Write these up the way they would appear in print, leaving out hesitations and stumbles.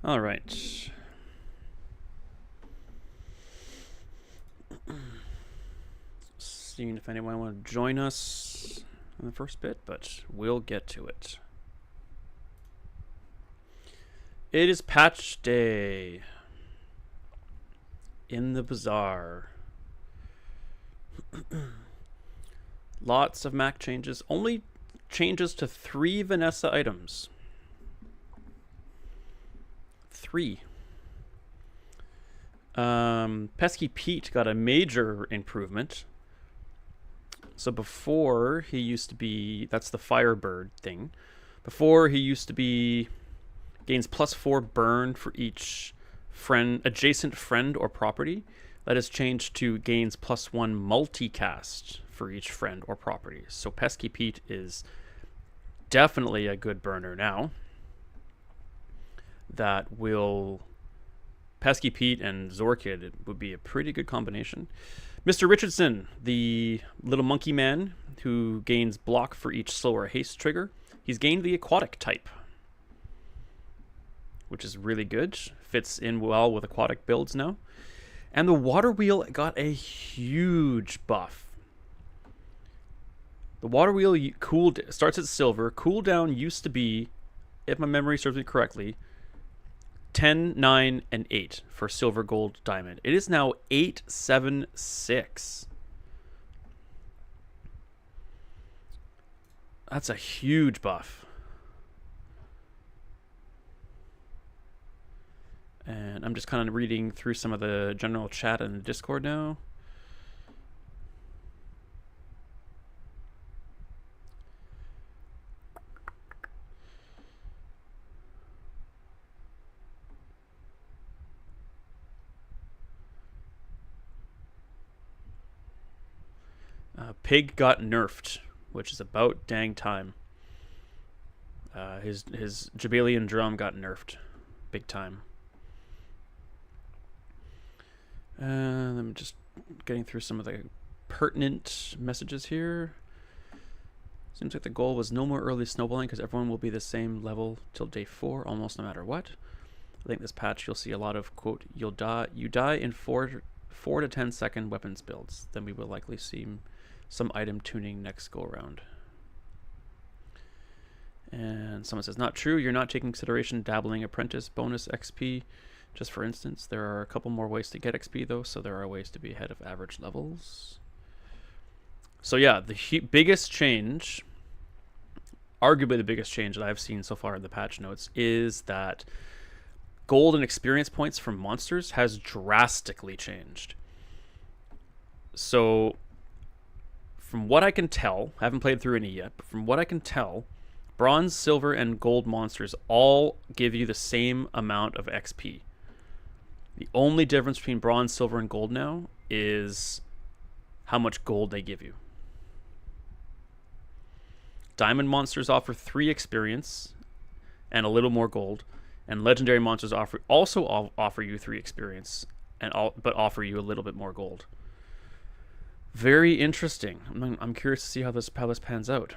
All right. Seeing if anyone want to join us in the first bit, but we'll get to it. It is patch day in the Bazaar. Lots of Mac changes. Only changes to 3 Vanessa items. 3. Pesky Pete got a major improvement. So before he used to be, that's the Firebird thing. Before he used to be gains +4 burn for each adjacent friend or property. That has changed to gains +1 multicast for each friend or property. So Pesky Pete is definitely a good burner now. That will Pesky Pete and Zorkid would be a pretty good combination. Mr. Richardson, the little monkey man who gains block for each slow or haste trigger, he's gained the aquatic type, which is really good. Fits in well with aquatic builds now. And the water wheel got a huge buff. The water wheel starts at silver. Cooldown used to be, if my memory serves me correctly, 10, 9, and 8 for silver, gold, diamond. It is now 8, 7, 6. That's a huge buff. And I'm just kind of reading through some of the general chat in the Discord now. Pig got nerfed, which is about dang time. His Jabalian drum got nerfed, big time. I'm just getting through some of the pertinent messages here. Seems like the goal was no more early snowballing because everyone will be the same level till day 4, almost no matter what. I think this patch you'll see a lot of, quote, you die in 4 to 10 second weapons builds. Then we will likely see some item tuning next go around. And someone says, not true. You're not taking consideration dabbling apprentice bonus XP. Just for instance, there are a couple more ways to get XP though, so there are ways to be ahead of average levels. So yeah, the biggest change, arguably the biggest change that I've seen so far in the patch notes, is that gold and experience points from monsters has drastically changed. So from what I can tell, I haven't played through any yet, but from what I can tell, bronze, silver, and gold monsters all give you the same amount of XP. The only difference between bronze, silver, and gold now is how much gold they give you. Diamond monsters offer 3 experience and a little more gold, and legendary monsters also offer you 3 experience but offer you a little bit more gold. Very interesting. I'm curious to see how this pans out.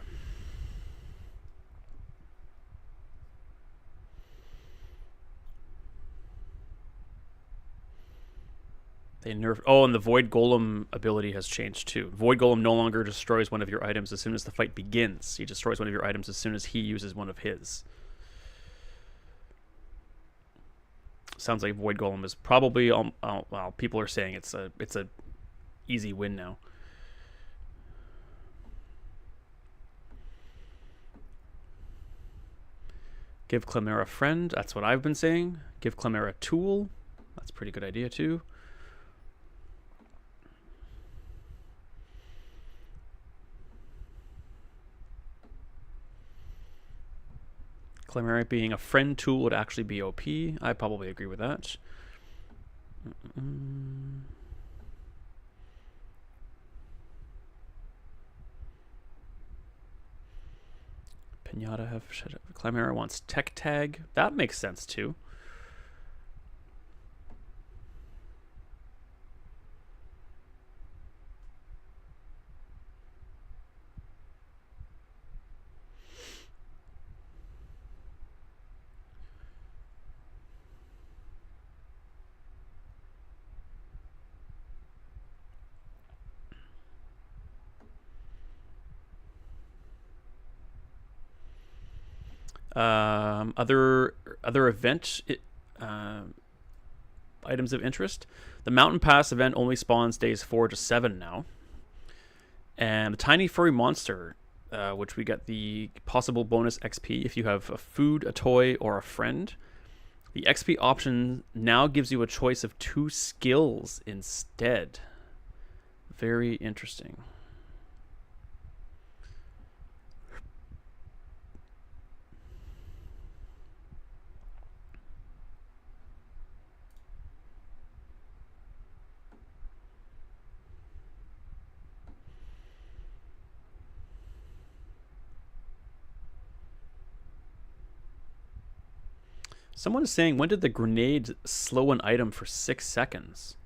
They nerfed. Oh, and the Void Golem ability has changed too. Void Golem no longer destroys one of your items as soon as the fight begins. He destroys one of your items as soon as he uses one of his. Sounds like Void Golem is probably well, people are saying it's a easy win now. Give Clemera a friend. That's what I've been saying. Give Clemera a tool. That's a pretty good idea too. Clemera being a friend tool would actually be OP. I probably agree with that. Pinata have Clemera wants tech tag. That makes sense too. Other event items of interest. The Mountain Pass event only spawns days 4 to 7 now. And the Tiny Furry Monster, which we get the possible bonus XP if you have a food, a toy, or a friend. The XP option now gives you a choice of 2 skills instead. Very interesting. Someone is saying, when did the grenade slow an item for 6 seconds?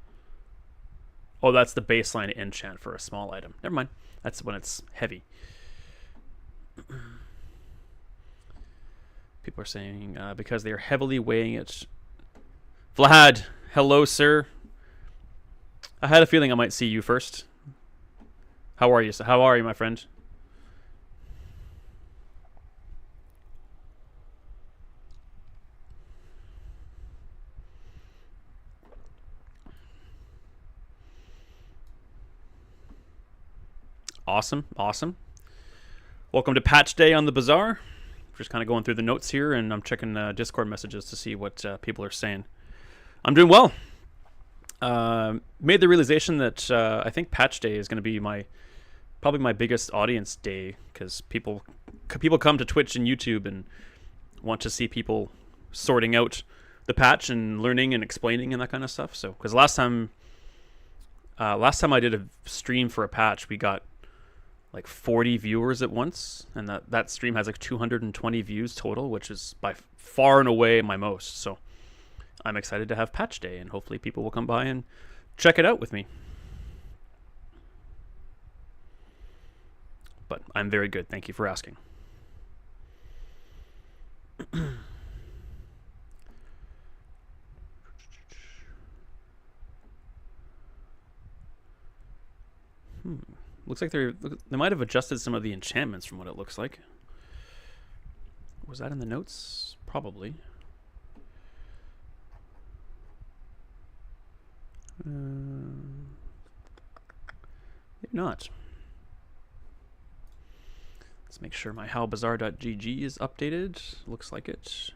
Oh, that's the baseline enchant for a small item. Never mind. That's when it's heavy. People are saying, because they are heavily weighing it. Vlad, hello, sir. I had a feeling I might see you first. How are you? How are you, my friend? Awesome, awesome. Welcome to Patch Day on the Bazaar. Just kind of going through the notes here, and I'm checking Discord messages to see what people are saying. I'm doing well. Made the realization that I think Patch Day is going to be probably my biggest audience day, because people come to Twitch and YouTube and want to see people sorting out the patch and learning and explaining and that kind of stuff. So, because last time I did a stream for a patch, we got like 40 viewers at once, and that stream has like 220 views total, which is by far and away my most. So I'm excited to have Patch Day, and hopefully people will come by and check it out with me. But I'm very good. Thank you for asking. Looks like they might have adjusted some of the enchantments from what it looks like. Was that in the notes? Probably. Maybe not. Let's make sure my howbazaar.gg is updated. Looks like it.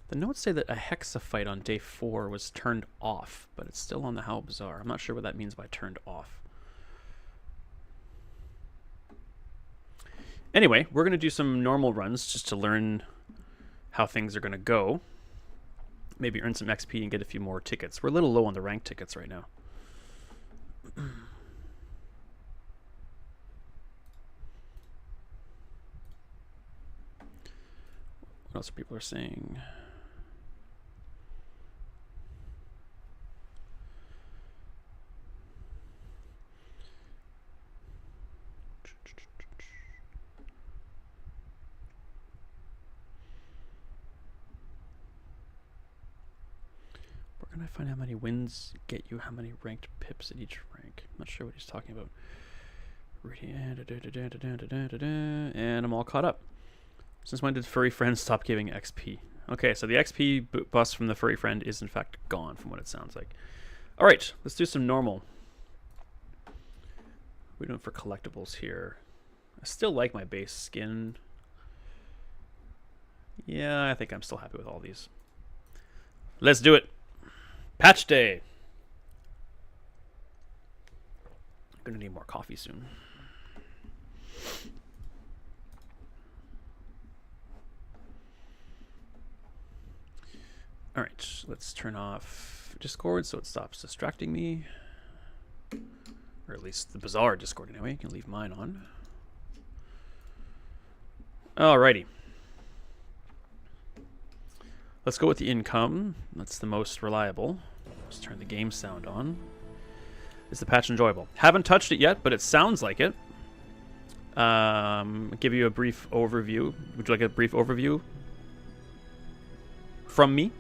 The notes say that a Hexa fight on day 4 was turned off, but it's still on the How Bazaar. I'm not sure what that means by turned off. Anyway, we're going to do some normal runs just to learn how things are going to go. Maybe earn some XP and get a few more tickets. We're a little low on the rank tickets right now. What else are people saying? Can I find how many wins get you how many ranked pips at each rank? I'm not sure what he's talking about. And I'm all caught up. Since when did furry friends stop giving XP? Okay, so the XP bust from the furry friend is in fact gone from what it sounds like. Alright, let's do some normal. What are we doing for collectibles here? I still like my base skin. Yeah, I think I'm still happy with all these. Let's do it. Patch Day. I'm gonna need more coffee soon. All right, let's turn off Discord so it stops distracting me, or at least the Bazaar Discord anyway. You can leave mine on. Alrighty. Let's go with the income. That's the most reliable. Let's turn the game sound on. Is the patch enjoyable? Haven't touched it yet, but it sounds like it. Give you a brief overview. Would you like a brief overview from me?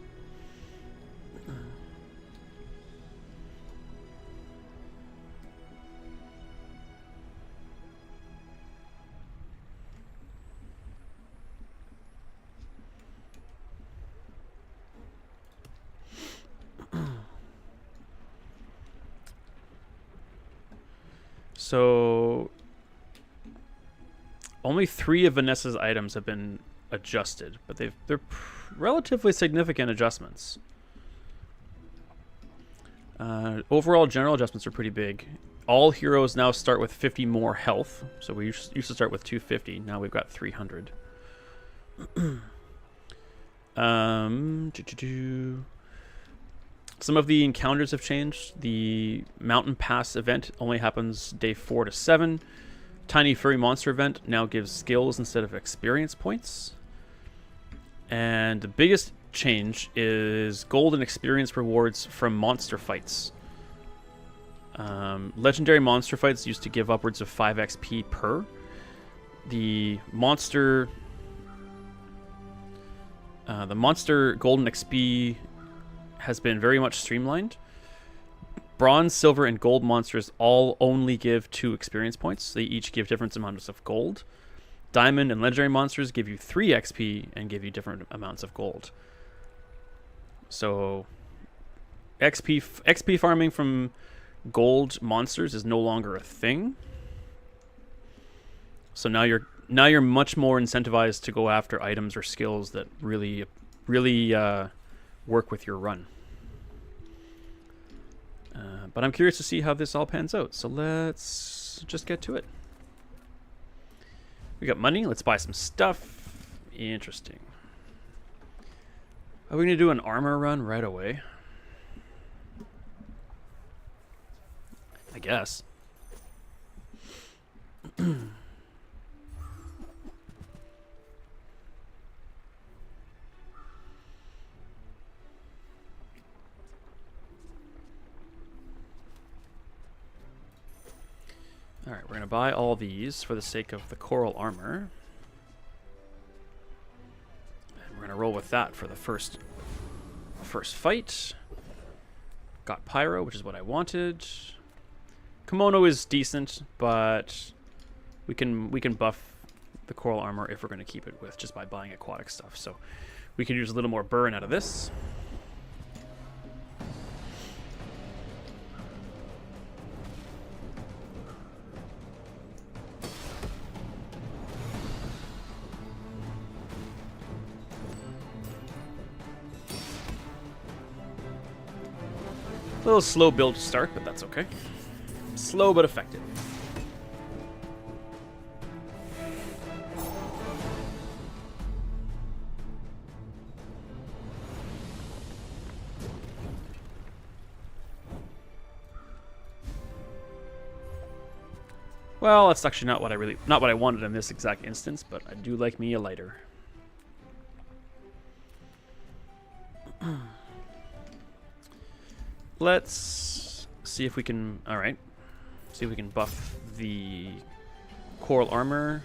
So only 3 of Vanessa's items have been adjusted, but they're relatively significant adjustments. Overall general adjustments are pretty big. All heroes now start with 50 more health. So we used to start with 250. Now we've got 300. Some of the encounters have changed. The Mountain Pass event only happens day 4 to 7. Tiny Furry Monster event now gives skills instead of experience points. And the biggest change is gold and experience rewards from monster fights. Legendary monster fights used to give upwards of 5 XP per. The monster golden XP has been very much streamlined. Bronze, silver, and gold monsters all only give 2 experience points. They each give different amounts of gold. Diamond and legendary monsters give you 3 XP and give you different amounts of gold. So XP farming from gold monsters is no longer a thing. So now you're much more incentivized to go after items or skills that really work with your run. But I'm curious to see how this all pans out. So let's just get to it. We got money. Let's buy some stuff. Interesting. Are we going to do an armor run right away? I guess. Alright, we're going to buy all these for the sake of the coral armor. And we're going to roll with that for the first fight. Got Pyro, which is what I wanted. Kimono is decent, but we can buff the coral armor if we're going to keep it with just by buying aquatic stuff. So we can use a little more burn out of this. A little slow build to start, but that's okay. Slow but effective. Well, that's actually not what I wanted in this exact instance, but I do like me a lighter. Let's see if we can, alright, see if we can buff the coral armor.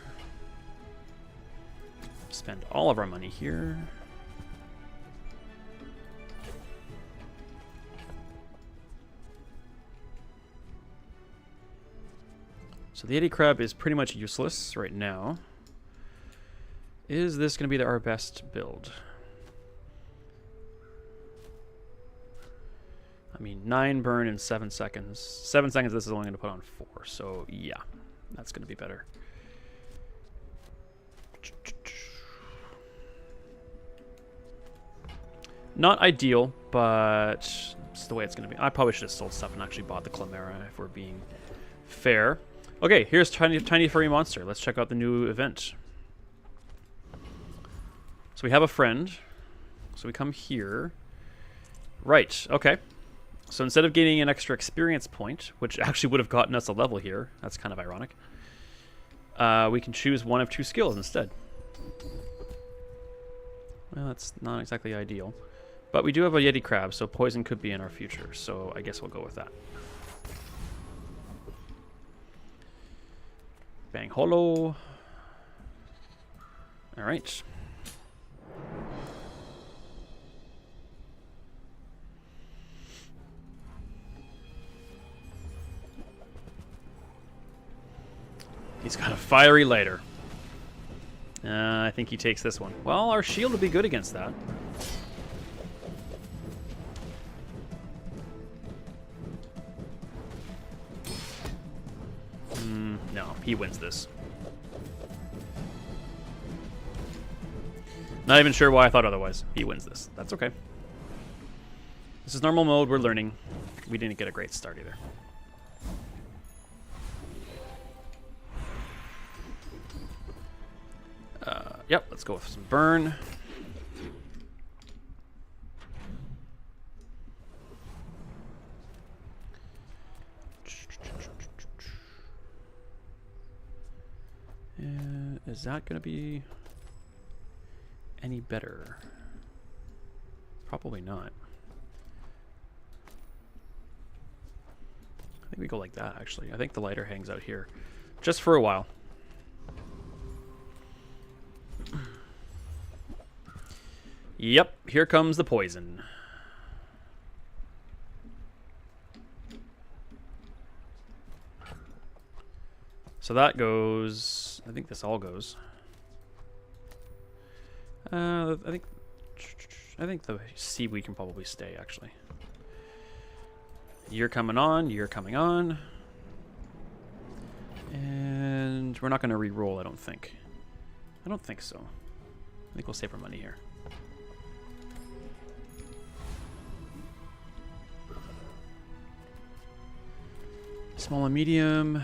Spend all of our money here. So the Yeti Crab is pretty much useless right now. Is this going to be our best build? I mean, 9 burn in 7 seconds. 7 seconds, this is only going to put on 4. So, yeah, that's going to be better. Not ideal, but it's the way it's going to be. I probably should have sold stuff and actually bought the Chlamera if we're being fair. Okay, here's Tiny Furry Monster. Let's check out the new event. So we have a friend. So we come here. Right, okay. So instead of gaining an extra experience point, which actually would have gotten us a level here, that's kind of ironic, we can choose one of 2 skills instead. Well, that's not exactly ideal. But we do have a Yeti Crab, so poison could be in our future, so I guess we'll go with that. Bang Holo. Alright. He's got a fiery lighter. I think he takes this one. Well, our shield would be good against that. He wins this. Not even sure why I thought otherwise. He wins this. That's okay. This is normal mode. We're learning. We didn't get a great start either. Yep, let's go with some burn. Is that going to be any better? Probably not. I think we go like that, actually. I think the lighter hangs out here just for a while. Yep, here comes the poison. So that goes... I think this all goes. I think the seaweed can probably stay, actually. You're coming on, you're coming on. And we're not going to re-roll, I don't think. I don't think so. I think we'll save our money here. Small and medium.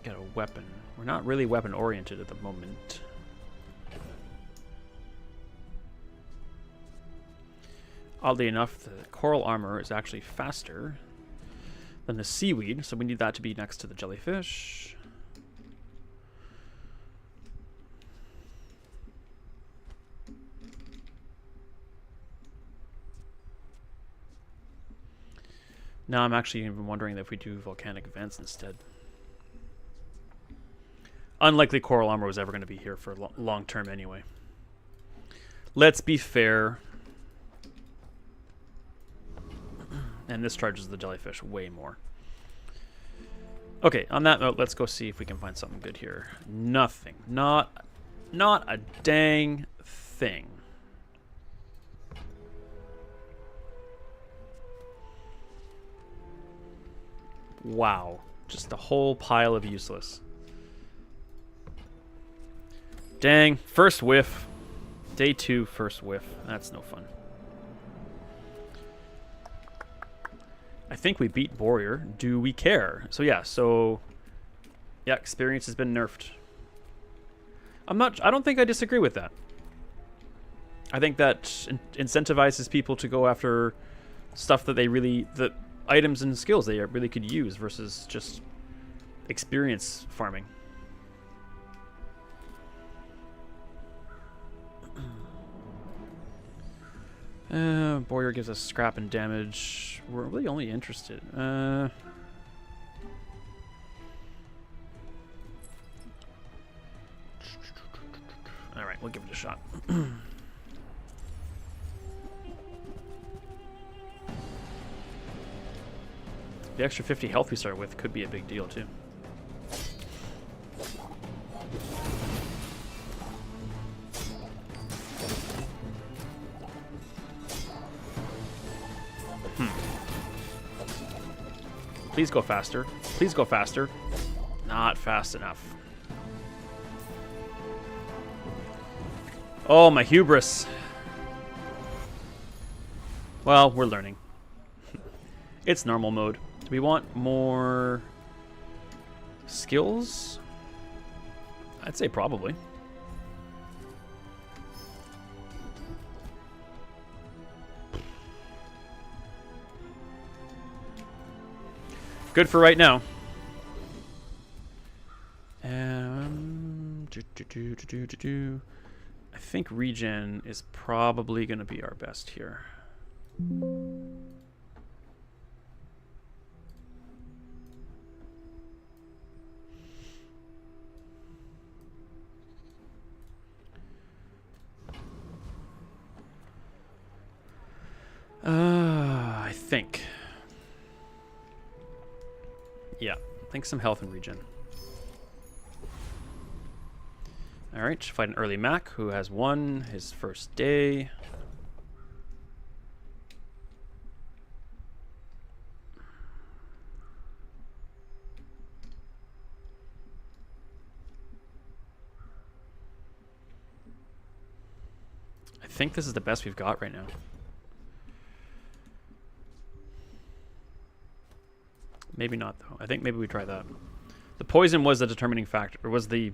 Get a weapon. We're not really weapon oriented at the moment. Oddly enough, the coral armor is actually faster than the seaweed, so we need that to be next to the jellyfish. Now I'm actually even wondering if we do volcanic vents instead. Unlikely coral armor was ever going to be here for long term anyway. Let's be fair. And this charges the jellyfish way more. Okay, on that note, let's go see if we can find something good here. Nothing. Not a dang thing. Wow. Just a whole pile of useless. Dang. First whiff. Day 2, first whiff. That's no fun. I think we beat Warrior. Do we care? So yeah, yeah, experience has been nerfed. I don't think I disagree with that. I think that incentivizes people to go after stuff that the items and skills they really could use versus just experience farming. Boyer gives us scrap and damage. We're really only interested. Alright, we'll give it a shot. The extra 50 health we start with could be a big deal, too. Please go faster. Please go faster. Not fast enough. Oh, my hubris. Well, we're learning. It's normal mode. Do we want more skills? I'd say probably. Good for right now. I think regen is probably going to be our best here. I think. Yeah, I think some health and regen. Alright, fight an early Mac who has won his first day. think this is the best we've got right now. Maybe not, though. I think maybe we try that. The poison was the determining factor, or was the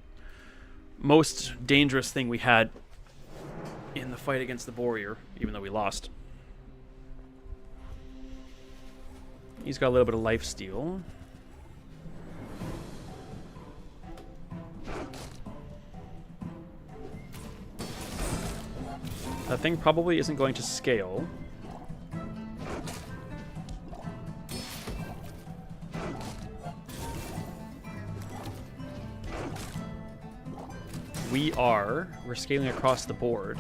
most dangerous thing we had in the fight against the warrior, even though we lost. He's got a little bit of life steal. That thing probably isn't going to scale. We're scaling across the board.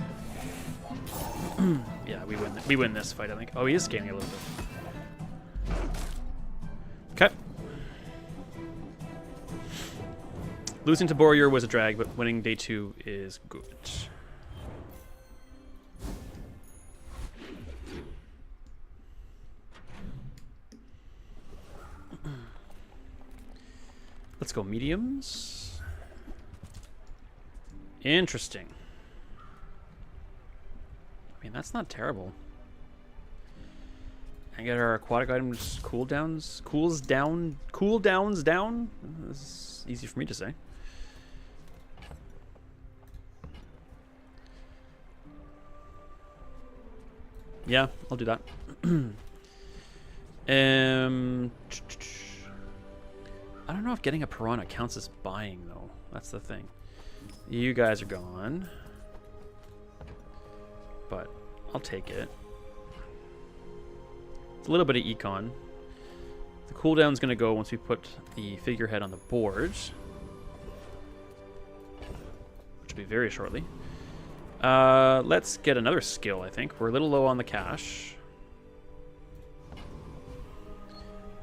Yeah, we win this fight, I think. Oh, he is scaling a little bit. Okay. Losing to Warrior was a drag, but winning day 2 is good. Let's go mediums. Interesting. I mean, that's not terrible. And get our aquatic items cools downs down. This is easy for me to say. Yeah, I'll do that. I don't know if getting a piranha counts as buying, though. That's the thing. You guys are gone. But I'll take it. It's a little bit of econ. The cooldown's going to go once we put the figurehead on the board. Which will be very shortly. Let's get another skill, I think. We're a little low on the cash.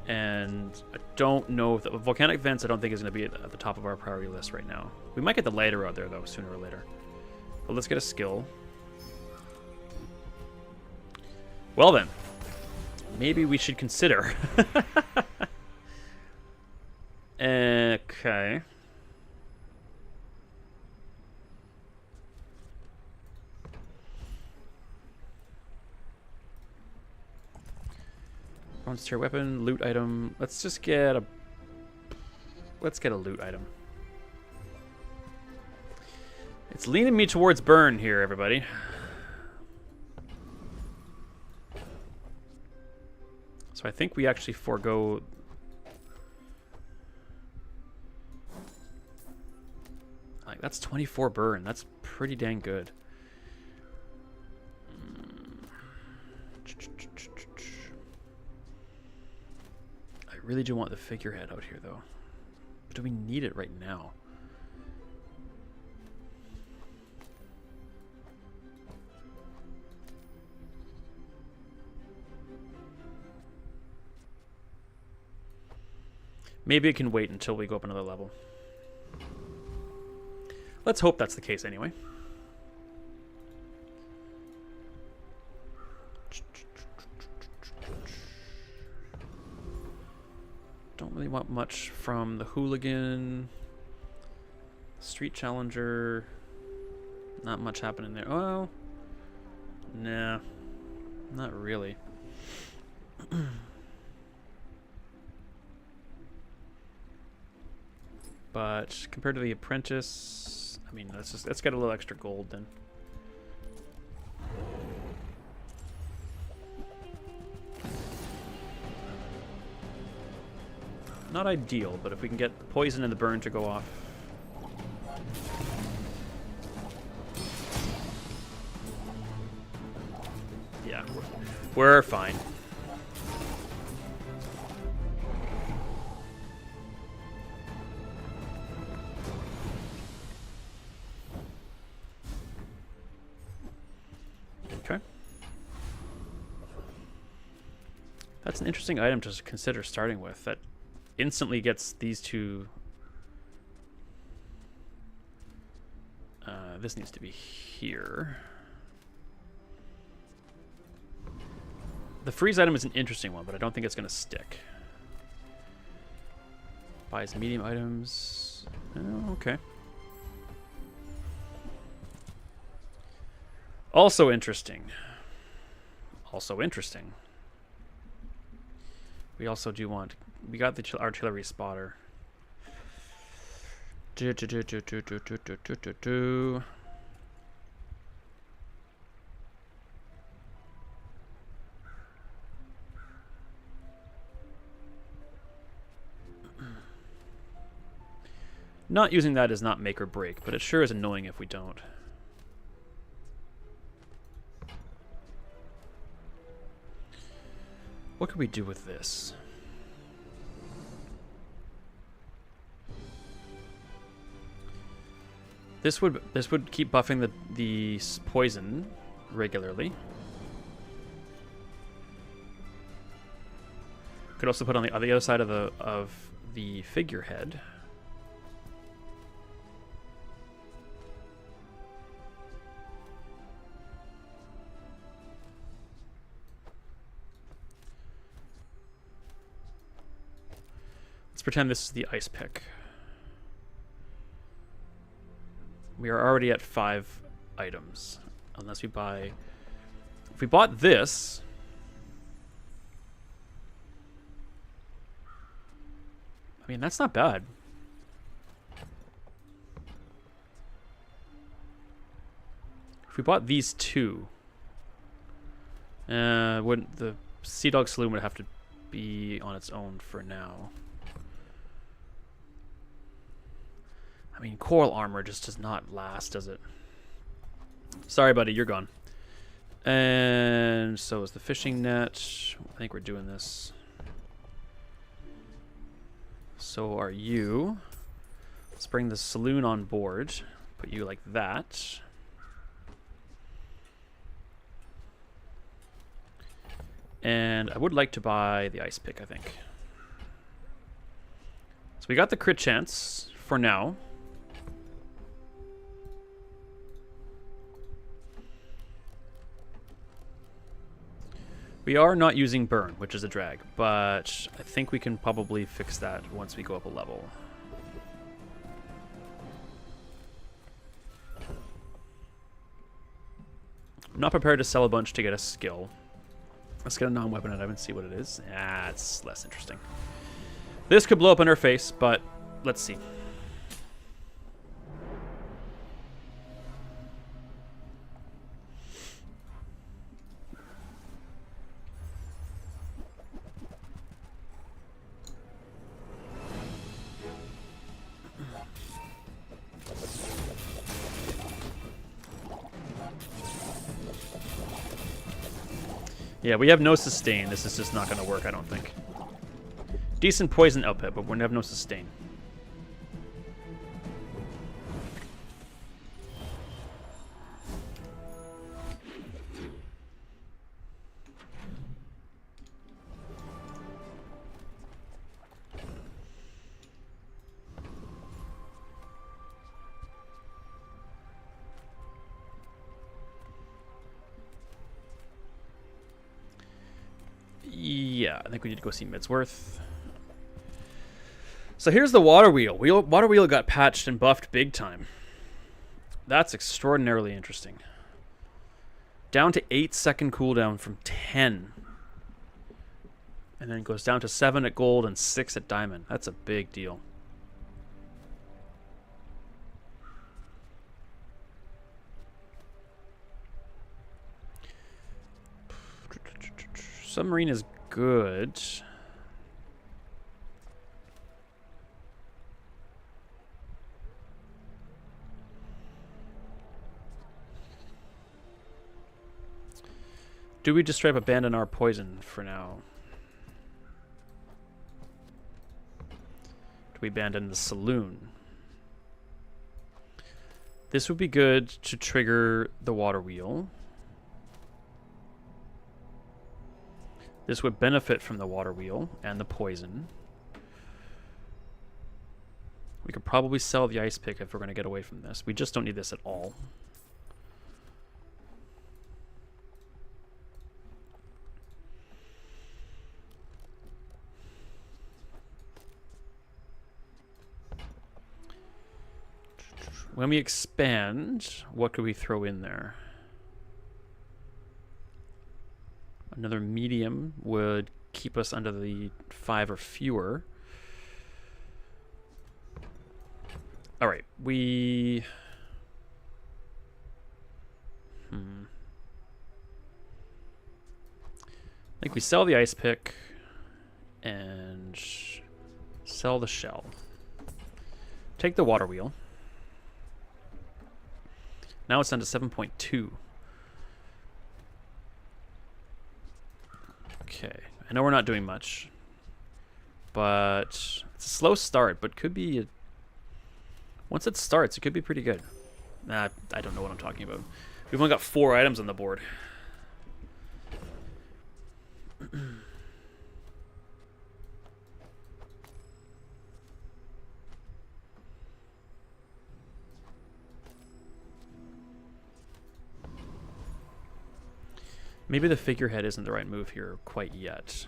And I don't know if the volcanic vents I don't think is going to be at the top of our priority list right now. We might get the lighter out there, though, sooner or later. But let's get a skill. Well, then. Maybe we should consider. Okay. Bronze tier weapon, loot item. Let's just get a... Let's get a loot item. It's leaning me towards burn here, everybody. So I think we actually forego... Like, that's 24 burn. That's pretty dang good. I really do want the figurehead out here, though. But do we need it right now? Maybe it can wait until we go up another level. Let's hope that's the case anyway. Don't really want much from the hooligan. Street challenger. Not much happening there. Oh, nah, not really. But compared to the apprentice, I mean, let's get a little extra gold then. Not ideal, but if we can get the poison and the burn to go off. Yeah, we're fine. Okay. That's an interesting item to consider starting with. That instantly gets these two. This needs to be here. The freeze item is an interesting one, but I don't think it's going to stick. Buys medium items. Oh, okay. Also interesting. Also interesting. We also do want... We got the artillery spotter. Not using that is not make or break, but it sure is annoying if we don't. What could we do with this? This would keep buffing the poison regularly. Could also put on the other side of the figurehead. Let's pretend this is the ice pick. We are already at 5 items. Unless we buy... If we bought this... I mean, that's not bad. If we bought these two... wouldn't the Sea Dog Saloon would have to be on its own for now. I mean, coral armor just does not last, does it? Sorry, buddy, you're gone. And so is the fishing net. I think we're doing this. So are you. Let's bring the saloon on board. Put you like that. And I would like to buy the ice pick, I think. So we got the crit chance for now. We are not using burn, which is a drag, but I think we can probably fix that once we go up a level. I'm not prepared to sell a bunch to get a skill. Let's get a non-weapon item and see what it is. Ah, it's less interesting. This could blow up in our face, but let's see. Yeah, we have no sustain. This is just not going to work, I don't think. Decent poison output, but we're going to have no sustain. Yeah, I think we need to go see Midsworth. So here's the water wheel. Water wheel got patched and buffed big time. That's extraordinarily interesting. Down to 8-second cooldown from 10. And then it goes down to 7 at gold and 6 at diamond. That's a big deal. Submarine is good. Do we just straight up abandon our poison for now? Do we abandon the saloon? This would be good to trigger the water wheel. This would benefit from the water wheel and the poison. We could probably sell the ice pick if we're going to get away from this. We just don't need this at all. When we expand, what could we throw in there? Another medium would keep us under the 5 or fewer. All right, I think we sell the ice pick and sell the shell. Take the water wheel. Now it's down to 7.2. Okay, I know we're not doing much, but it's a slow start, but could be, once it starts, it could be pretty good. Nah, I don't know what I'm talking about. We've only got 4 items on the board. Maybe the figurehead isn't the right move here quite yet.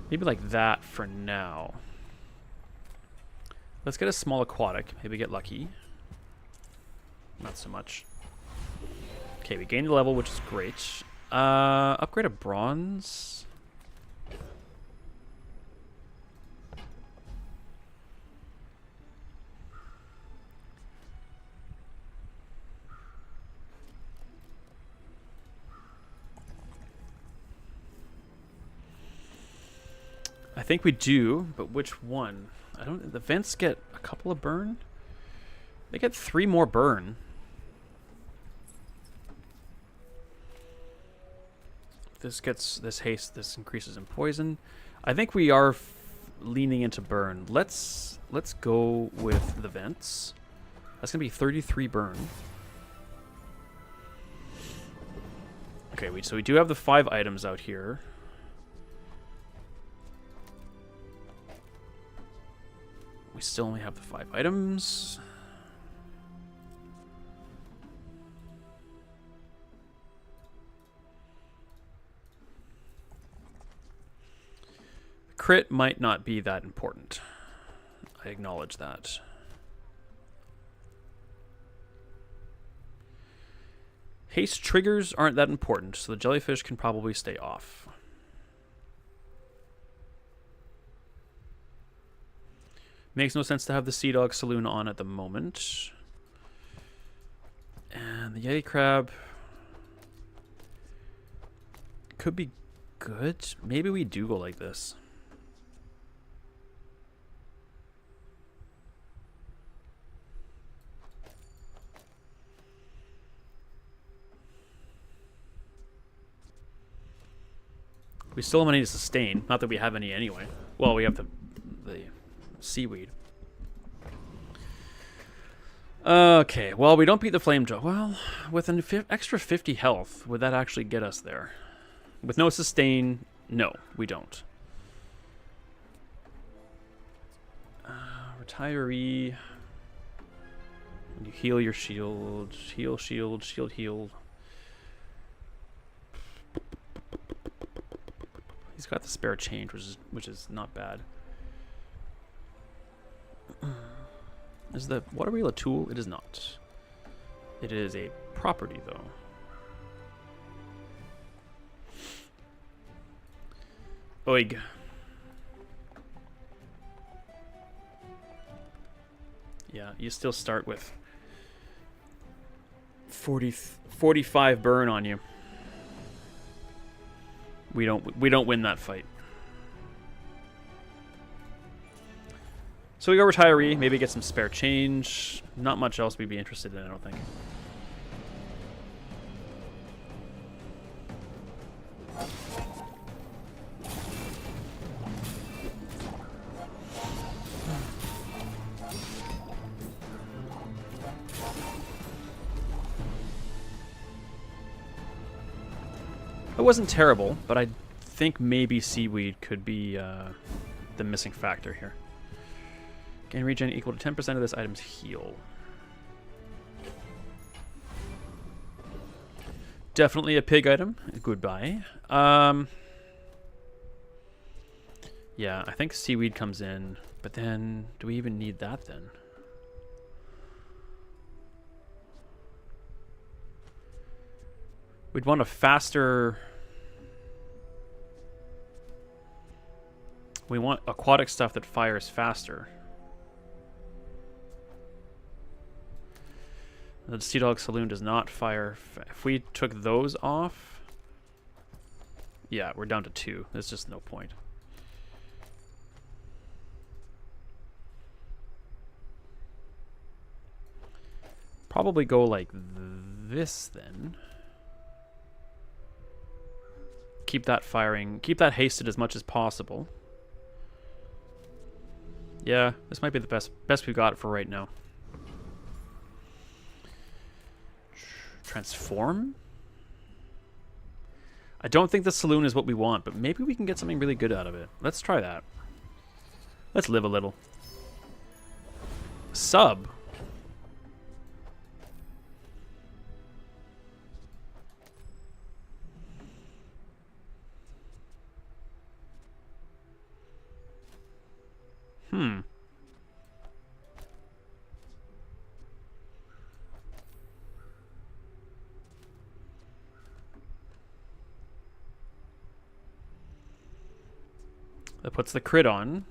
Maybe like that for now. Let's get a small aquatic. Maybe get lucky. Not so much. Okay, we gained a level, which is great. Upgrade a bronze. I think we do, but which one? I don't. The vents get a couple of burn. They get 3 more burn. This gets this haste. This increases in poison. I think we are leaning into burn. Let's go with the vents. That's gonna be 33 burn. Okay, so we do have the 5 items out here. We still only have the 5 items. Crit might not be that important. I acknowledge that. Haste triggers aren't that important, so the jellyfish can probably stay off. Makes no sense to have the Sea Dog Saloon on at the moment. And the Yeti Crab could be good. Maybe we do go like this. We still have money to sustain. Not that we have any anyway. Well, we have the seaweed. Okay, well, we don't beat the flame jaw. Well, with an extra 50 health, would that actually get us there? With no sustain, no, we don't. Retiree. You heal your shield. Heal, shield, shield, heal. He's got the spare change, which is not bad. Is the water wheel a tool? It is not. It is a property, though. Oig. Yeah, you still start with 45 burn on you. We don't win that fight. So we go retiree, maybe get some spare change. Not much else we'd be interested in, I don't think. It wasn't terrible, but I think maybe seaweed could be the missing factor here. Gain regen equal to 10% of this item's heal. Definitely a pig item. Goodbye. Yeah, I think seaweed comes in, but then do we even need that then? We'd want a faster... We want aquatic stuff that fires faster. The Sea Dog Saloon does not fire. If we took those off... Yeah, we're down to 2. There's just no point. Probably go like this then. Keep that firing. Keep that hasted as much as possible. Yeah, this might be the best we've got for right now. Transform? I don't think the saloon is what we want, but maybe we can get something really good out of it. Let's try that. Let's live a little. Sub. That puts the crit on.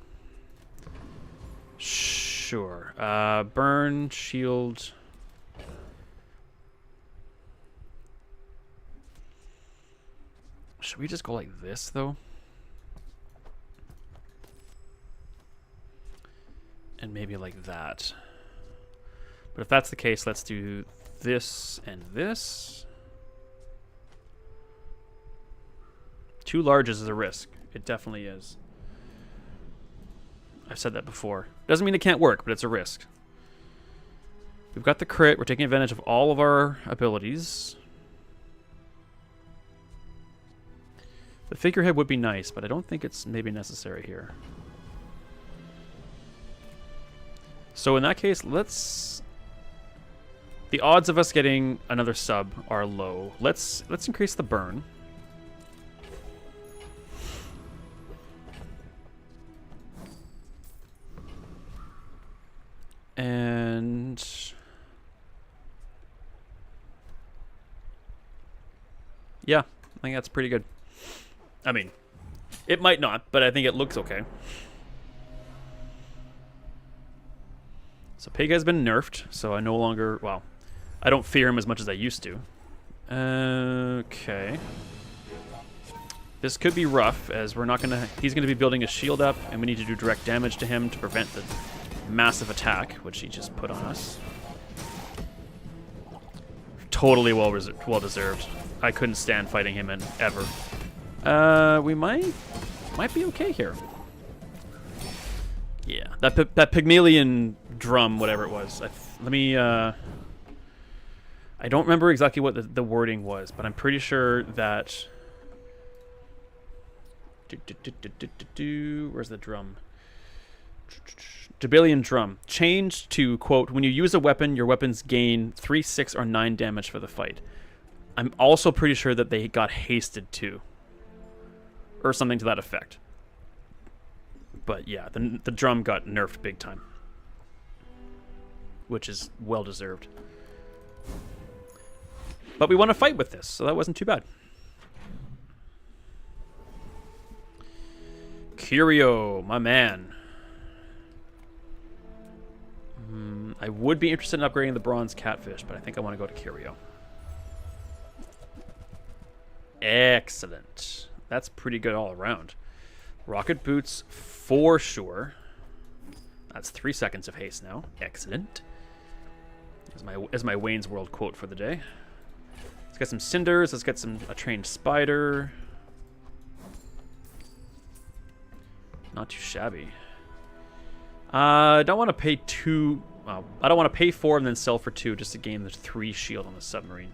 Sure. Burn, shield. Should we just go like this, though? And maybe like that. But if that's the case, let's do this and this. 2 larges is a risk. It definitely is. I've said that before. Doesn't mean it can't work, but it's a risk. We've got the crit. We're taking advantage of all of our abilities. The figurehead would be nice, but I don't think it's maybe necessary here. So in that case, let's... The odds of us getting another sub are low. Let's increase the burn. And... Yeah, I think that's pretty good. I mean, it might not, but I think it looks okay. So Pig has been nerfed, so I no longer... Well, I don't fear him as much as I used to. Okay. This could be rough, as we're not going to... He's going to be building a shield up, and we need to do direct damage to him to prevent the massive attack, which he just put on us. Totally well deserved. I couldn't stand fighting him in ever. We might be okay here. Yeah, that Pygmalion drum, whatever it was. Let me. I don't remember exactly what the wording was, but I'm pretty sure that. Where's the drum? Debilian drum. Changed to, quote, when you use a weapon, your weapons gain 3, 6, or 9 damage for the fight. I'm also pretty sure that they got hasted too. Or something to that effect. But yeah, the drum got nerfed big time. Which is well deserved. But we want to fight with this, so that wasn't too bad. Curio, my man. I would be interested in upgrading the bronze catfish, but I think I want to go to Curio. Excellent. That's pretty good all around. Rocket boots for sure. That's 3 seconds of haste now. Excellent. As my Wayne's World quote for the day. Let's get some cinders. Let's get a trained spider. Not too shabby. I don't want to pay 2. Well, I don't want to pay 4 and then sell for 2 just to gain the 3 shield on the submarine.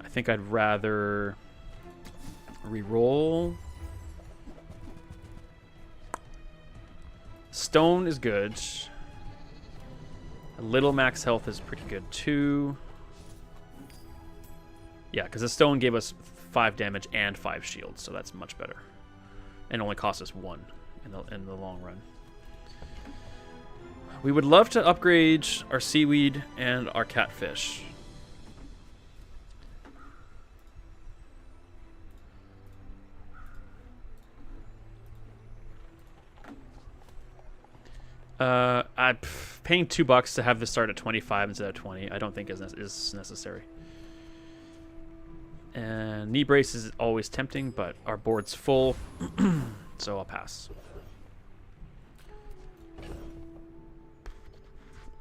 I think I'd rather reroll. Stone is good. A little max health is pretty good too. Yeah, because the stone gave us 5 damage and 5 shields, so that's much better. And only cost us 1 in the long run. We would love to upgrade our seaweed and our catfish. I'm paying $2 to have this start at 25 instead of 20. I don't think is necessary. And knee brace is always tempting, but our board's full, so I'll pass.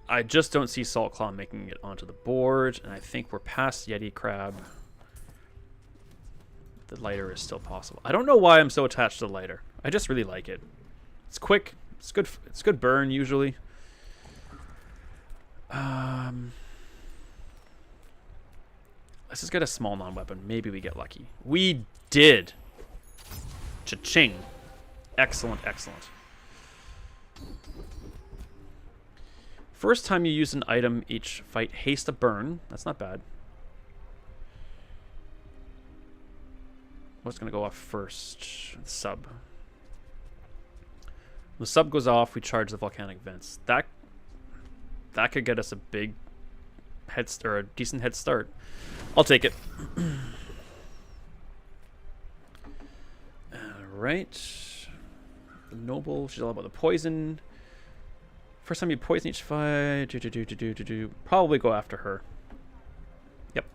I just don't see Salt Claw making it onto the board, and I think we're past Yeti Crab. The lighter is still possible. I don't know why I'm so attached to the lighter. I just really like it. It's quick. It's good. It's good burn usually. Let's just get a small non-weapon. Maybe we get lucky. We did. Cha-ching. Excellent, excellent. First time you use an item each fight, haste a burn. That's not bad. What's going to go off first? The sub. The sub goes off, we charge the volcanic vents. That could get us a big a decent head start. I'll take it. Alright. The noble, she's all about the poison. First time you poison each fight. Probably go after her. Yep.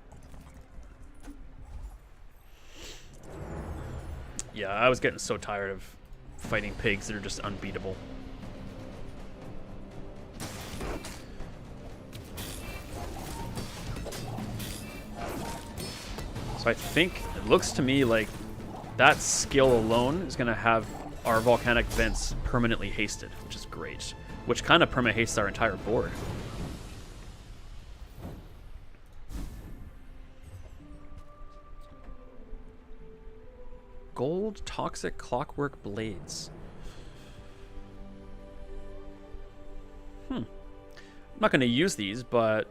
Yeah, I was getting so tired of fighting pigs that are just unbeatable. So I think it looks to me like that skill alone is going to have our volcanic vents permanently hasted, which is great. Which kind of perma-hastes our entire board. Gold toxic clockwork blades. I'm not going to use these, but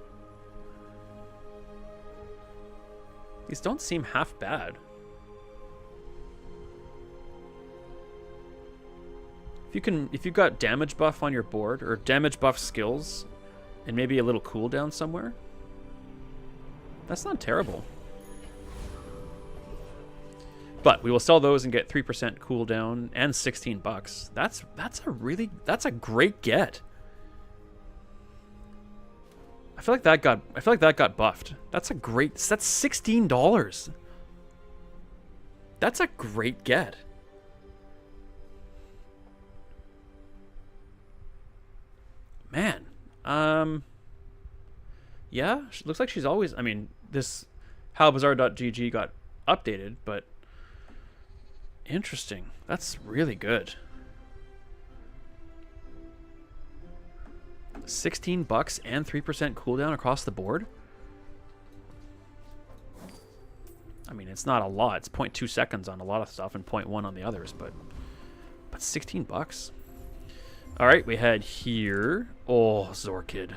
these don't seem half bad. If you've got damage buff on your board, or damage buff skills, and maybe a little cooldown somewhere, that's not terrible. But we will sell those and get 3% cooldown and $16. That's a great get. I feel like that got buffed. That's $16. That's a great get. Man, yeah, looks like she's always. I mean, this howbazaar.gg got updated, but interesting. That's really good. $16 and 3% cooldown across the board. I mean, it's not a lot. It's 0.2 seconds on a lot of stuff and 0.1 on the others, but $16. All right, we had here. Oh, Zorkid.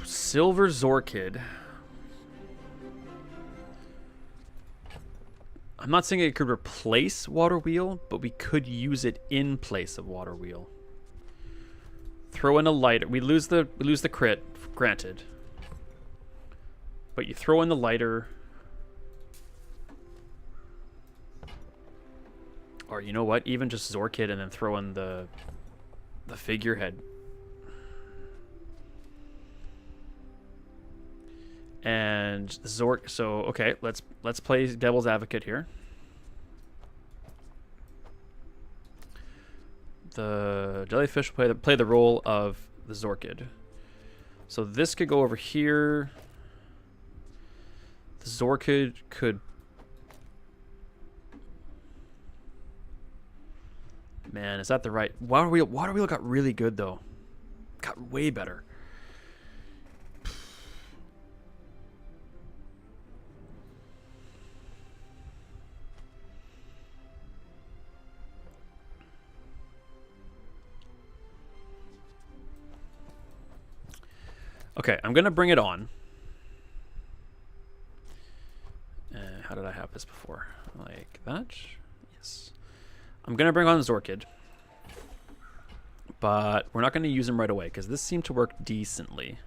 Silver Zorkid. I'm not saying it could replace Water Wheel, but we could use it in place of Water Wheel. Throw in a lighter. We lose the crit, granted. But you throw in the lighter. Or you know what? Even just Zorkid and then throw in the figurehead. And Zork. So okay, let's play devil's advocate here. The jellyfish will play the role of the Zorkid. So this could go over here. The Zorkid could. Man, is that the right Water Wheel? Water Wheel got really good though. Got way better. Okay, I'm going to bring it on. How did I have this before? Like that? Yes. I'm going to bring on Zorkid. But we're not going to use him right away, because this seemed to work decently.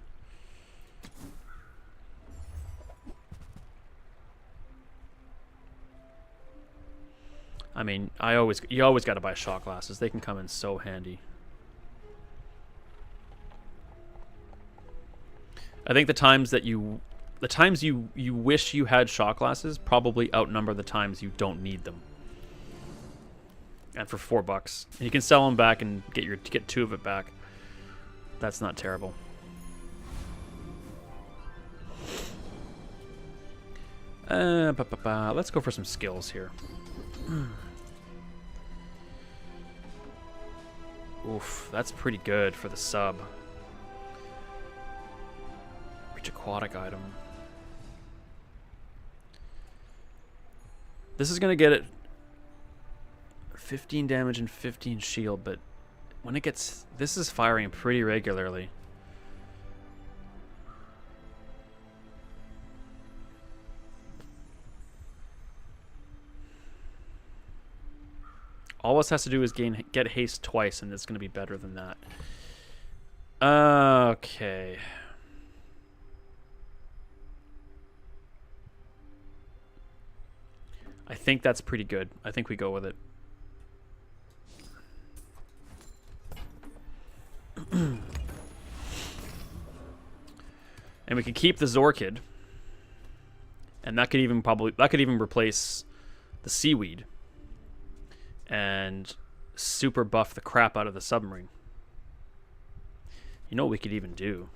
I mean, you always got to buy shot glasses. They can come in so handy. I think the times you wish you had shot glasses probably outnumber the times you don't need them. And for $4, and you can sell them back and get 2 of it back. That's not terrible. Let's go for some skills here. Oof, that's pretty good for the sub. Reach aquatic item. This is gonna get it 15 damage and 15 shield, but when it gets... This is firing pretty regularly. All this has to do is get haste twice, and it's going to be better than that. Okay. I think that's pretty good. I think we go with it. And we could keep the Zorkid. And that could even replace the seaweed. And super buff the crap out of the submarine. You know what we could even do?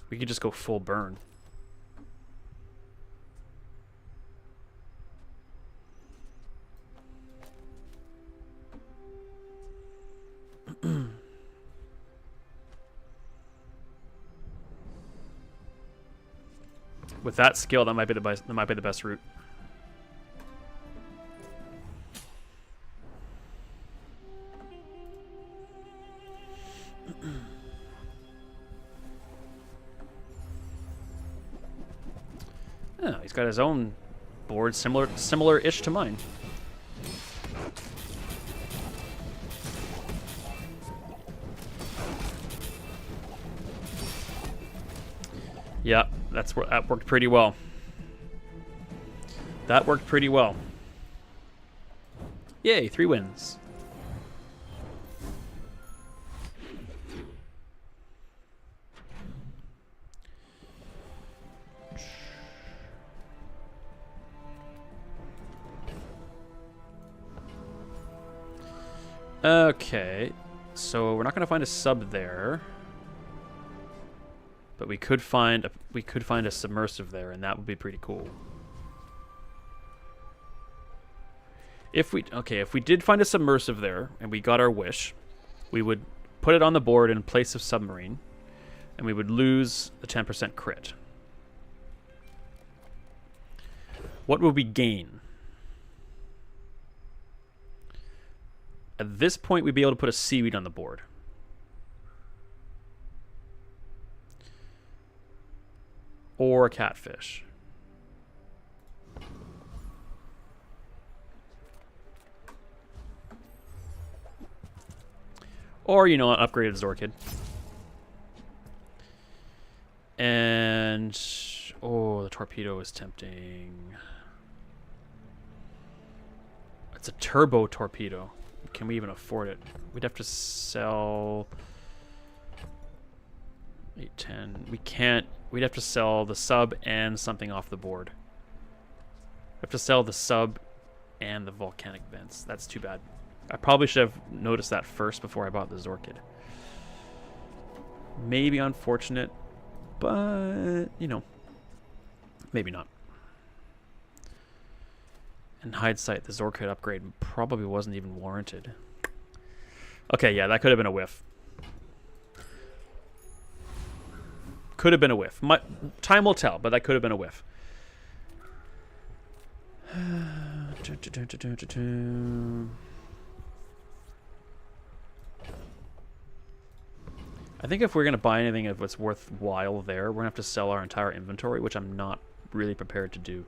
We could just go full burn. With that skill, that might be the best route. Oh, he's got his own board similar-ish to mine. Yeah, that worked pretty well. That worked pretty well. Yay, 3 wins. Okay, so we're not going to find a sub there, but we could find a submersive there, and that would be pretty cool. If we did find a submersive there and we got our wish, we would put it on the board in place of submarine, and we would lose the 10% crit. What would we gain? At this point, we'd be able to put a seaweed on the board. Or a catfish. Or, you know, an upgraded Zorkid. And... oh, the torpedo is tempting. It's a turbo torpedo. Can we even afford it? We'd have to sell... 8, 10. We can't... We'd have to sell the sub and something off the board. We have to sell the sub and the volcanic vents. That's too bad. I probably should have noticed that first before I bought the Zorkid. Maybe unfortunate, but, you know, maybe not. In hindsight, the Zorkid upgrade probably wasn't even warranted. Okay, yeah, that could have been a whiff. Could have been a whiff. Time will tell, but that could have been a whiff. I think if we're going to buy anything of what's worthwhile there, we're going to have to sell our entire inventory, which I'm not really prepared to do.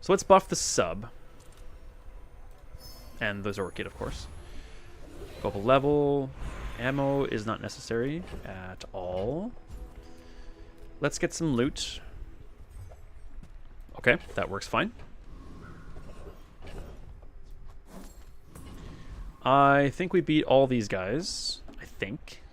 So let's buff the sub. And the Zorkid, of course. Go up a level. Ammo is not necessary at all. Let's get some loot. Okay, that works fine. I think we beat all these guys. I think.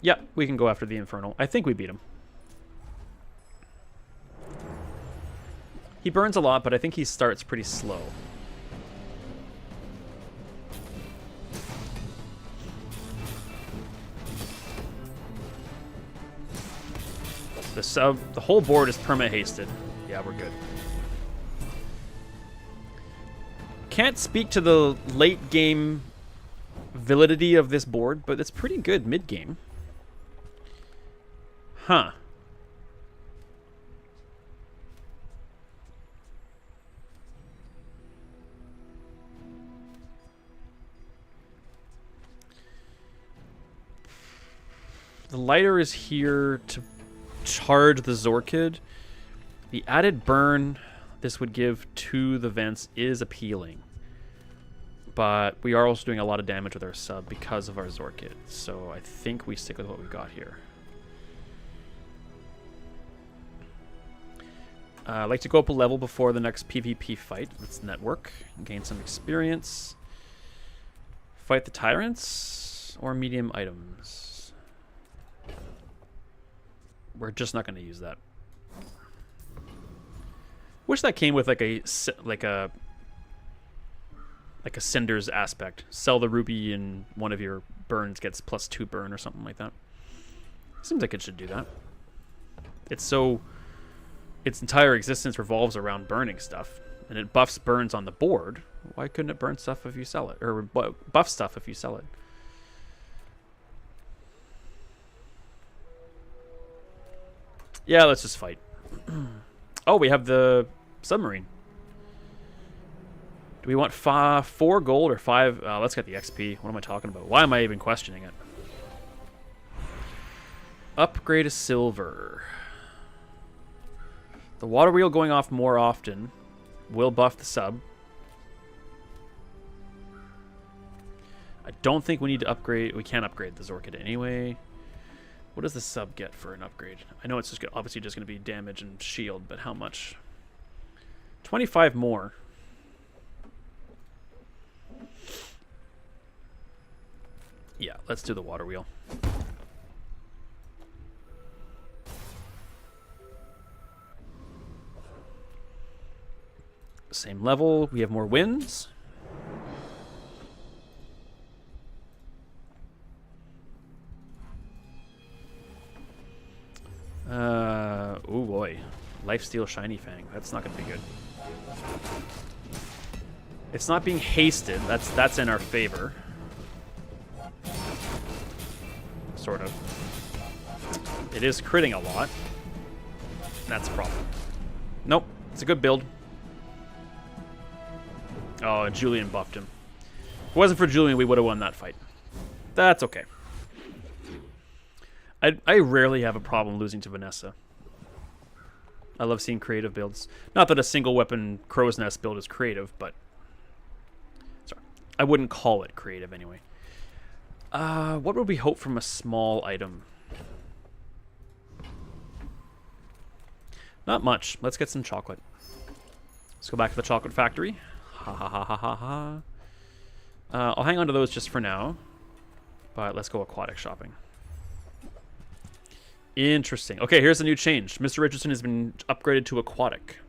Yeah, we can go after the Infernal. I think we beat him. He burns a lot, but I think he starts pretty slow. The whole board is perma-hasted. Yeah, we're good. Can't speak to the late game validity of this board, but it's pretty good mid-game. Huh. The lighter is here to charge the Zorkid. The added burn this would give to the vents is appealing. But we are also doing a lot of damage with our sub because of our Zorkid. So I think we stick with what we've got here. I'd like to go up a level before the next PvP fight. Let's network, gain some experience. Fight the tyrants or medium items. We're just not going to use that. Wish that came with like a cinders aspect. Sell the ruby and one of your burns gets +2 burn or something like that. Seems like it should do that. It's so... Its entire existence revolves around burning stuff, and it buffs burns on the board. Why couldn't it burn stuff if you sell it? Or buff stuff if you sell it? Yeah, let's just fight. Oh, we have the submarine. Do we want 4 gold or 5? Let's get the XP. What am I talking about? Why am I even questioning it? Upgrade a silver. The water wheel going off more often will buff the sub. I don't think we need to upgrade. We can't upgrade the Zorkid anyway. What does the sub get for an upgrade? I know it's just obviously just going to be damage and shield, but how much? 25 more. Yeah, let's do the water wheel. Same level. We have more wins. Oh boy. Lifesteal Shiny Fang. That's not going to be good. It's not being hasted. That's in our favor. Sort of. It is critting a lot. That's a problem. Nope. It's a good build. Oh, and Julian buffed him. If it wasn't for Julian, we would have won that fight. That's okay. I rarely have a problem losing to Vanessa. I love seeing creative builds. Not that a single weapon Crow's Nest build is creative, but... Sorry. I wouldn't call it creative anyway. What would we hope from a small item? Not much. Let's get some chocolate. Let's go back to the chocolate factory. Ha ha ha ha ha ha. I'll hang on to those just for now. But let's go aquatic shopping. Interesting. Okay, here's a new change. Mr. Richardson has been upgraded to aquatic.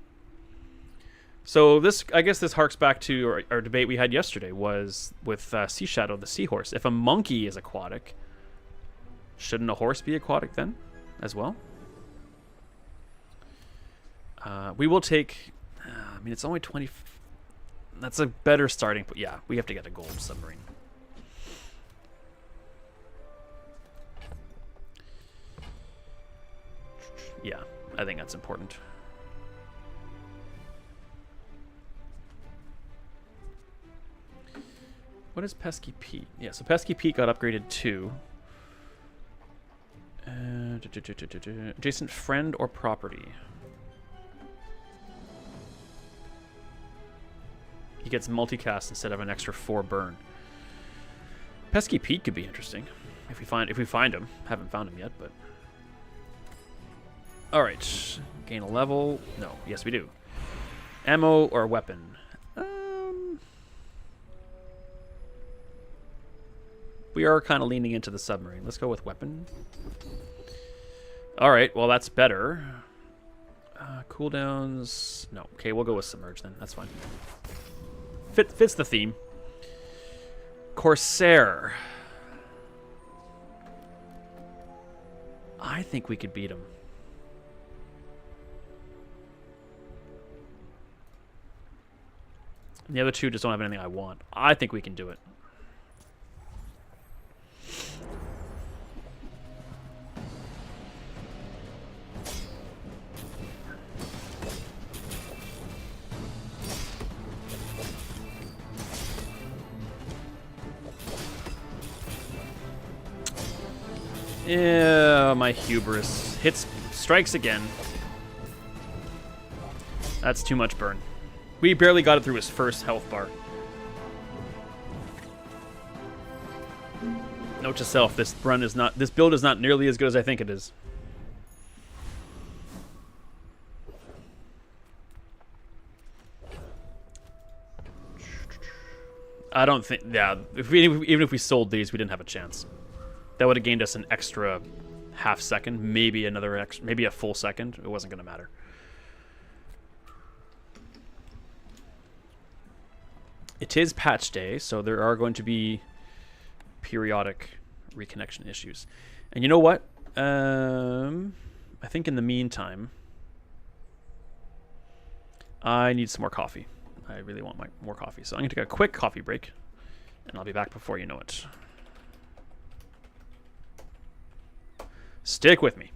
So this, I guess this harks back to our debate we had yesterday, was with Sea Shadow, the seahorse. If a monkey is aquatic, shouldn't a horse be aquatic then as well? We will take... I mean, it's only 20... That's a better starting point. Yeah, we have to get a gold submarine. Yeah, I think that's important. What is Pesky Pete? Yeah, so Pesky Pete got upgraded too. Adjacent friend or property. He gets multicast instead of an extra 4 burn. Pesky Pete could be interesting if we find him. Haven't found him yet, but all right. Gain a level. No, yes we do. Ammo or weapon. We are kind of leaning into the submarine. Let's go with weapon. All right. Well, that's better. Cooldowns. No. Okay, we'll go with submerge then. That's fine. Fits the theme. Corsair. I think we could beat him. And the other two just don't have anything I want. I think we can do it. Yeah, my hubris. Strikes again. That's too much burn. We barely got it through his first health bar. Note to self, this build is not nearly as good as I think it is. I don't think, yeah, even if we sold these, we didn't have a chance. That would have gained us an extra half second, maybe maybe a full second. It wasn't going to matter. It is patch day, so there are going to be periodic reconnection issues. And you know what? I think in the meantime, I need some more coffee. I really want more coffee. So I'm going to take a quick coffee break, and I'll be back before you know it. Stick with me.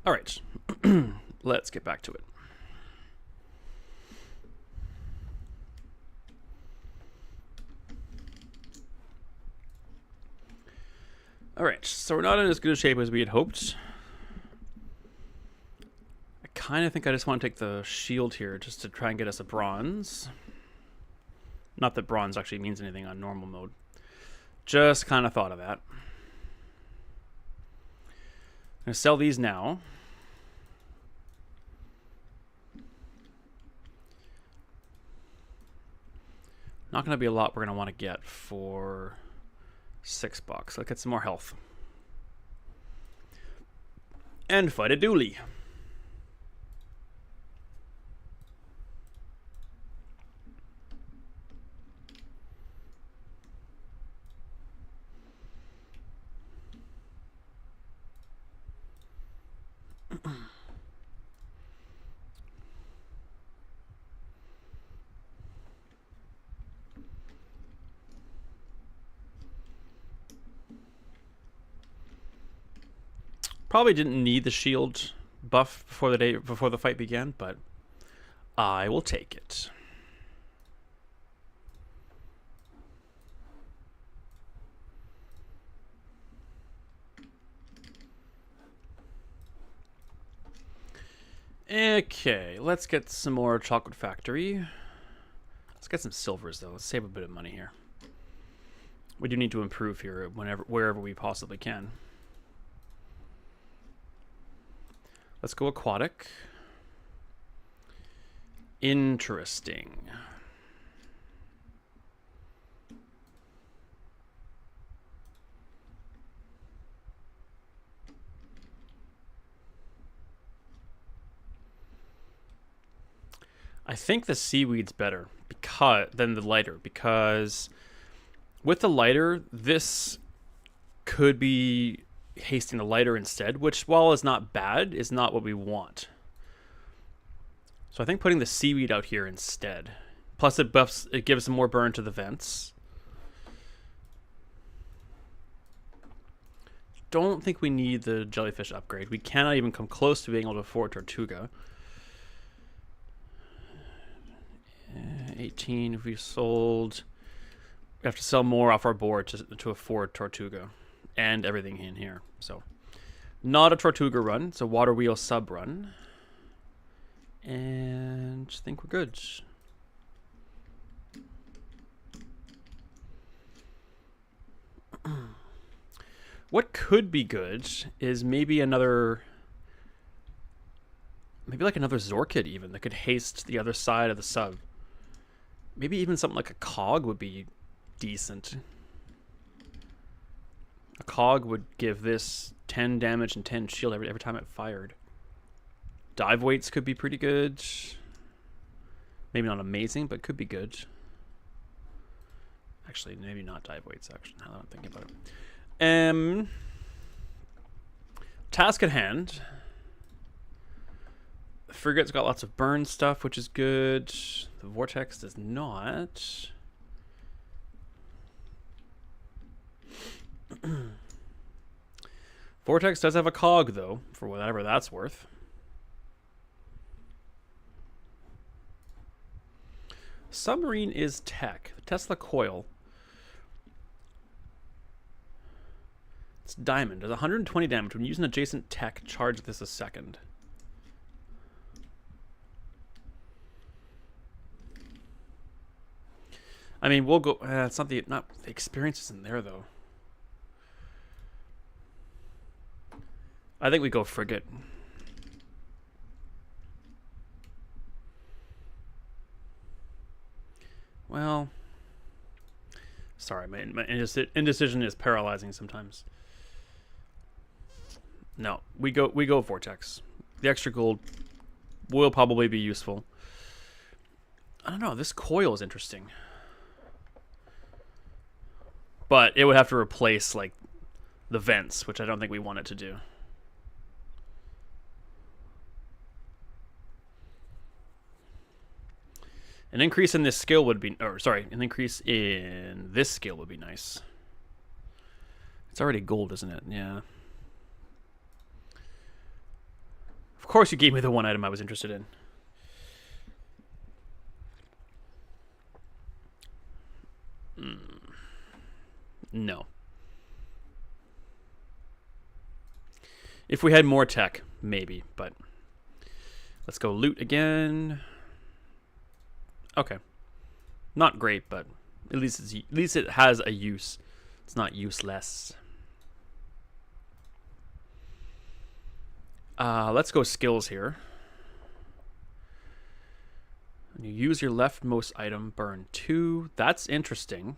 All right. Let's get back to it. All right, so we're not in as good a shape as we had hoped. I kind of think I just want to take the shield here just to try and get us a bronze. Not that bronze actually means anything on normal mode. Just kind of thought of that. I'm going to sell these now. Not going to be a lot we're going to want to get for $6. Let's get some more health. And fight a dually. Probably didn't need the shield buff before the fight began, but I will take it. Okay, let's get some more chocolate factory. Let's get some silvers though. Let's save a bit of money here. We do need to improve here wherever we possibly can. Let's go aquatic. Interesting. I think the seaweed's better than the lighter, because with the lighter, this could be hasting the lighter instead, which, while is not bad, is not what we want. So I think putting the seaweed out here instead. Plus it gives some more burn to the vents. Don't think we need the jellyfish upgrade. We cannot even come close to being able to afford Tortuga. 18 if we sold. We have to sell more off our board to afford Tortuga and everything in here. So not a Tortuga run, it's a water wheel sub run. And I think we're good. What could be good is maybe like another Zorkid even that could haste the other side of the sub. Maybe even something like a cog would be decent. A cog would give this 10 damage and 10 shield every time it fired. Dive weights could be pretty good. Maybe not amazing, but could be good. Actually, maybe not dive weights, actually, now that I'm thinking about it. Task at hand. The frigate's got lots of burn stuff, which is good. The vortex does not. Vortex does have a cog, though, for whatever that's worth. Submarine is tech. The Tesla coil. It's diamond. Does 120 damage. When using adjacent tech, charge this a second. I mean, we'll go. It's not the experience isn't there though. I think we go frigate. Well, sorry, my indecision is paralyzing sometimes. No, we go vortex. The extra gold will probably be useful. I don't know. This coil is interesting. But it would have to replace, like, the vents, which I don't think we want it to do. An increase in this skill would be... an increase in this skill would be nice. It's already gold, isn't it? Yeah. course you gave me the one item I was interested in. No. If we had more tech, maybe, but let's go loot again. Okay. Not great, but at least it has a use. It's not useless. Let's go skills here. When you use your leftmost item, burn 2. That's interesting.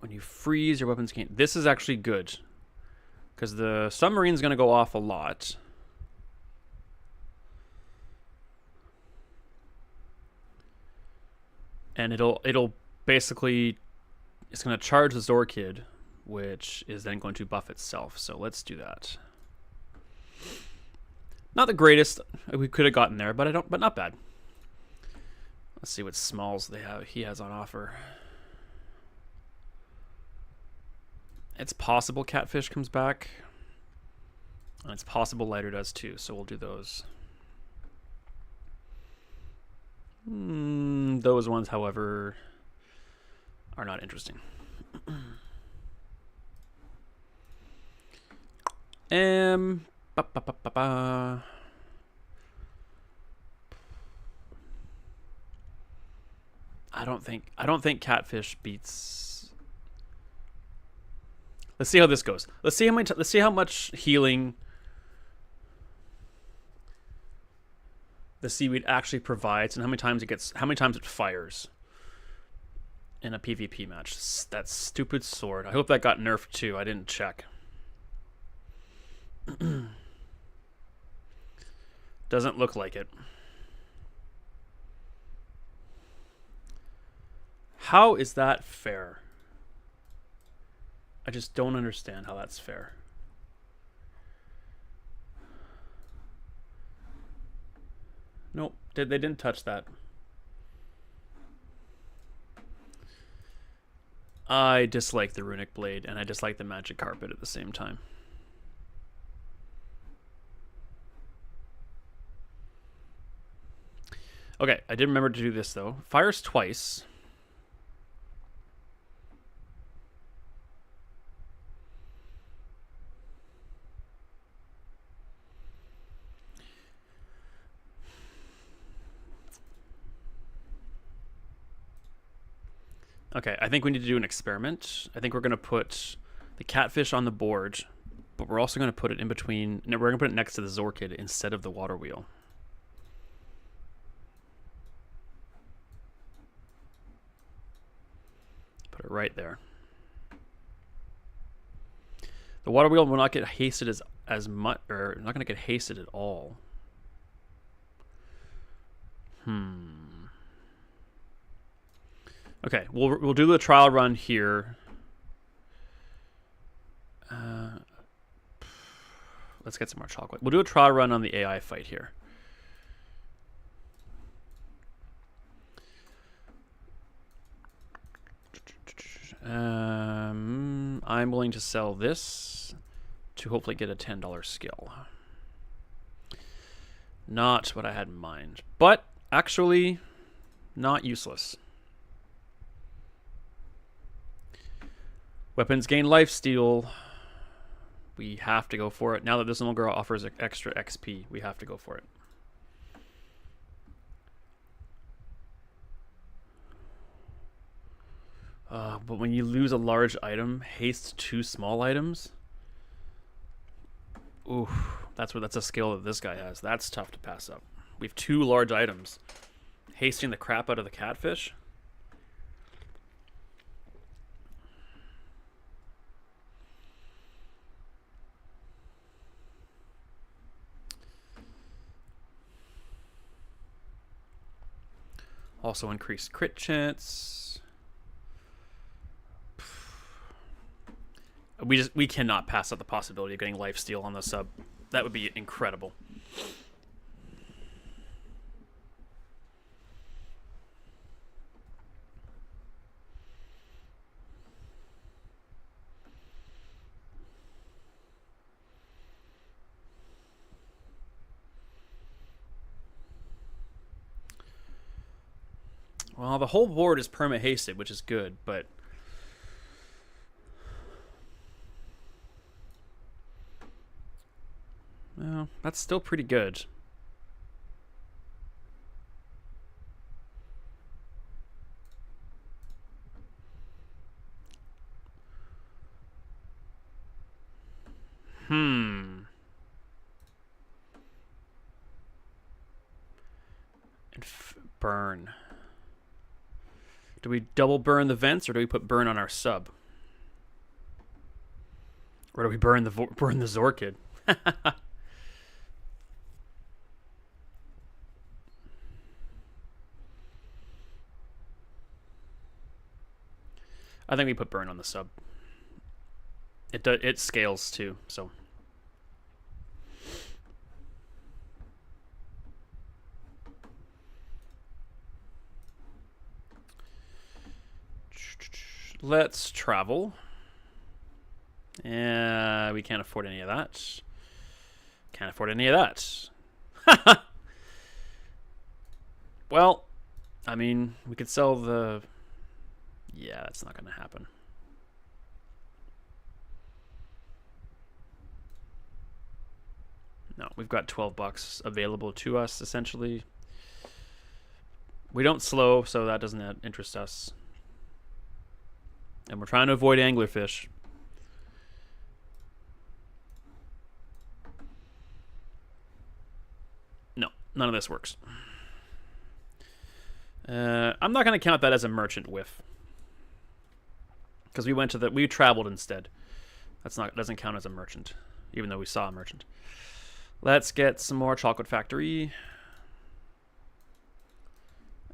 When you freeze, your weapons gain. This is actually good, because the submarine's going to go off a lot. And it'll basically, it's going to charge the Zorkid, which is then going to buff itself. So let's do that. Not the greatest. We could have gotten there, but not bad. Let's see what smalls he has on offer. It's possible Catfish comes back. And it's possible Lighter does too, so we'll do those. Those ones, however, are not interesting. I don't think Catfish beats. Let's see how this goes. Let's see how much healing the seaweed actually provides, and how many times it fires in a PvP match. That stupid sword. I hope that got nerfed too. I didn't check. Doesn't look like it. How is that fair? I just don't understand how that's fair. Nope, they didn't touch that. I dislike the runic blade, and I dislike the magic carpet at the same time. Okay, I did remember to do this though. Fires twice. Okay, I think we need to do an experiment. I think we're going to put the Catfish on the board, but we're also going to put it in between. No, we're going to put it next to the Zorkid instead of the water wheel. Put it right there. The water wheel will not get hasted as much, or not going to get hasted at all. Okay, we'll do the trial run here. Let's get some more chocolate. We'll do a trial run on the AI fight here. I'm willing to sell this to hopefully get a $10 skill. Not what I had in mind, but actually not useless. Weapons gain lifesteal. We have to go for it. Now that this no longer offers extra XP, we have to go for it. But when you lose a large item, haste 2 small items. Ooh, that's a skill that this guy has. That's tough to pass up. We have 2 large items. Hasting the crap out of the Catfish. Also increased crit chance. We cannot pass up the possibility of getting lifesteal on the sub. That would be incredible. Well, the whole board is perma-hasted, which is good, but... Well, that's still pretty good. Burn. Do we double burn the vents, or do we put burn on our sub? Or do we burn the Zorkid? I think we put burn on the sub. It scales too, so. Let's travel. Yeah, we can't afford any of that. Can't afford any of that. Well, I mean, we could sell the... Yeah, that's not going to happen. No, we've got $12 available to us, essentially. We don't slow, so that doesn't interest us. And we're trying to avoid anglerfish. No, none of this works. I'm not going to count that as a merchant whiff, because we traveled instead. Doesn't count as a merchant, even though we saw a merchant. Let's get some more Chocolate Factory,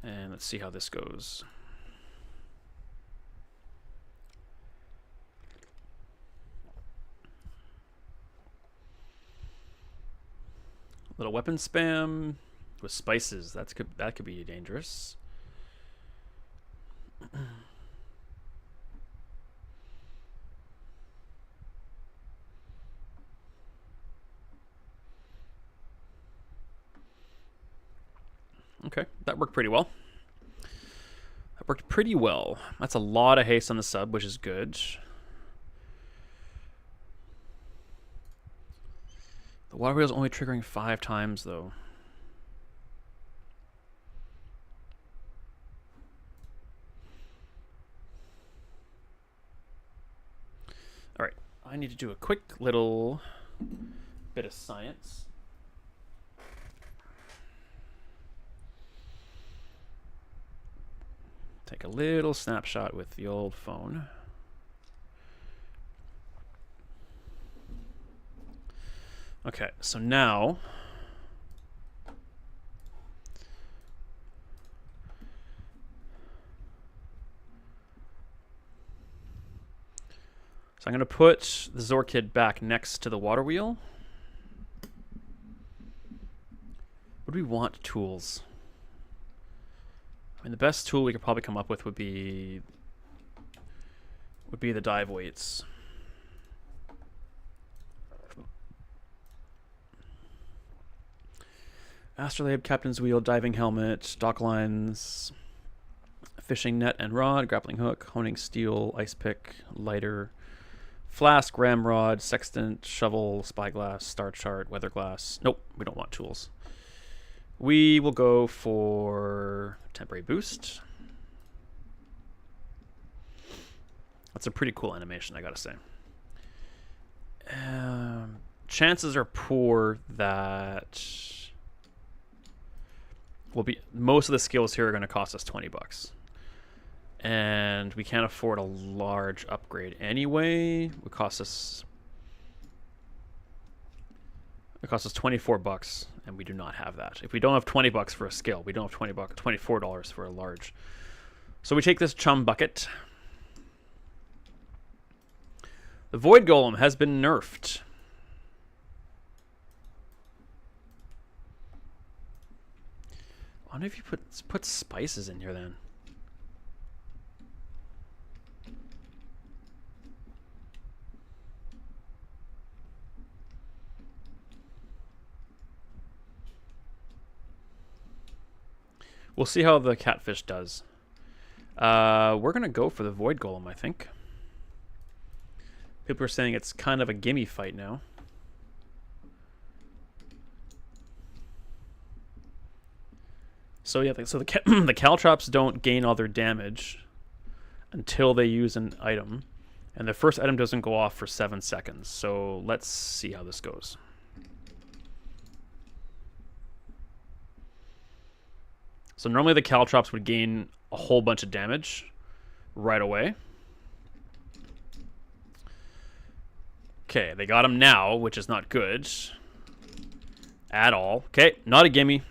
and let's see how this goes. Little weapon spam with spices. That could be dangerous. Okay, that worked pretty well. That's a lot of haste on the sub, which is good. The water wheel's only triggering 5 times, though. All right, I need to do a quick little bit of science. Take a little snapshot with the old phone. Okay, so now I'm going to put the Zorkid back next to the water wheel. What do we want tools? I mean, the best tool we could probably come up with would be the dive weights. Astrolabe, captain's wheel, diving helmet, dock lines, fishing net and rod, grappling hook, honing steel, ice pick, lighter, flask, ramrod, sextant, shovel, spyglass, star chart, weather glass. Nope, we don't want tools. We will go for temporary boost. That's a pretty cool animation, I gotta say. Chances are poor that most of the skills here are going to cost us $20, and we can't afford a large upgrade anyway. It costs us $24, and we do not have that. If we don't have $20 for a skill, we don't have $24 for a large. So we take this chum bucket. The Void Golem has been nerfed. I wonder if you put spices in here then. We'll see how the catfish does. We're going to go for the Void Golem, I think. People are saying it's kind of a gimme fight now. So yeah, so the the Caltrops don't gain all their damage until they use an item. And the first item doesn't go off for 7 seconds. So let's see how this goes. So normally the Caltrops would gain a whole bunch of damage right away. Okay, they got him now, which is not good at all. Okay, not a gimme.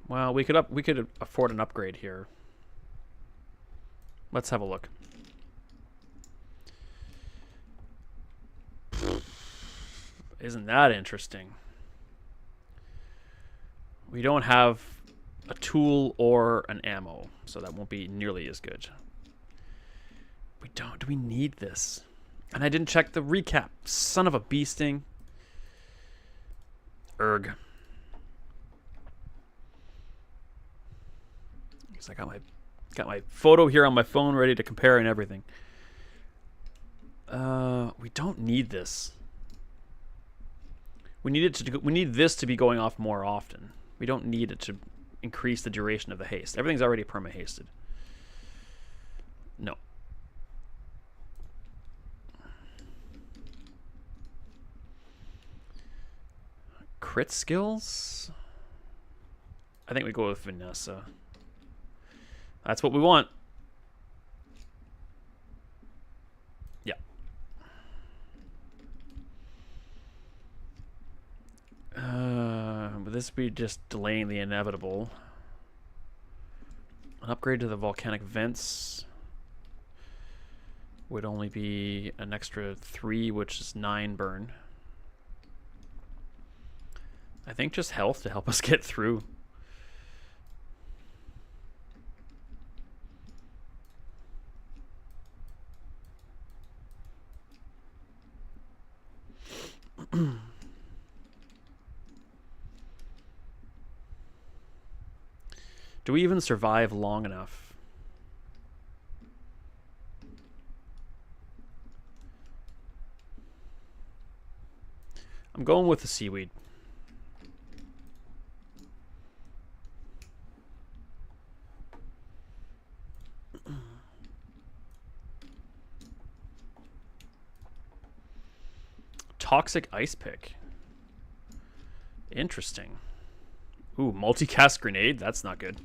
Well, we could afford an upgrade here. Let's have a look. Isn't that interesting? We don't have a tool or an ammo, so that won't be nearly as good. We don't. Do we need this? And I didn't check the recap. Son of a bee sting. Erg. Because I got my photo here on my phone ready to compare and everything. We don't need this. We need this to be going off more often. We don't need it to increase the duration of the haste. Everything's already perma-hasted. No. Crit skills? I think we go with Vanessa. That's what we want. Yeah. Would this be just delaying the inevitable? An upgrade to the volcanic vents would only be an extra 3, which is 9 burn. I think just health to help us get through. Do we even survive long enough? I'm going with the seaweed. Toxic ice pick. Interesting. Ooh, multicast grenade? That's not good.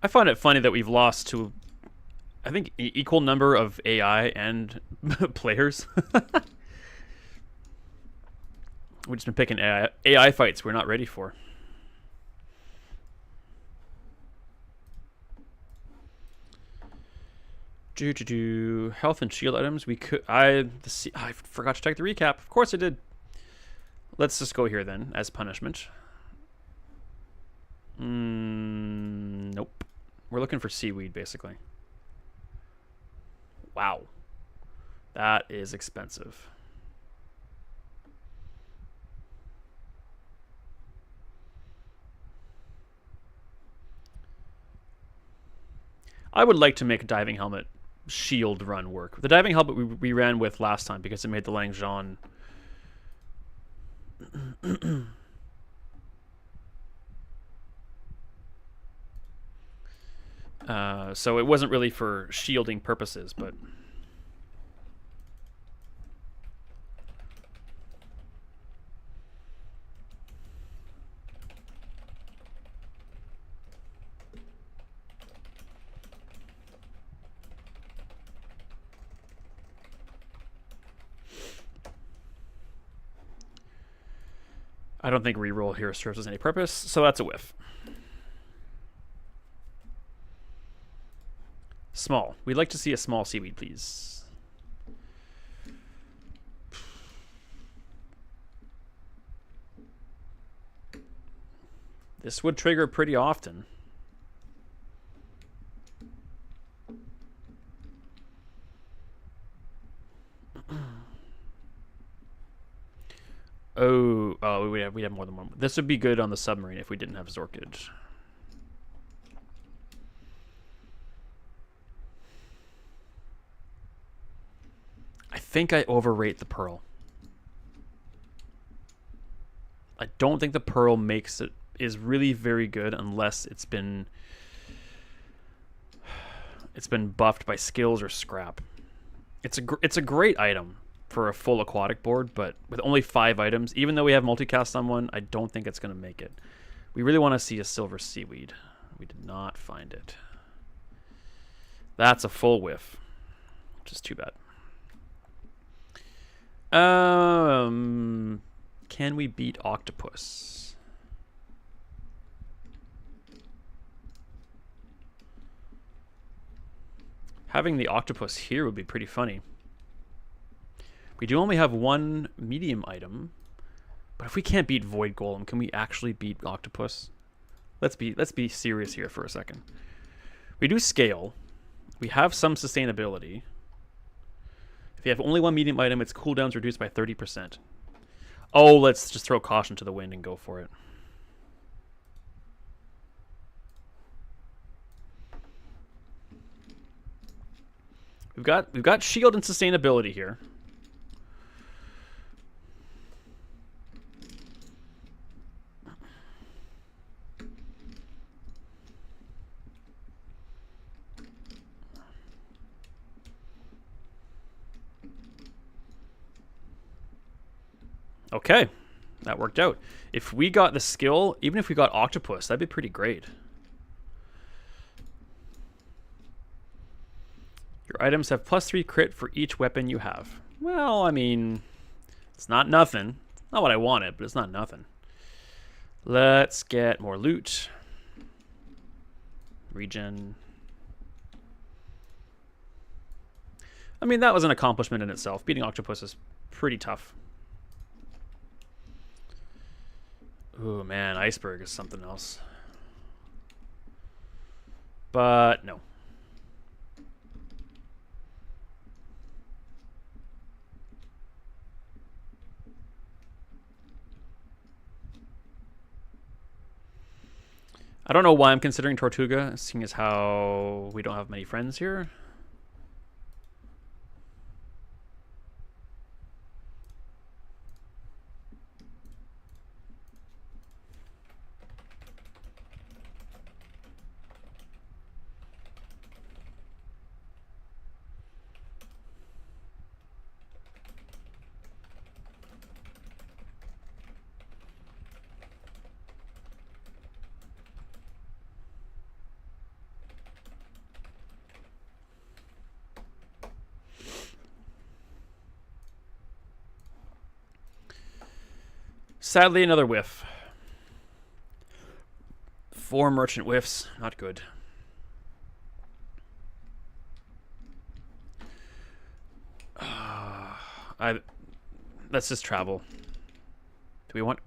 I find it funny that we've lost to, I think, equal number of AI and players. We've just been picking AI fights we're not ready for. Health and shield items. We could. I forgot to check the recap. Of course I did. Let's just go here then as punishment. Nope. We're looking for seaweed basically. Wow, that is expensive. I would like to make a diving helmet shield run work. The diving helmet we ran with last time because it made the Langjean. So it wasn't really for shielding purposes, but I don't think reroll here serves as any purpose, so that's a whiff. Small. We'd like to see a small seaweed, please. This would trigger pretty often. Oh, we'd have more than one. This would be good on the submarine if we didn't have Zorkid. I think I overrate the Pearl. I don't think the Pearl is really very good unless it's been buffed by skills or scrap. It's a great item for a full aquatic board, but with only 5 items, even though we have multicast on one, I don't think it's going to make it. We really want to see a silver seaweed. We did not find it. That's a full whiff, which is too bad. Can we beat Octopus? Having the Octopus here would be pretty funny. We do only have 1 medium item, but if we can't beat Void Golem, can we actually beat Octopus? Let's be serious here for a second. We do scale. We have some sustainability. If you have only 1 medium item, its cooldown's reduced by 30%. Oh, let's just throw caution to the wind and go for it. We've got shield and sustainability here. Okay, that worked out. If we got the skill, even if we got Octopus, that'd be pretty great. Your items have +3 crit for each weapon you have. Well, I mean, it's not nothing. Not what I wanted, but it's not nothing. Let's get more loot. Regen. I mean, that was an accomplishment in itself. Beating Octopus is pretty tough. Ooh, man, Iceberg is something else. But no. I don't know why I'm considering Tortuga, seeing as how we don't have many friends here. Sadly, another whiff. 4 merchant whiffs. Not good. Let's just travel. Do we want...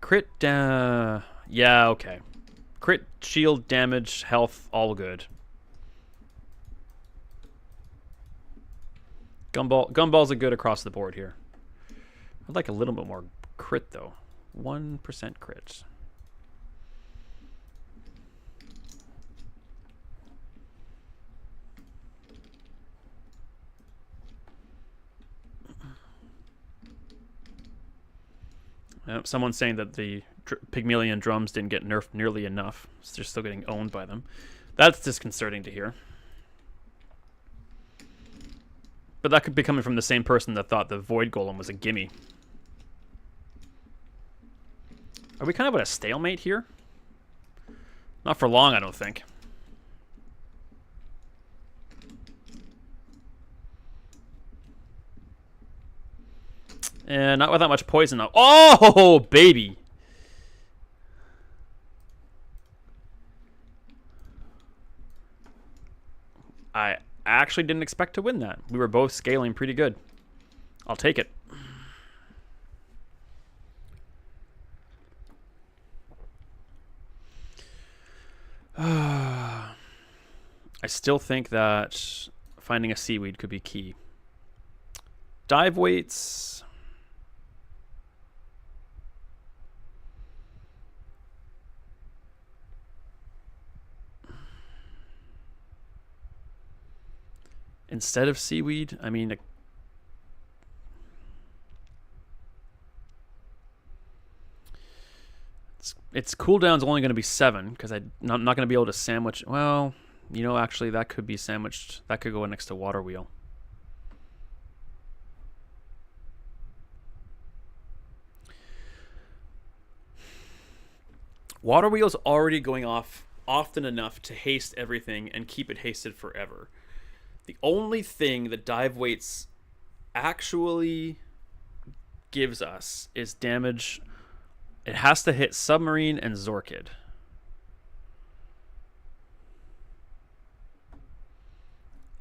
Crit... yeah, okay. Crit, shield, damage, health, all good. Gumballs are good across the board here. I'd like a little bit more crit, though. 1% crit. Someone's saying that the Pygmalion drums didn't get nerfed nearly enough. So they're still getting owned by them. That's disconcerting to hear. But that could be coming from the same person that thought the Void Golem was a gimme. Are we kind of at a stalemate here? Not for long, I don't think. And not without much poison though. Oh, baby! I actually didn't expect to win that. We were both scaling pretty good. I'll take it. I still think that finding a seaweed could be key. Dive weights. Instead of seaweed, I mean, its cooldown's only going to be 7 because I'm not going to be able to sandwich. Well, you know, actually, that could be sandwiched. That could go next to water wheel. Water wheel's already going off often enough to haste everything and keep it hasted forever. The only thing that dive weights actually gives us is damage. It has to hit submarine and Zorkid.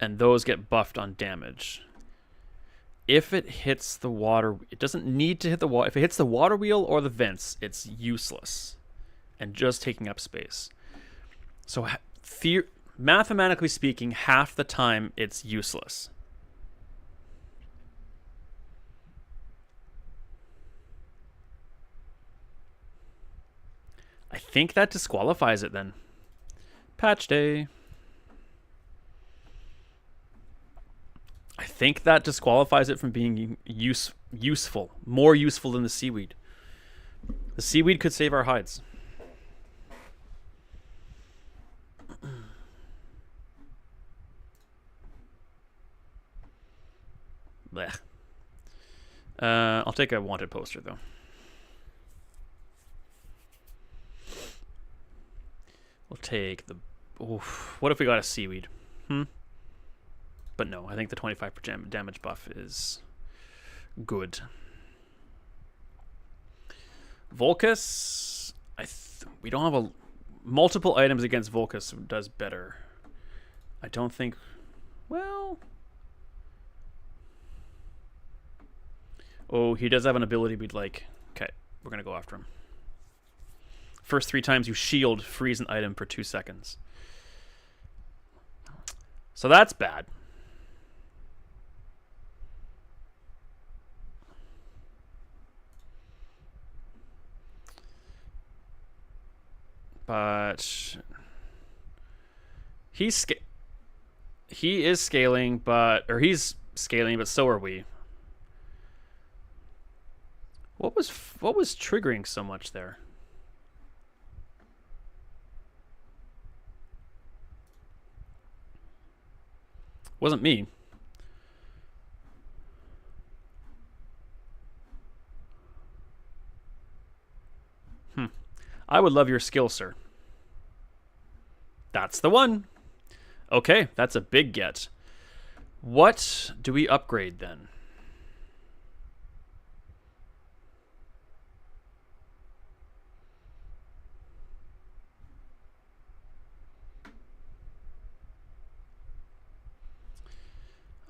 And those get buffed on damage. If it hits the water, it doesn't need to hit the water. If it hits the water wheel or the vents, it's useless and just taking up space. So mathematically speaking, half the time it's useless. I think that disqualifies it then. Patch day. I think that disqualifies it from being useful. More useful than the seaweed. The seaweed could save our hides. Blech. I'll take a wanted poster, though. We'll take the... Oof. What if we got a seaweed? But no, I think the 25% damage buff is good. Volcus... we don't have multiple items against Volcus does better. I don't think... Well... Oh, he does have an ability we'd like. Okay, we're going to go after him. First 3 times you shield, freeze an item for 2 seconds. So that's bad. But he is scaling, he's scaling, but so are we. What was triggering so much there? Wasn't me. I would love your skill, sir. That's the one. Okay, that's a big get. What do we upgrade then?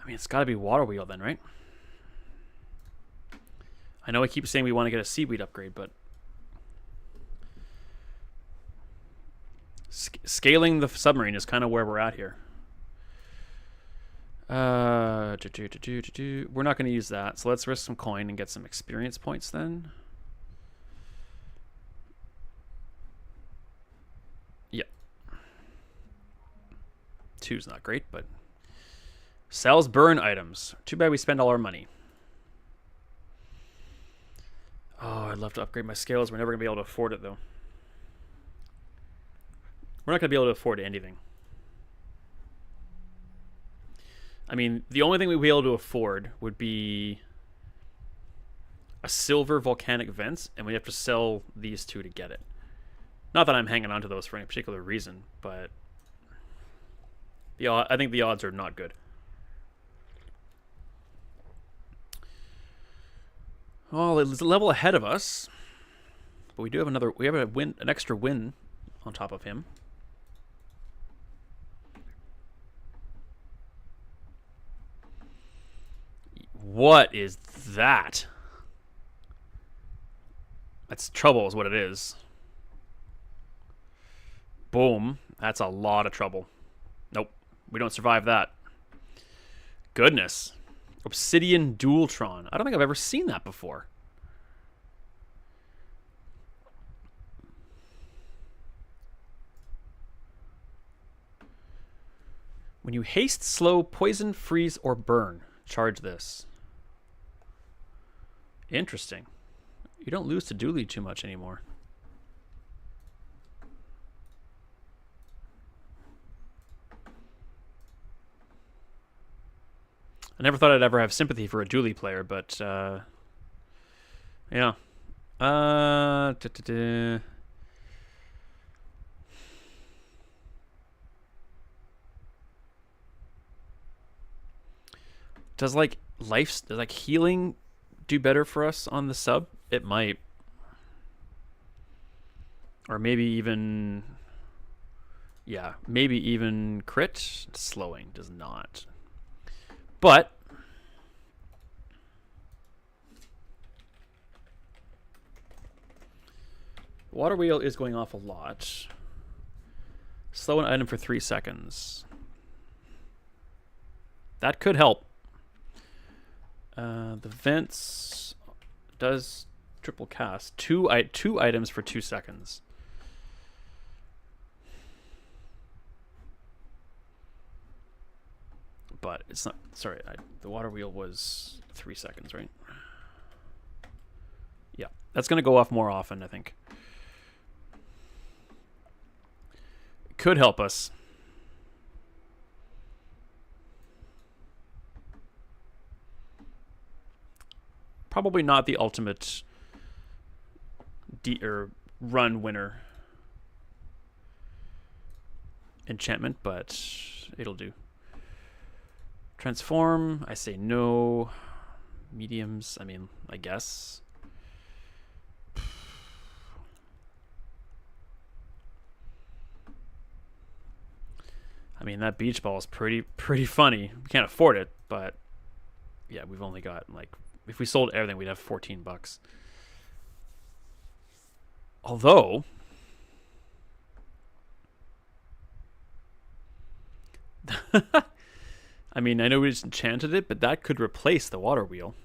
I mean, it's got to be water wheel then, right? I know I keep saying we want to get a seaweed upgrade, but scaling the submarine is kind of where we're at here. We're not going to use that, so let's risk some coin and get some experience points then. Yep. 2's not great, but... Sells burn items. Too bad we spend all our money. Oh, I'd love to upgrade my scales. We're never going to be able to afford it, though. We're not going to be able to afford anything. I mean, the only thing we'd be able to afford would be a silver volcanic vents, and we have to sell these 2 to get it. Not that I'm hanging on to those for any particular reason, but I think the odds are not good. Well, it's a level ahead of us, but we do have an extra win on top of him. What is that? That's trouble is what it is. Boom. That's a lot of trouble. Nope. We don't survive that. Goodness. Obsidian Dualtron. I don't think I've ever seen that before. When you haste, slow, poison, freeze, or burn, charge this. Interesting. You don't lose to dually too much anymore. I never thought I'd ever have sympathy for a dually player, but yeah. Does like healing do better for us on the sub? It might. Or maybe even, yeah, maybe even crit. Slowing does not. But water wheel is going off a lot. Slow an item for 3 seconds. That could help. The vents does triple cast. Two items for 2 seconds. But it's not. Sorry, the water wheel was 3 seconds, right? Yeah, that's going to go off more often, I think. It could help us. Probably not the ultimate run winner enchantment, but it'll do. Transform, I say no. Mediums, I mean, I guess. I mean, that beach ball is pretty funny. We can't afford it, but yeah, we've only got like, if we sold everything, we'd have $14. Although, I mean, I know we just enchanted it, but that could replace the water wheel.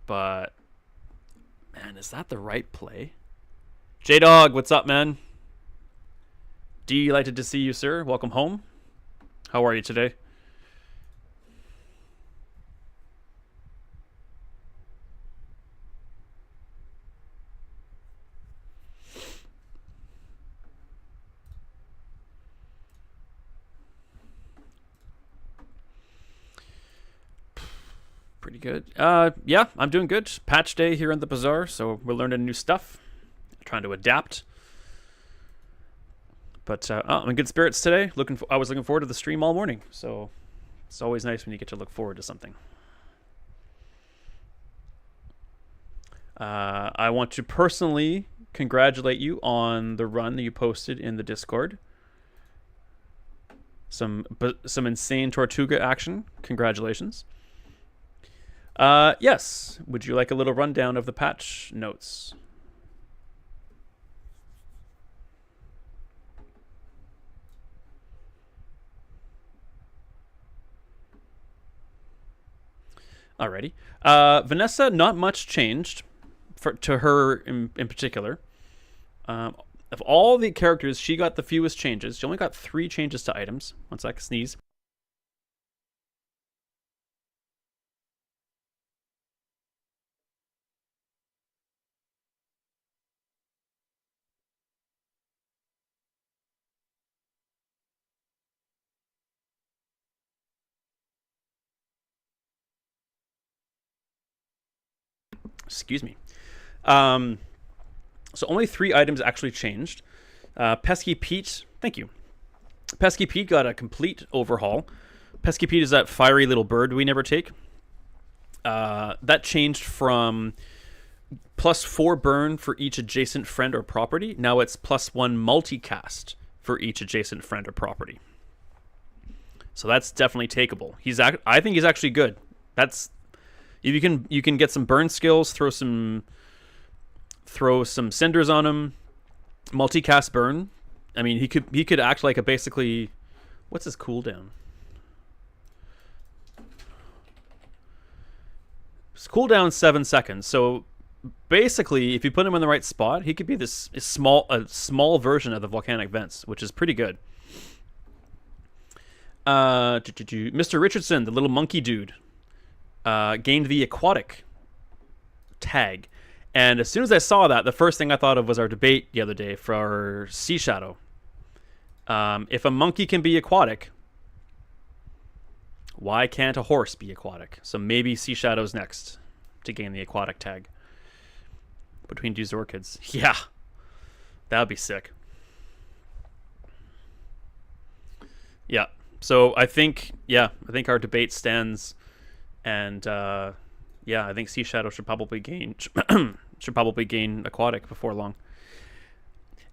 But, man, is that the right play? J-Dog, what's up, man? Delighted to see you, sir. Welcome home. How are you today? Pretty good. Yeah, I'm doing good. Patch day here in the Bazaar, so we're learning new stuff. Trying to adapt. But I'm in good spirits today. I was looking forward to the stream all morning, so it's always nice when you get to look forward to something. I want to personally congratulate you on the run that you posted in the Discord. Some insane Tortuga action. Congratulations. Yes. Would you like a little rundown of the patch notes? Alrighty. Vanessa, not much changed to her in particular. Of all the characters, she got the fewest changes. She only got 3 changes to items. One sec, sneeze. Excuse me. So only 3 items actually changed. Pesky Pete, thank you. Pesky Pete got a complete overhaul. Pesky Pete is that fiery little bird we never take. That changed from +4 burn for each adjacent friend or property. Now it's +1 multicast for each adjacent friend or property. So that's definitely takeable. I think he's actually good. That's if you can get some burn skills, throw some cinders on him, multicast burn. I mean, he could act like a basically, what's his cooldown? His cooldown 7 seconds. So basically, if you put him in the right spot, he could be a small version of the volcanic vents, which is pretty good. Mr. Richardson, the little monkey dude, gained the aquatic tag. And as soon as I saw that, the first thing I thought of was our debate the other day for our Sea Shadow. If a monkey can be aquatic, why can't a horse be aquatic? So maybe Sea Shadow's next to gain the aquatic tag. Between two Orchids. Yeah. That would be sick. Yeah. So I think our debate stands, and I think Sea Shadow should probably gain aquatic before long.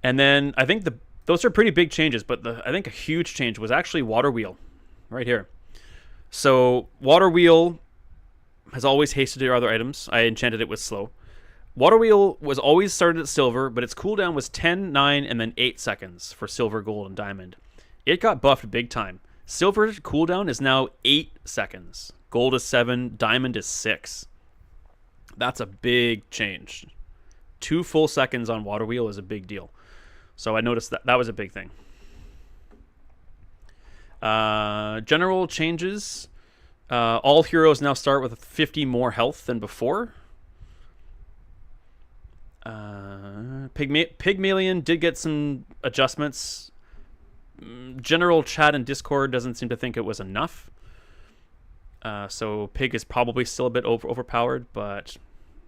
And then I think those are pretty big changes, but I think a huge change was actually Water Wheel, right here. So Water Wheel has always hasted your other items. I enchanted it with slow. Water Wheel was always started at silver, but its cooldown was 10, 9, and then 8 seconds for silver, gold, and diamond. It got buffed big time. Silver cooldown is now 8 seconds. Gold is 7, diamond is 6. That's a big change. 2 full seconds on Water Wheel is a big deal. So I noticed that was a big thing. General changes. All heroes now start with 50 more health than before. Pygmalion did get some adjustments. General chat and Discord doesn't seem to think it was enough. So Pig is probably still a bit overpowered, but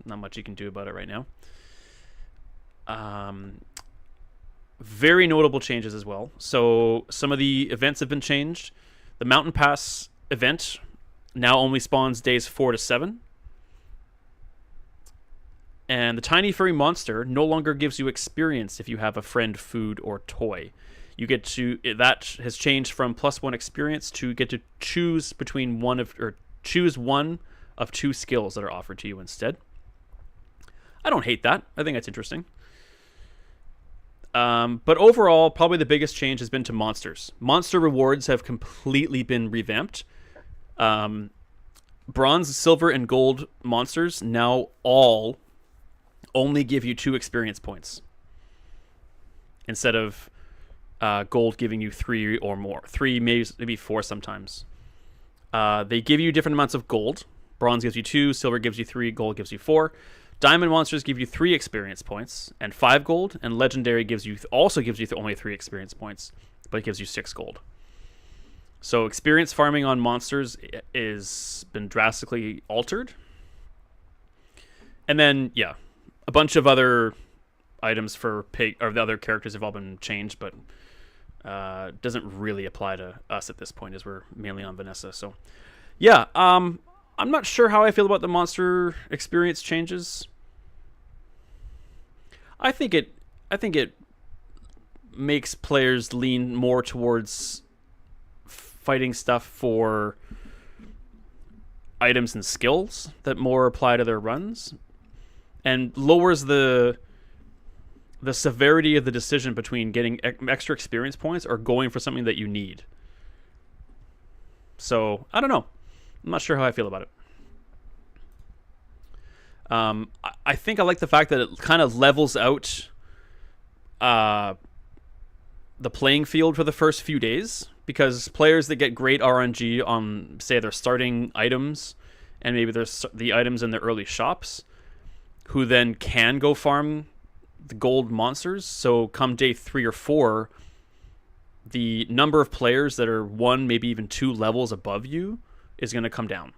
not much you can do about it right now. Very notable changes as well. So some of the events have been changed. The Mountain Pass event now only spawns days 4 to 7. And the Tiny Furry Monster no longer gives you experience if you have a friend, food, or toy. That has changed from +1 experience to get to choose choose one of 2 skills that are offered to you instead. I don't hate that. I think that's interesting. But overall, probably the biggest change has been to monsters. Monster rewards have completely been revamped. Bronze, silver, and gold monsters now all only give you 2 experience points instead of gold giving you 3 or more. 3, maybe 4 sometimes. They give you different amounts of gold. Bronze gives you 2, silver gives you 3, gold gives you 4. Diamond monsters give you 3 experience points and 5 gold, and legendary also gives you only 3 experience points, but it gives you 6 gold. So experience farming on monsters is been drastically altered. And then a bunch of other items for Pig or the other characters have all been changed, but doesn't really apply to us at this point as we're mainly on Vanessa. So I'm not sure how I feel about the monster experience changes. I think it makes players lean more towards fighting stuff for items and skills that more apply to their runs, and lowers the severity of the decision between getting extra experience points or going for something that you need. So I don't know. I'm not sure how I feel about it. I think I like the fact that it kind of levels out the playing field for the first few days, because players that get great RNG on, say, their starting items, and maybe there's the items in their early shops, who then can go farm the gold monsters. So come day 3 or 4, the number of players that are 1, maybe even 2 levels above you is going to come down.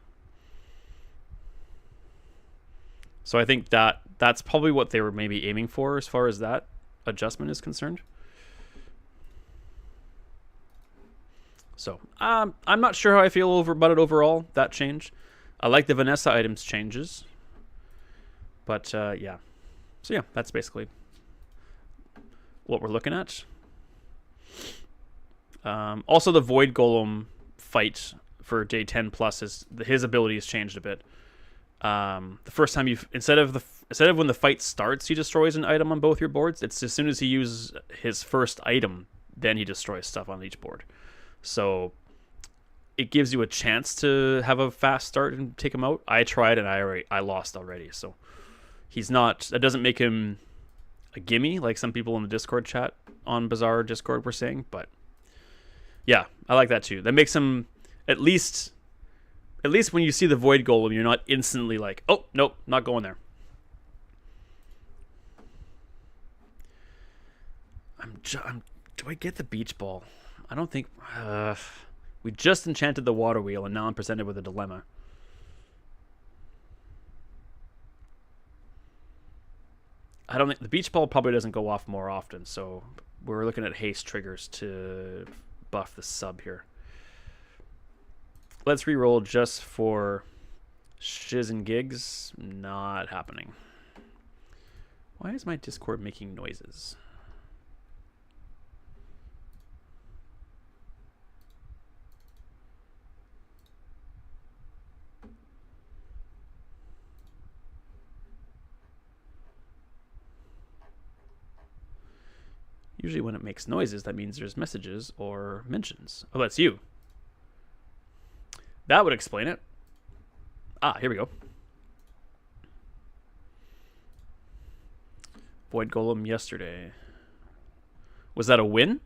So I think that's probably what they were maybe aiming for as far as that adjustment is concerned. So I'm not sure how I feel about it overall, that change. I like the Vanessa items changes. But yeah. So yeah, that's basically what we're looking at. Also, the Void Golem fight for day 10 plus his ability has changed a bit. The first time instead of when the fight starts, he destroys an item on both your boards. It's as soon as he uses his first item, then he destroys stuff on each board. So it gives you a chance to have a fast start and take him out. I tried and I lost already. So he's not. That doesn't make him a gimme like some people in the Discord chat on Bazaar Discord were saying. But yeah, I like that too. That makes him at least when you see the Void Golem, you're not instantly like, oh nope, not going there. Do I get the beach ball? I don't think. We just enchanted the water wheel, and now I'm presented with a dilemma. I don't think the beach ball probably doesn't go off more often, so we're looking at haste triggers to buff the sub here. Let's reroll just for shiz and gigs. Not happening. Why is my Discord making noises? Usually when it makes noises, that means there's messages or mentions. Oh, that's you. That would explain it. Ah, here we go. Void Golem yesterday. Was that a win?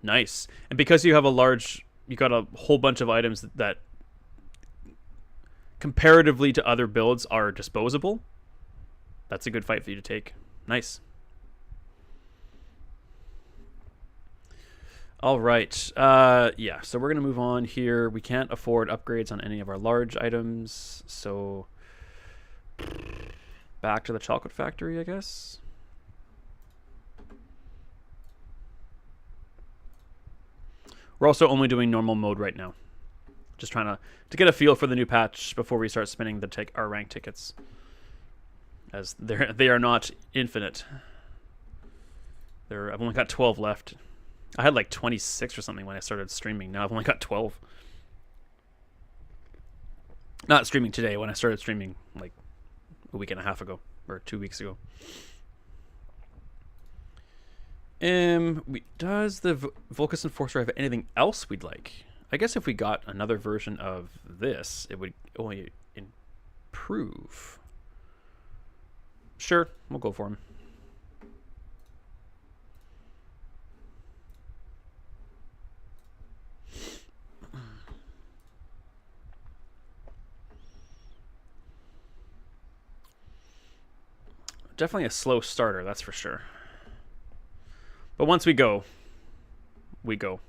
Nice. And because you have you got a whole bunch of items that comparatively to other builds are disposable, that's a good fight for you to take. Nice. All right. Yeah, so we're going to move on here. We can't afford upgrades on any of our large items, so back to the chocolate factory, I guess. We're also only doing normal mode right now. Just trying to get a feel for the new patch before we start spinning our rank tickets, as they are not infinite. I've only got 12 left. I had like 26 or something when I started streaming. Now I've only got 12. Not streaming today. When I started streaming like a week and a half ago or 2 weeks ago. Does the Volcus Enforcer have anything else we'd like? I guess if we got another version of this, it would only improve. Sure, we'll go for him. Definitely a slow starter, that's for sure. But once we go, we go.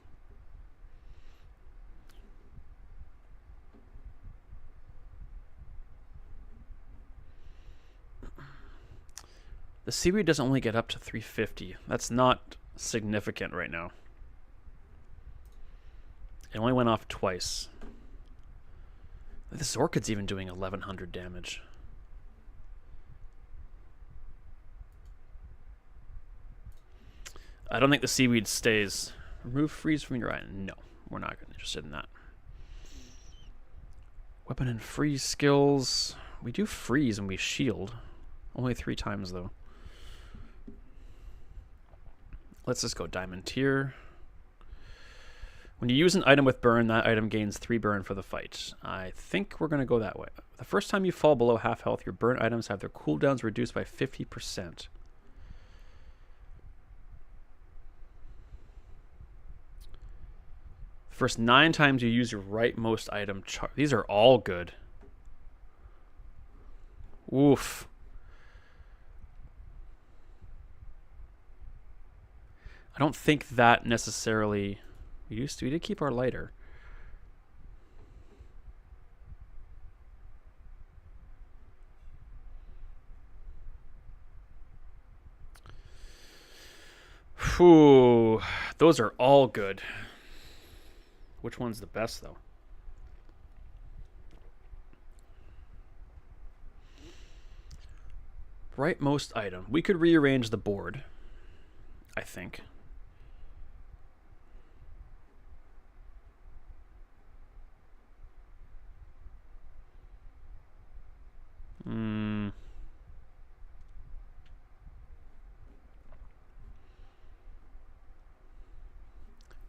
The seaweed doesn't only get up to 350. That's not significant right now. It only went off twice. This Orchid's even doing 1100 damage. I don't think the seaweed stays. Remove freeze from your eye. No, we're not interested in that. Weapon and freeze skills. We do freeze and we shield. Only 3 times though. Let's just go diamond tier. When you use an item with burn, that item gains 3 burn for the fight. I think we're going to go that way. The first time you fall below half health, your burn items have their cooldowns reduced by 50%. First 9 times you use your rightmost item. These are all good. Oof. I don't think that necessarily... We did keep our lighter. Whew, those are all good. Which one's the best, though? Rightmost item. We could rearrange the board, I think.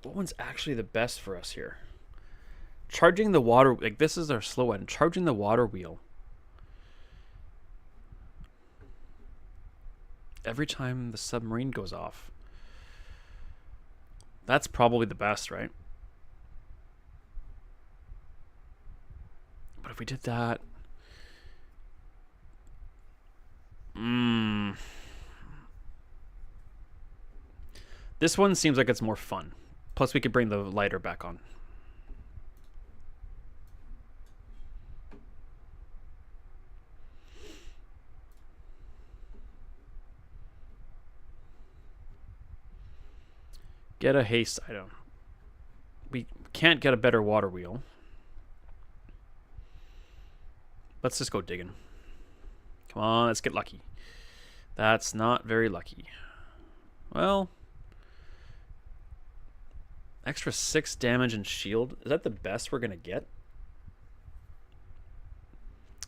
What one's actually the best for us here? Charging the water, like this is our slow end. Charging the water wheel. Every time the submarine goes off. That's probably the best, right? But if we did that... This one seems like it's more fun. Plus, we could bring the lighter back on. Get a haste item. We can't get a better water wheel. Let's just go digging. Come on, let's get lucky. That's not very lucky. Well... Extra 6 damage and shield. Is that the best we're going to get?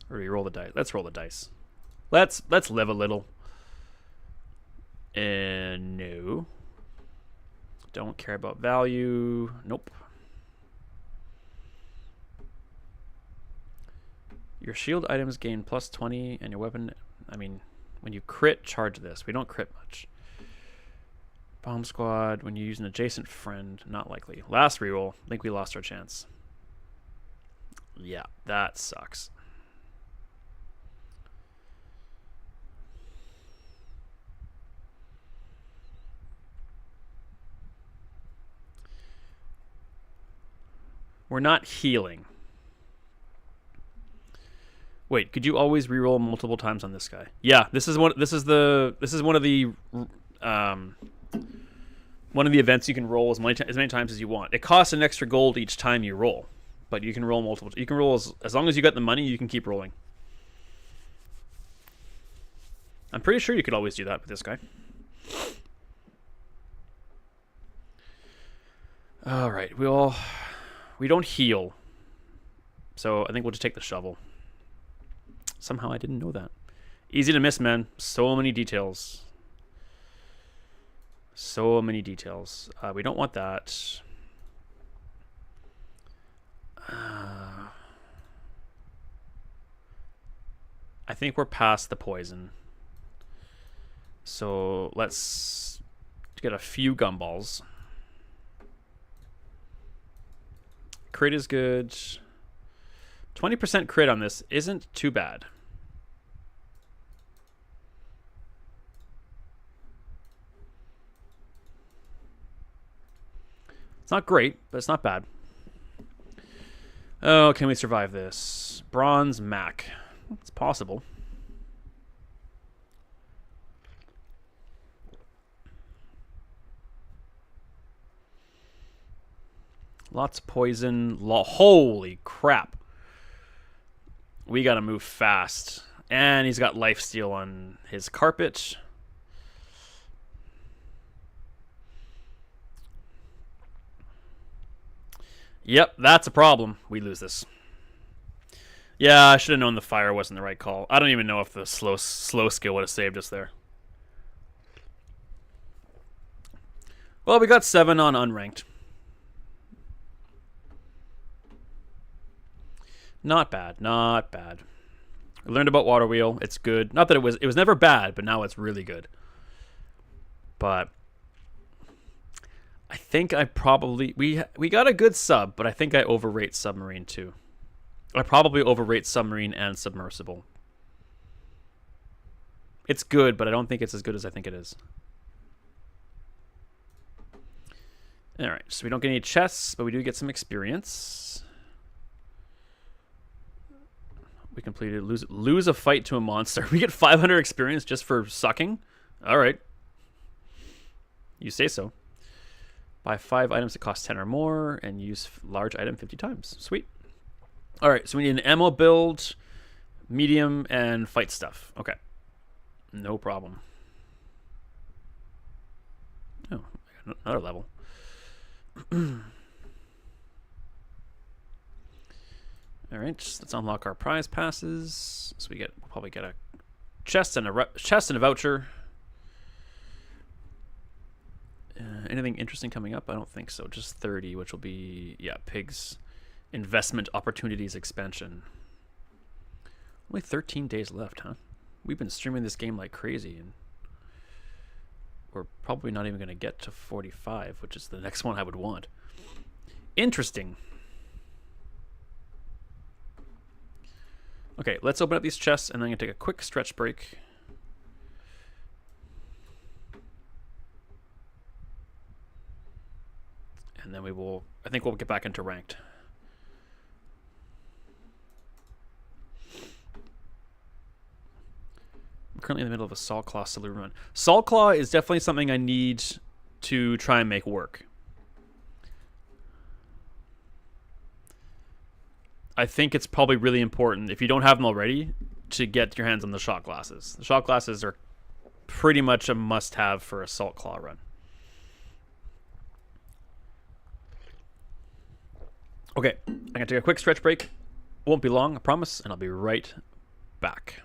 Or do we roll the dice? Let's roll the dice. Let's live a little. And no. Don't care about value. Nope. Your shield items gain plus 20 and your weapon... I mean, when you crit, charge this. We don't crit much. Bomb squad, when you use an adjacent friend, not likely. Last reroll, I think we lost our chance. Yeah, that sucks. We're not healing. Wait, could you always reroll multiple times on this guy? Yeah, this is one of the events you can roll as many times as you want. It costs an extra gold each time you roll, but you can roll multiple. You can roll as long as you got the money. You can keep rolling. I'm pretty sure you could always do that with this guy. All right, we don't heal, so I think we'll just take the shovel. Somehow I didn't know that. Easy to miss, man. So many details. So many details. We don't want that. I think we're past the poison. So let's get a few gumballs. Crit is good. 20% crit on this isn't too bad. It's not great, but it's not bad. Oh, can we survive this? Bronze Mac. It's possible. Lots of poison. Holy crap. We gotta move fast. And he's got lifesteal on his carpet. Yep, that's a problem. We lose this. Yeah, I should have known the fire wasn't the right call. I don't even know if the slow skill would have saved us there. Well, we got 7 on unranked. Not bad, not bad. We learned about Water Wheel. It's good. Not that it was never bad, but now it's really good. But I think I probably we got a good sub, but I think I overrate Submarine too. I probably overrate Submarine and Submersible. It's good, but I don't think it's as good as I think it is. All right, so we don't get any chests, but we do get some experience. We completed lose a fight to a monster. We get 500 experience just for sucking. All right. You say so. Buy 5 items that cost 10 or more, and use large item 50 times. Sweet. All right, so we need an ammo build, medium, and fight stuff. Okay. No problem. Oh, another level. All right, let's unlock our prize passes. So we'll probably get a chest and a voucher. Anything interesting coming up? I don't think so. Just 30, which will be pigs investment opportunities expansion. Only 13 days left, huh? We've been streaming this game like crazy, and we're probably not even going to get to 45, which is the next one I would want. Interesting. Okay, let's open up these chests, and then I'm going to take a quick stretch break. And then I think we'll get back into ranked. I'm currently in the middle of a Salt Claw Saloon run. Salt Claw is definitely something I need to try and make work. I think it's probably really important, if you don't have them already, to get your hands on the shot glasses. The shot glasses are pretty much a must-have for a Salt Claw run. Okay, I'm going to take a quick stretch break. Won't be long, I promise, and I'll be right back.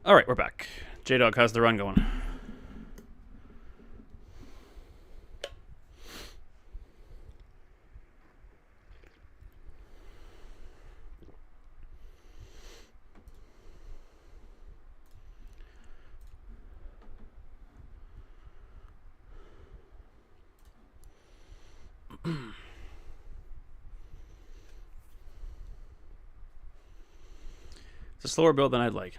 All right, we're back. J-Dog, how's the run going? It's a slower build than I'd like.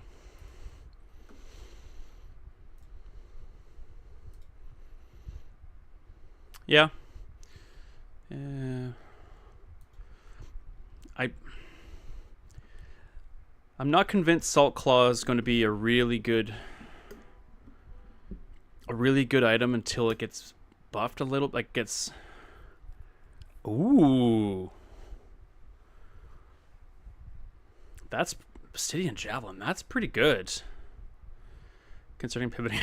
Yeah. I'm not convinced Salt Claw is going to be a really good item until it gets buffed a little, like gets. Ooh. That's Obsidian Javelin. That's pretty good. Concerning pivoting.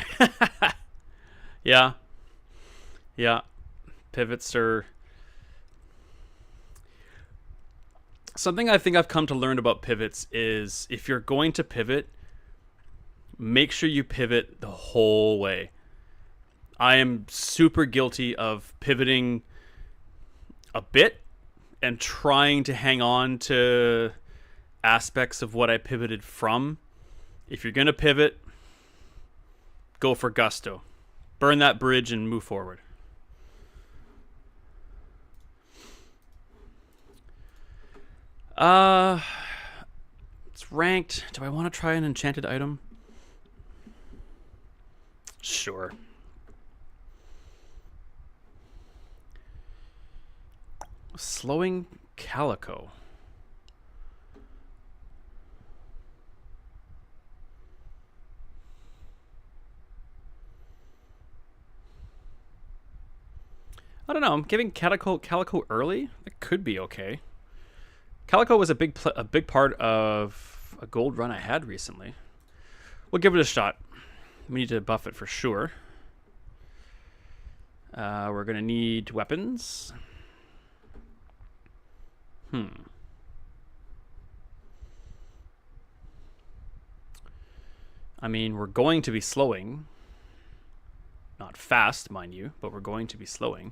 Yeah. Yeah. Pivots are something I think I've come to learn about pivots is if you're going to pivot, make sure you pivot the whole way. I am super guilty of pivoting a bit and trying to hang on to aspects of what I pivoted from. If you're going to pivot, go for gusto. Burn that bridge and move forward. It's ranked. Do I want to try an enchanted item? Sure. Slowing Calico. I don't know. I'm giving Calico early. It could be okay. Calico was a big part of a gold run I had recently. We'll give it a shot. We need to buff it for sure. We're gonna need weapons. I mean, we're going to be slowing. Not fast, mind you, but we're going to be slowing.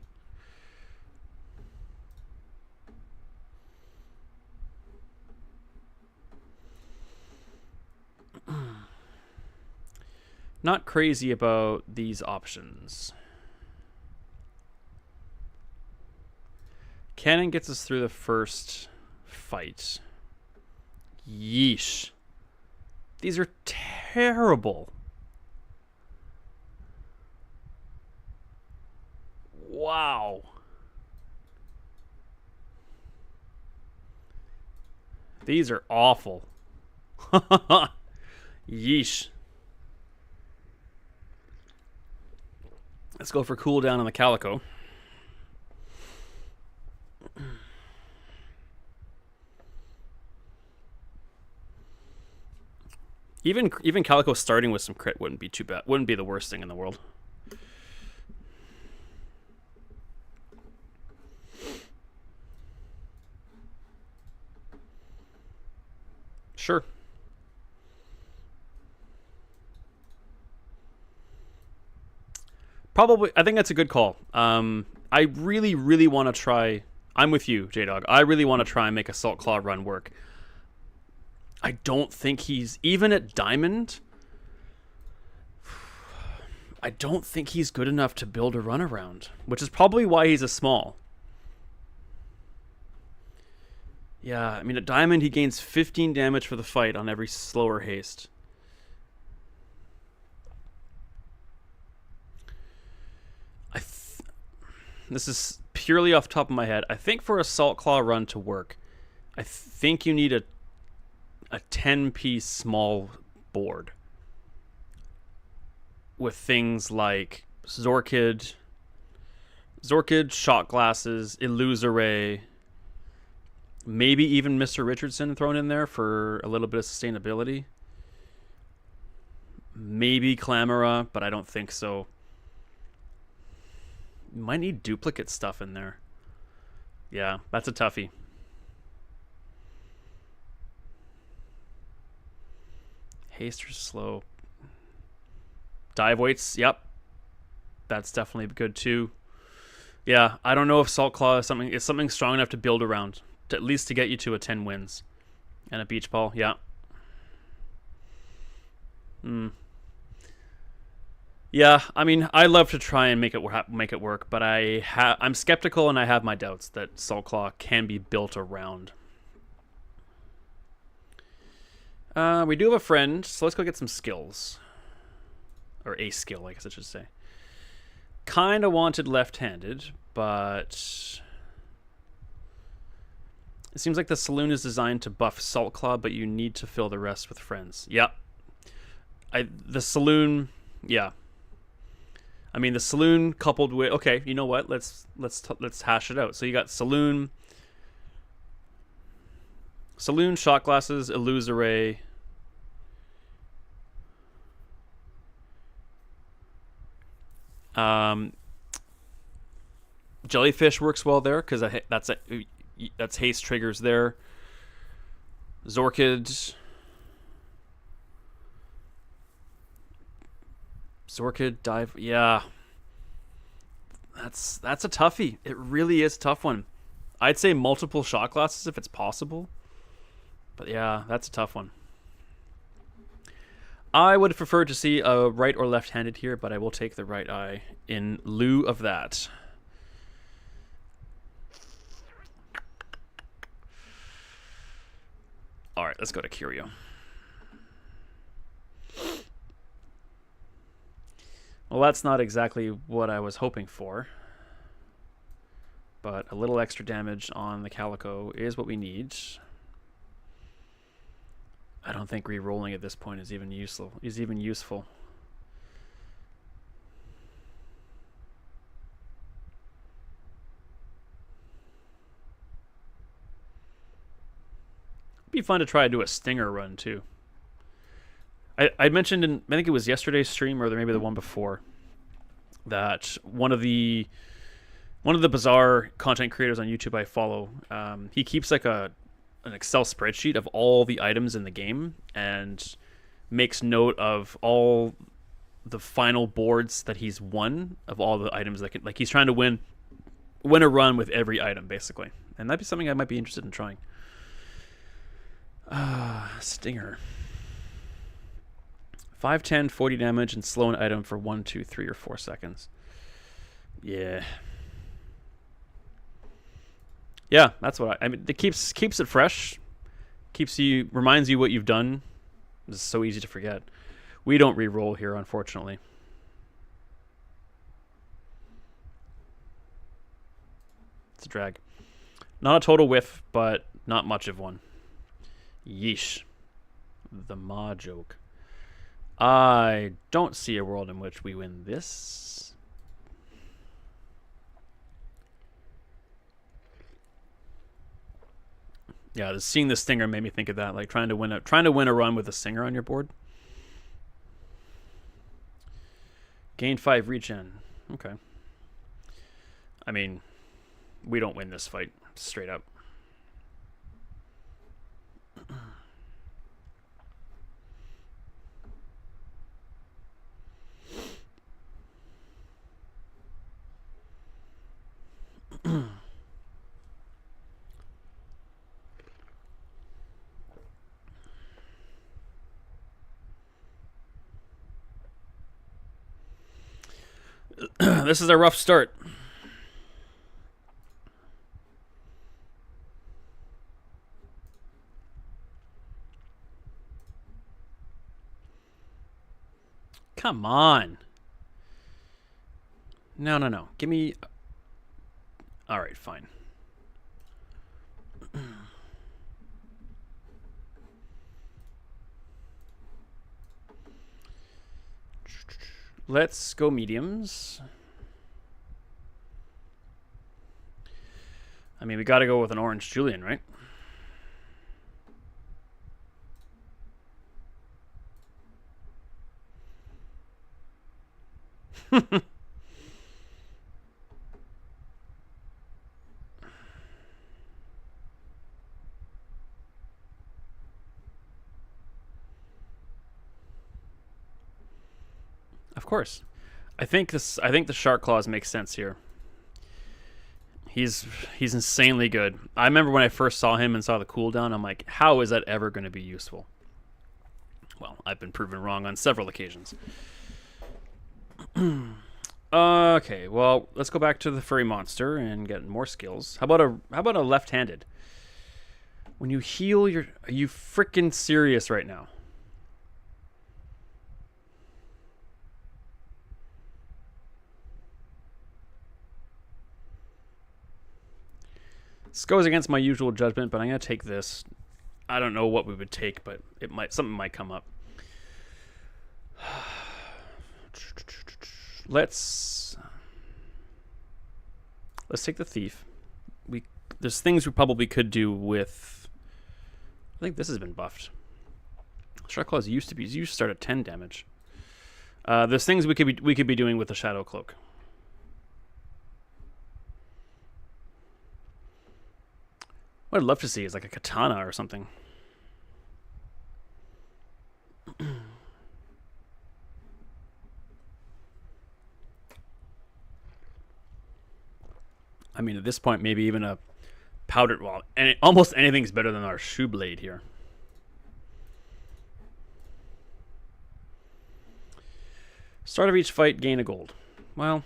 Not crazy about these options. Cannon gets us through the first fight. Yeesh. These are terrible. Wow. These are awful. Yeesh. Let's go for cooldown on the Calico. Even Calico starting with some crit wouldn't be too bad. Wouldn't be the worst thing in the world. Sure. Probably, I think that's a good call. I really, really want to try. I'm with you, J-Dog. I really want to try and make a Salt Claw run work. I don't think he's, even at Diamond, I don't think he's good enough to build a run around, which is probably why he's a small. Yeah, I mean, at Diamond, he gains 15 damage for the fight on every slower haste. This is purely off the top of my head. I think for a Salt Claw run to work, I think you need a 10-piece small board with things like Zorkid, shot glasses, Illusoray, maybe even Mr. Richardson thrown in there for a little bit of sustainability. Maybe Clamora, but I don't think so. You might need duplicate stuff in there. Yeah, that's a toughie. Haste or slow. Dive weights. Yep. That's definitely good too. Yeah, I don't know if Salt Claw is something strong enough to build around, at least to get you to a 10 wins. And a beach ball, yeah. Yeah, I mean, I love to try and make it work, but I'm skeptical and I have my doubts that Salt Claw can be built around. We do have a friend, so let's go get some skills. Or a skill, I guess I should say. Kind of wanted left-handed, but it seems like the saloon is designed to buff Salt Claw, but you need to fill the rest with friends. Yep. The saloon, yeah. I mean, the saloon coupled with, okay, you know what? Let's hash it out. So you got saloon, shot glasses, illusory. Jellyfish works well there because that's haste triggers there. Zorkid, dive. Yeah, that's a toughie. It really is a tough one. I'd say multiple shot glasses if it's possible. But yeah, that's a tough one. I would prefer to see a right or left-handed here, but I will take the right eye in lieu of that. All right, let's go to Curio. Well, that's not exactly what I was hoping for. But a little extra damage on the Calico is what we need. I don't think re-rolling at this point is even useful. It'd be fun to try to do a stinger run too. I mentioned in, I think it was yesterday's stream or maybe the one before, that one of the Bazaar content creators on YouTube I follow, he keeps like an Excel spreadsheet of all the items in the game and makes note of all the final boards that he's won of all the items that like he's trying to win a run with every item basically, and that'd be something I might be interested in trying. Stinger. 5, 10, 40 damage and slow an item for 1, 2, 3, or 4 seconds. Yeah. Yeah, that's what I mean. It keeps it fresh. Reminds you what you've done. It's so easy to forget. We don't re-roll here, unfortunately. It's a drag. Not a total whiff, but not much of one. Yeesh. The Ma joke. I don't see a world in which we win this. Yeah, seeing the stinger made me think of that. Like trying to win a run with a stinger on your board. Gain 5 regen. Okay. I mean, we don't win this fight straight up. This is a rough start. Come on. No. Give me... All right, fine. Let's go mediums. I mean, we got to go with an orange Julian, right? Of course. I think the Shark Claws make sense here. He's insanely good. I remember when I first saw him and saw the cooldown, I'm like, how is that ever going to be useful? Well, I've been proven wrong on several occasions. Okay, well, let's go back to the furry monster and get more skills. How about a left-handed? When you heal, are you freaking serious right now? This goes against my usual judgment, but I'm gonna take this. I don't know what we would take, but something might come up. Let's take the thief. There's things we probably could do with. I think this has been buffed. Shark Claws used to start at 10 damage. There's things we could be doing with the Shadow Cloak. What I'd love to see is like a katana or something. I mean, at this point, maybe even a powdered wall. And almost anything's better than our shoe blade here. Start of each fight, gain a gold. Well,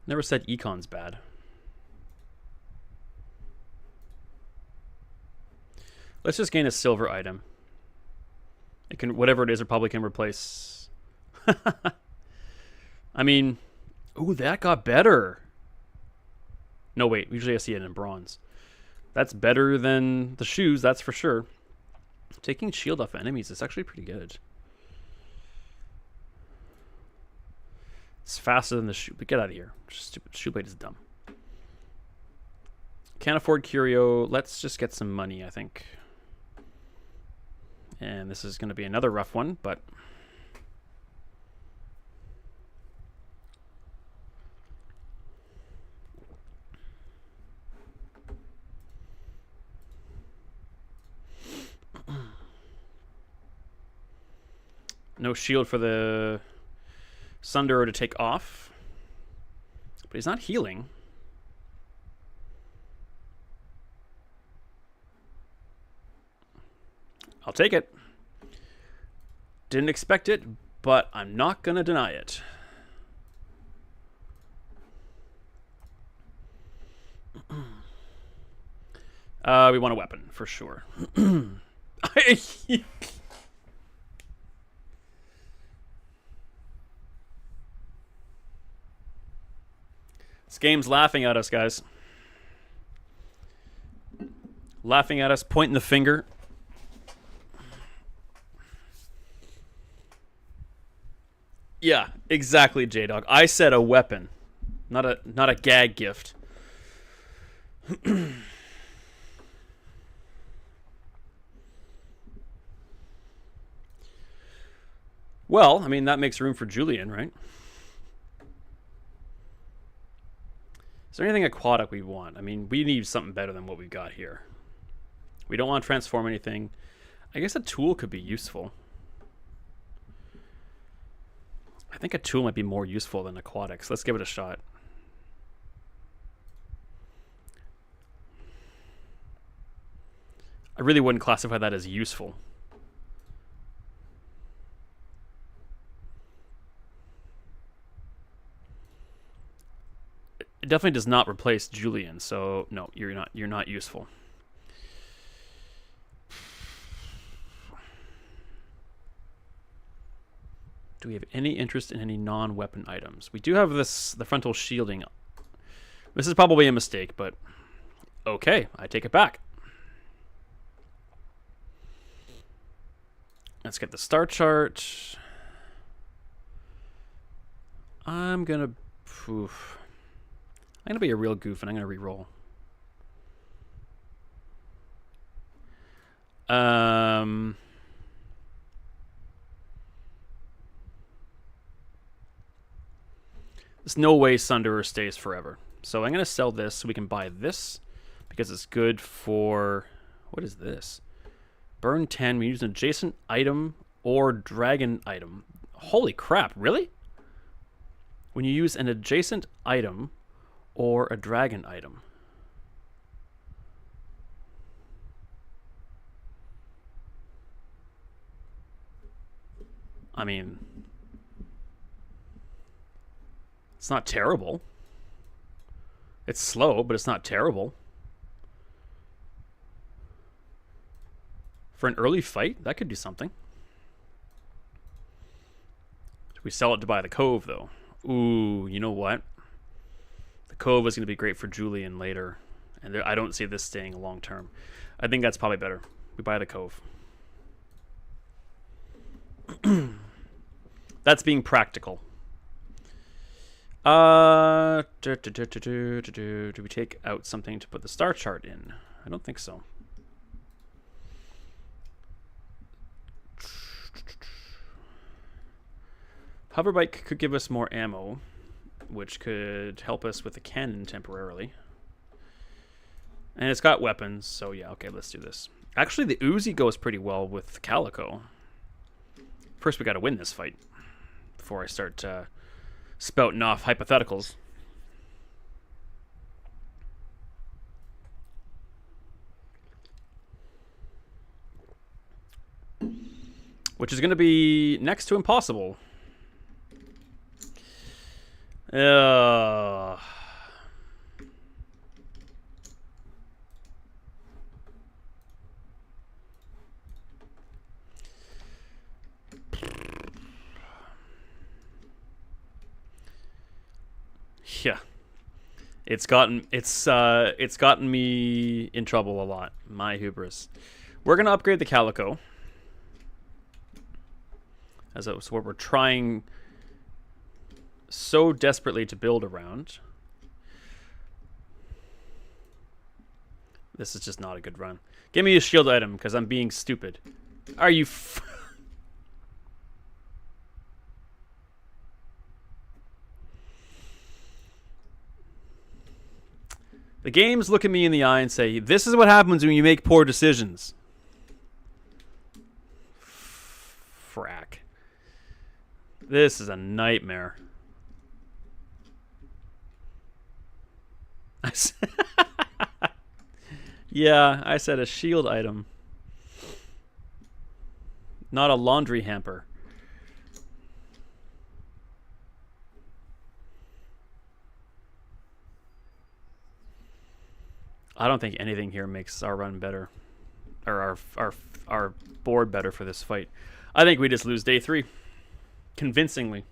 never said econ's bad. Let's just gain a silver item. It can, whatever it is, it probably can replace. I mean, ooh, that got better. No, wait, usually I see it in bronze. That's better than the shoes, that's for sure. Taking shield off enemies is actually pretty good. It's faster than the shoe, but get out of here. Stupid shoe blade is dumb. Can't afford curio. Let's just get some money, I think. And this is going to be another rough one, but no shield for the Sunderer to take off. But he's not healing. I'll take it. Didn't expect it, but I'm not going to deny it. We want a weapon, for sure. This game's laughing at us, guys. Laughing at us, pointing the finger. Yeah, exactly, J-Dog. I said a weapon, not a gag gift. Well, I mean, that makes room for Julian, right? Is there anything aquatic we want? I mean, we need something better than what we've got here. We don't want to transform anything. I guess a tool could be useful. I think a tool might be more useful than aquatics. Let's give it a shot. I really wouldn't classify that as useful. It definitely does not replace Julian, so no, you're not useful. Do we have any interest in any non-weapon items? We do have the frontal shielding. This is probably a mistake, but okay, I take it back. Let's get the star chart. I'm gonna be a real goof and I'm gonna re-roll. There's no way Sunderer stays forever. So I'm going to sell this so we can buy this because it's good for... What is this? Burn 10. We use an adjacent item or dragon item. Holy crap, really? When you use an adjacent item or a dragon item. I mean, it's not terrible. It's slow, but it's not terrible. For an early fight, that could do something. We sell it to buy the Cove, though. Ooh, you know what? The Cove is going to be great for Julian later. And I don't see this staying long term. I think that's probably better. We buy the Cove. That's being practical. Do we take out something to put the star chart in? I don't think so. Hoverbike could give us more ammo, which could help us with the cannon temporarily. And it's got weapons, so yeah, okay, let's do this. Actually, the Uzi goes pretty well with Calico. First, we got to win this fight before I start spouting off hypotheticals. Which is going to be next to impossible. Yeah. It's gotten me in trouble a lot. My hubris. We're gonna upgrade the Calico. As it's what we're trying so desperately to build around. This is just not a good run. Give me a shield item, because I'm being stupid. Are you The games look at me in the eye and say, this is what happens when you make poor decisions. Frack. This is a nightmare. Yeah, I said a shield item. Not a laundry hamper. I don't think anything here makes our run better. Or our board better for this fight. I think we just lose day 3. Convincingly.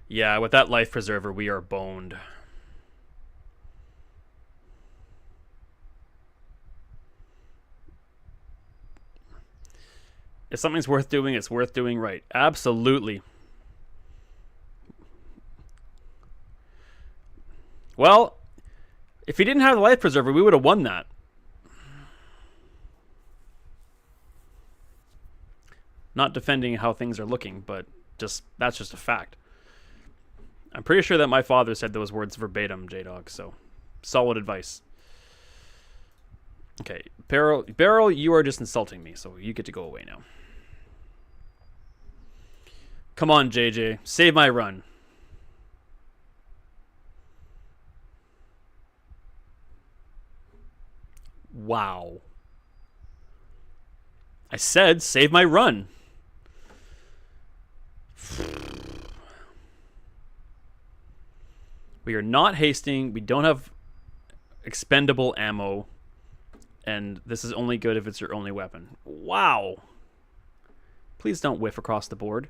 Yeah, with that life preserver, we are boned. If something's worth doing, it's worth doing right. Absolutely. Well, if he didn't have the life preserver, we would have won that. Not defending how things are looking, but that's just a fact. I'm pretty sure that my father said those words verbatim, J-Dog, so solid advice. Okay, Barrel, you are just insulting me, so you get to go away now. Come on, JJ, save my run. Wow. I said save my run. We are not hasting. We don't have expendable ammo. And this is only good if it's your only weapon. Wow. Please don't whiff across the board.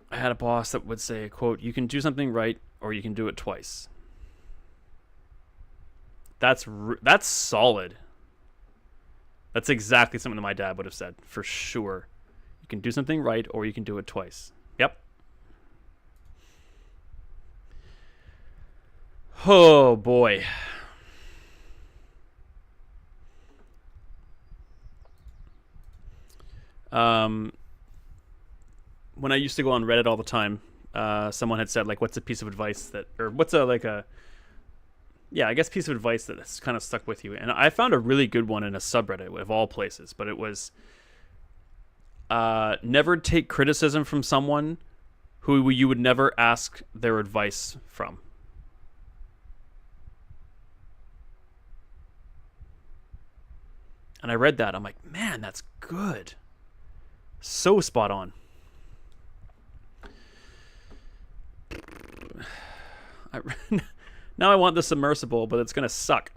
I had a boss that would say, quote, you can do something right or you can do it twice. That's solid. That's exactly something that my dad would have said, for sure. You can do something right or you can do it twice. Yep. Oh, boy. when I used to go on Reddit all the time, someone had said like, "What's a piece of advice that, or what's a like a yeah, I guess piece of advice that's kind of stuck with you?" And I found a really good one in a subreddit of all places, but it was never take criticism from someone who you would never ask their advice from. And I read that. I'm like, man, that's good. So spot on. Now I want the submersible, but it's going to suck.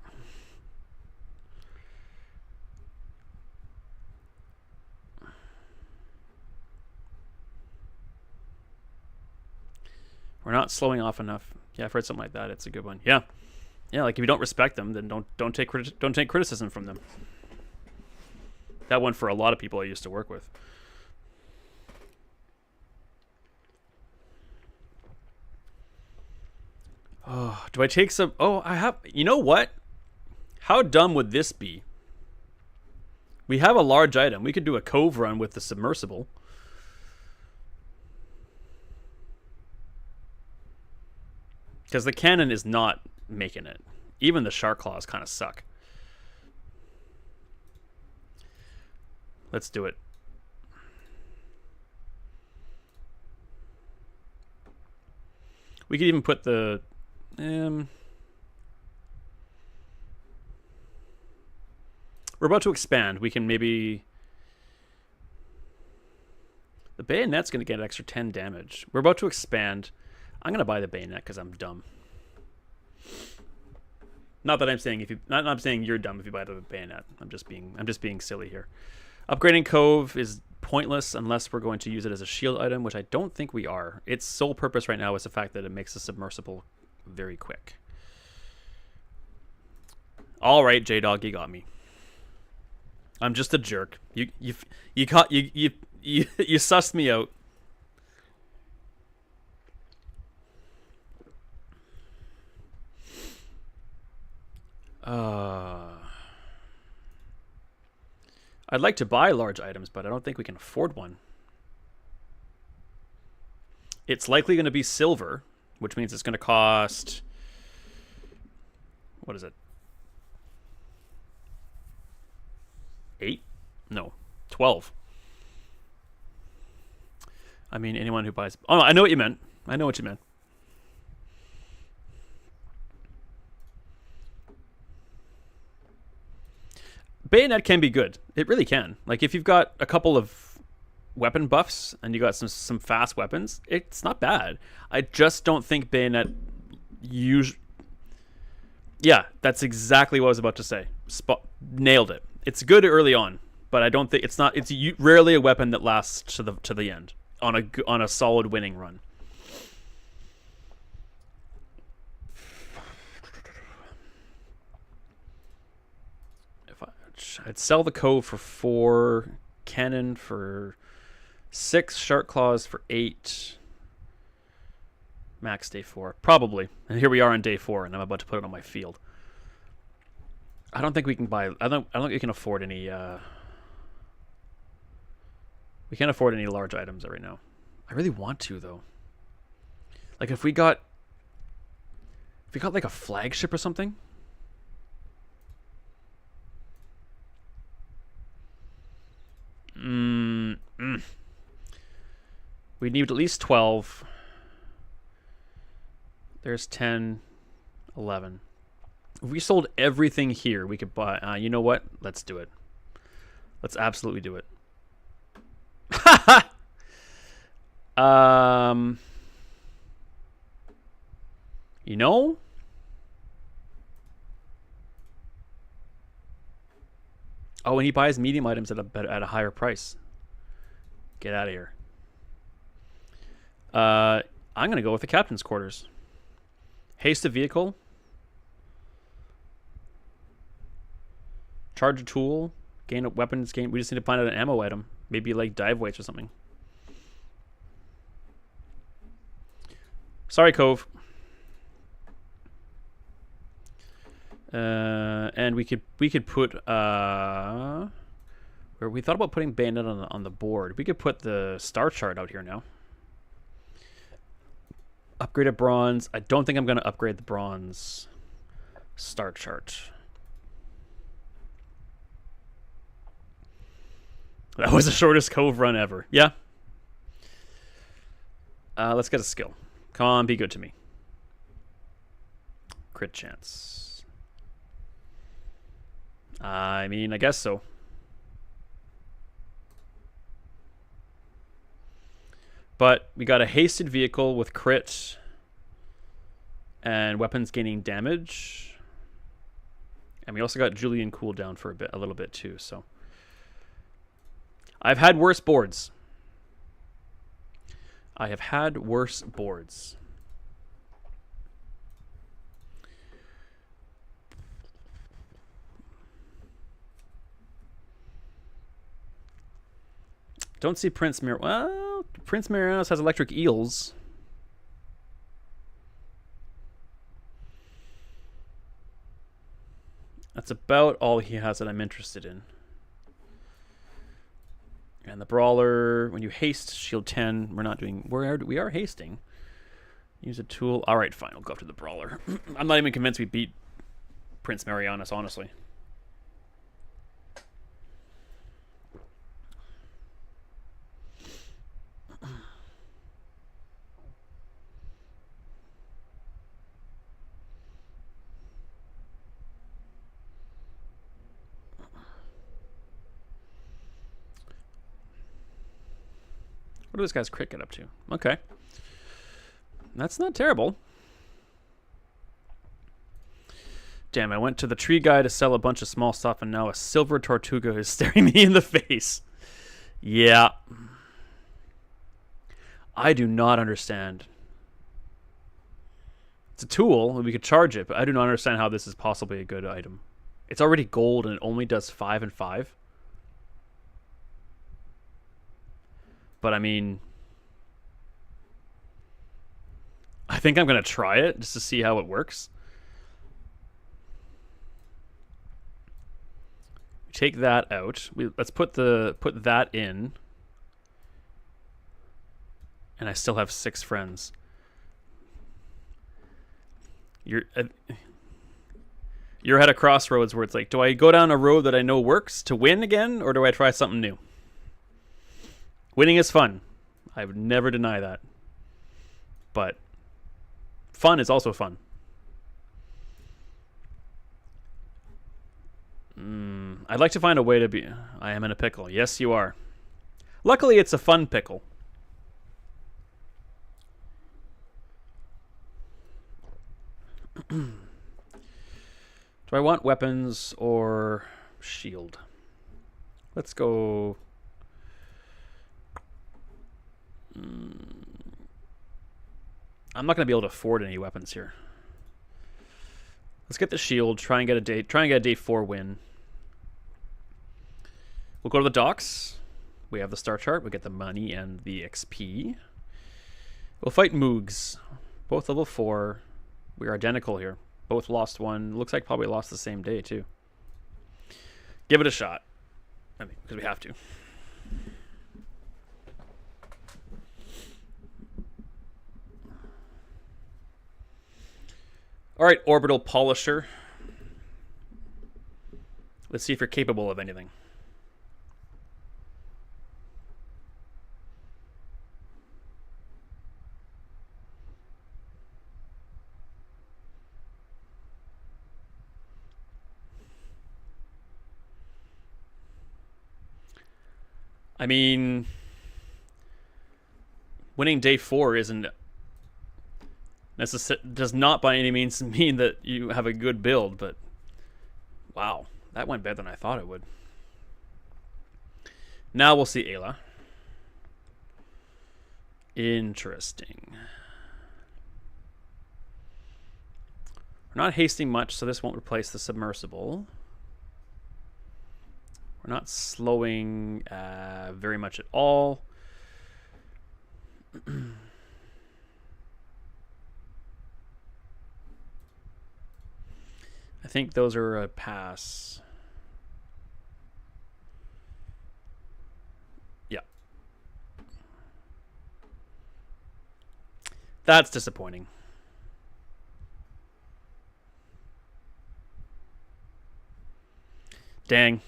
We're not slowing off enough. Yeah, I've heard something like that. It's a good one. Yeah. Yeah, like if you don't respect them, then don't take criticism from them. That one for a lot of people I used to work with. Oh, do I take some? Oh, I have. You know what? How dumb would this be? We have a large item. We could do a cove run with the submersible. Because the cannon is not making it. Even the shark claws kind of suck. Let's do it. We could even put the... we're about to expand. We can maybe... The bayonet's going to get an extra 10 damage. We're about to expand. I'm going to buy the bayonet because I'm dumb. Not that I'm saying if you... Not I'm saying you're dumb if you buy the bayonet. I'm just being silly here. Upgrading Cove is pointless unless we're going to use it as a shield item, which I don't think we are. Its sole purpose right now is the fact that it makes the submersible very quick. All right, J-Dog, you got me. I'm just a jerk. You sussed me out. I'd like to buy large items, but I don't think we can afford one. It's likely going to be silver, which means it's going to cost... What is it? 8? No, 12. I mean, anyone who buys... Oh, no, I know what you meant. I know what you meant. Bayonet can be good. It really can. Like, if you've got a couple of weapon buffs and you got some fast weapons, it's not bad. I just don't think Bayonet Yeah, that's exactly what I was about to say. Nailed it. It's good early on, but I don't think it's rarely a weapon that lasts to the end on a solid winning run. I'd sell the Cove for 4, Cannon for 6, Shark Claws for 8, max day 4, probably. And here we are on day 4, and I'm about to put it on my field. I don't think we can buy. I don't think we can afford any. We can't afford any large items right now. I really want to though. Like if we got like a flagship or something. We need at least 12. There's 10, 11. If we sold everything here, we could buy... you know what? Let's do it. Let's absolutely do it. You know? Oh, and he buys medium items at a higher price. Get out of here. I'm going to go with the captain's quarters. Haste a vehicle. Charge a tool. Gain a weapons. We just need to find out an ammo item. Maybe like dive weights or something. Sorry, Cove. And we could put Where we thought about putting bayonet on the board. We could put the star chart out here now. Upgraded bronze. I don't think I'm going to upgrade the bronze star chart. That was the shortest cove run ever. Yeah. Let's get a skill. Come on, be good to me. Crit chance. I mean, I guess so. But we got a hasted vehicle with crit and weapons gaining damage. And we also got Julian cooldown for a little bit too, so. I've had worse boards. I have had worse boards. Don't see Prince Mir. Well, Prince Miranos has electric eels. That's about all he has that I'm interested in. And the brawler, when you haste, shield 10. We're not doing. We are hasting. Use a tool. All right, fine. We'll go up to the brawler. I'm not even convinced we beat Prince Marianas, honestly. What do this guy's crit get up to? Okay. That's not terrible. Damn, I went to the tree guy to sell a bunch of small stuff, and now a silver Tortuga is staring me in the face. Yeah. I do not understand. It's a tool, and we could charge it, but I do not understand how this is possibly a good item. It's already gold, and it only does 5 and 5. But I mean, I think I'm going to try it just to see how it works. Take that out. Let's put that in. And I still have 6 friends. You're at a crossroads where it's like, do I go down a road that I know works to win again, or do I try something new? Winning is fun. I would never deny that. But fun is also fun. I'd like to find a way to be... I am in a pickle. Yes, you are. Luckily, it's a fun pickle. Do I want weapons or shield? Let's go... I'm not going to be able to afford any weapons here. Let's get the shield. Try and get a day 4 win. We'll go to the docks. We have the star chart. We get the money and the XP. We'll fight Moogs. Both level 4. We are identical here. Both lost 1. Looks like probably lost the same day too. Give it a shot. I mean, because we have to. All right, Orbital Polisher. Let's see if you're capable of anything. I mean, winning day 4 isn't does not by any means mean that you have a good build, but wow, that went better than I thought it would. Now we'll see Ayla. Interesting. We're not hasting much, so this won't replace the submersible. We're not slowing very much at all. I think those are a pass. That's disappointing. Dang.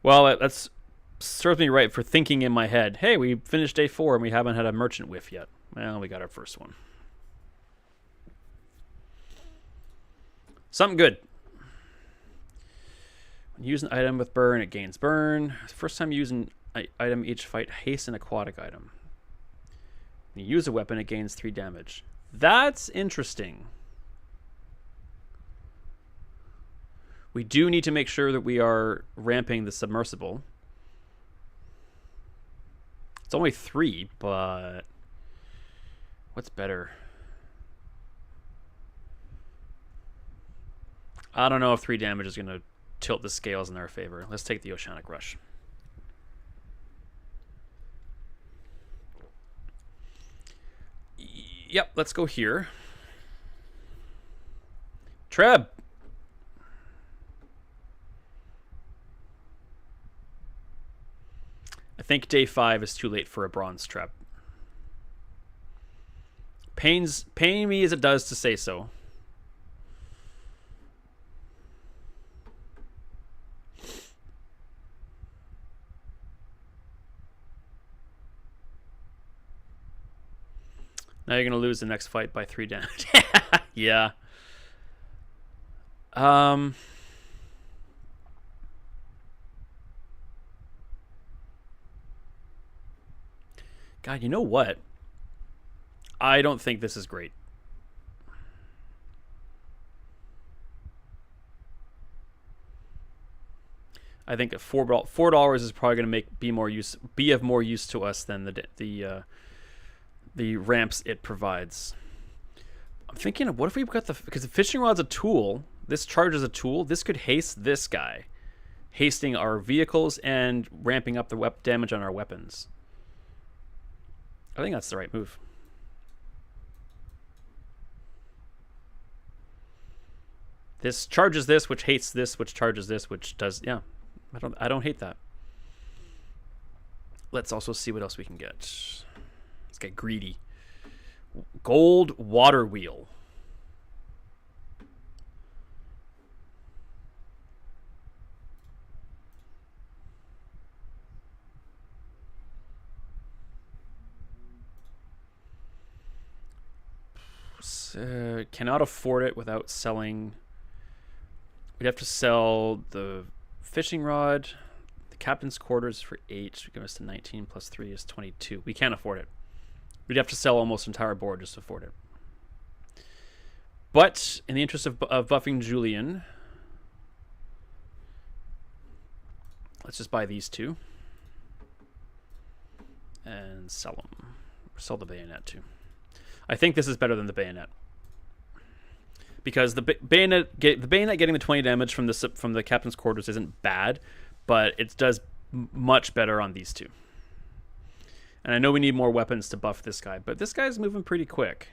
Well, that's serves me right for thinking in my head, hey, we finished day 4 and we haven't had a merchant whiff yet. Well, we got our first one. Something good. When you use an item with burn, it gains burn. First time you use an item each fight, haste an aquatic item. When you use a weapon, it gains 3 damage. That's interesting. We do need to make sure that we are ramping the submersible. It's only 3, but what's better? I don't know if 3 damage is going to tilt the scales in our favor. Let's take the Oceanic Rush. Yep, let's go here. Treb! I think day 5 is too late for a bronze trap. Pains me as it does to say so. Now you're gonna lose the next fight by 3 damage. Yeah. God, you know what? I don't think this is great. I think $4 is probably going to be of more use to us than the ramps it provides. I'm thinking of what if we got because the fishing rod's a tool. This charge is a tool. This could haste this guy, hasting our vehicles and ramping up the damage on our weapons. I think that's the right move. This charges this, which hates this, which charges this, which does, yeah. I don't hate that. Let's also see what else we can get. Let's get greedy. Gold water wheel. Cannot afford it without selling. We'd have to sell the fishing rod, the captain's quarters for 8, give us to 19 plus 3 is 22. We can't afford it. We'd have to sell almost entire board just to afford it. But in the interest of buffing Julian, let's just buy these 2 and sell them. Sell the bayonet too. I think this is better than the bayonet. Because the bayonet getting the 20 damage from the captain's quarters isn't bad, but it does much better on these 2. And I know we need more weapons to buff this guy, but this guy's moving pretty quick.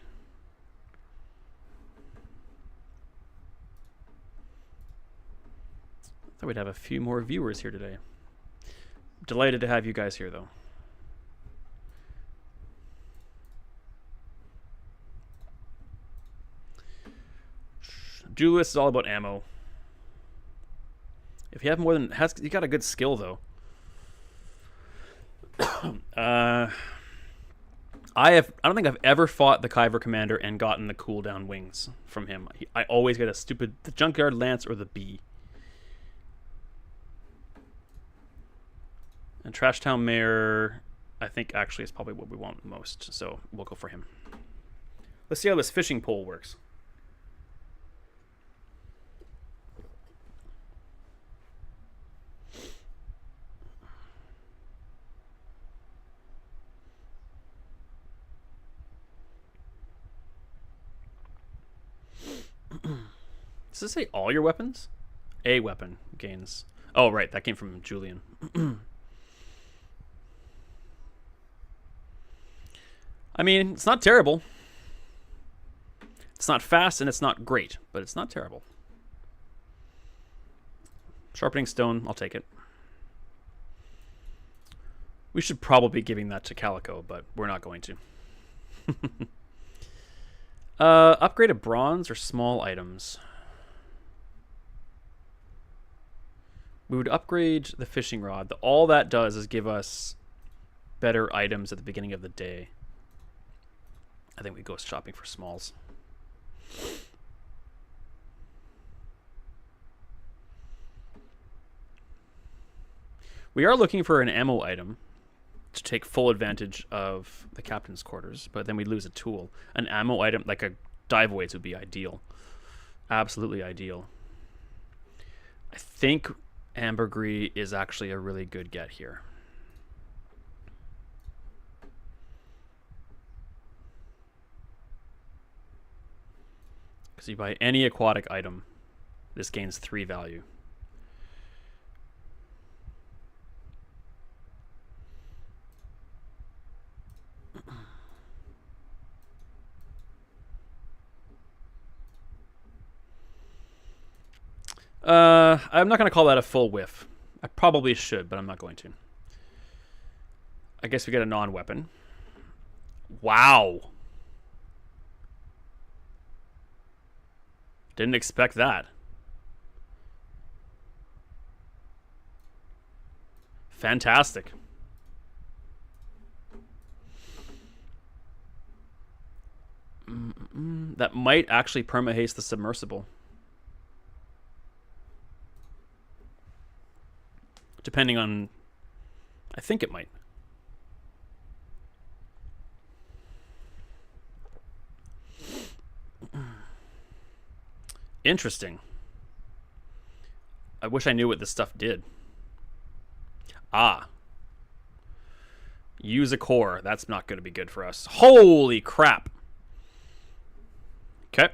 I thought we'd have a few more viewers here today. Delighted to have you guys here, though. Julius is all about ammo. If you have more than you got a good skill though. I don't think I've ever fought the Kyver commander and gotten the cooldown wings from him. I always get the Junkyard Lance or the bee. And Trash Town Mayor, I think actually is probably what we want most. So we'll go for him. Let's see how this fishing pole works. Does this say all your weapons? A weapon gains. Oh, right. That came from Julian. I mean, it's not terrible. It's not fast and it's not great, but it's not terrible. Sharpening stone, I'll take it. We should probably be giving that to Calico, but we're not going to. Upgrade a bronze or small items. We would upgrade the fishing rod. All that does is give us better items at the beginning of the day. I think we go shopping for smalls. We are looking for an ammo item to take full advantage of the captain's quarters, but then we lose a tool. An ammo item, like a dive weights, would be ideal. Absolutely ideal. I think ambergris is actually a really good get here. Because you buy any aquatic item, this gains 3 value. I'm not going to call that a full whiff. I probably should, but I'm not going to. I guess we get a non-weapon. Wow. Didn't expect that. Fantastic. That might actually perma-haste the submersible. Depending on... I think it might. Interesting. I wish I knew what this stuff did. Ah. Use a core. That's not going to be good for us. Holy crap. Okay.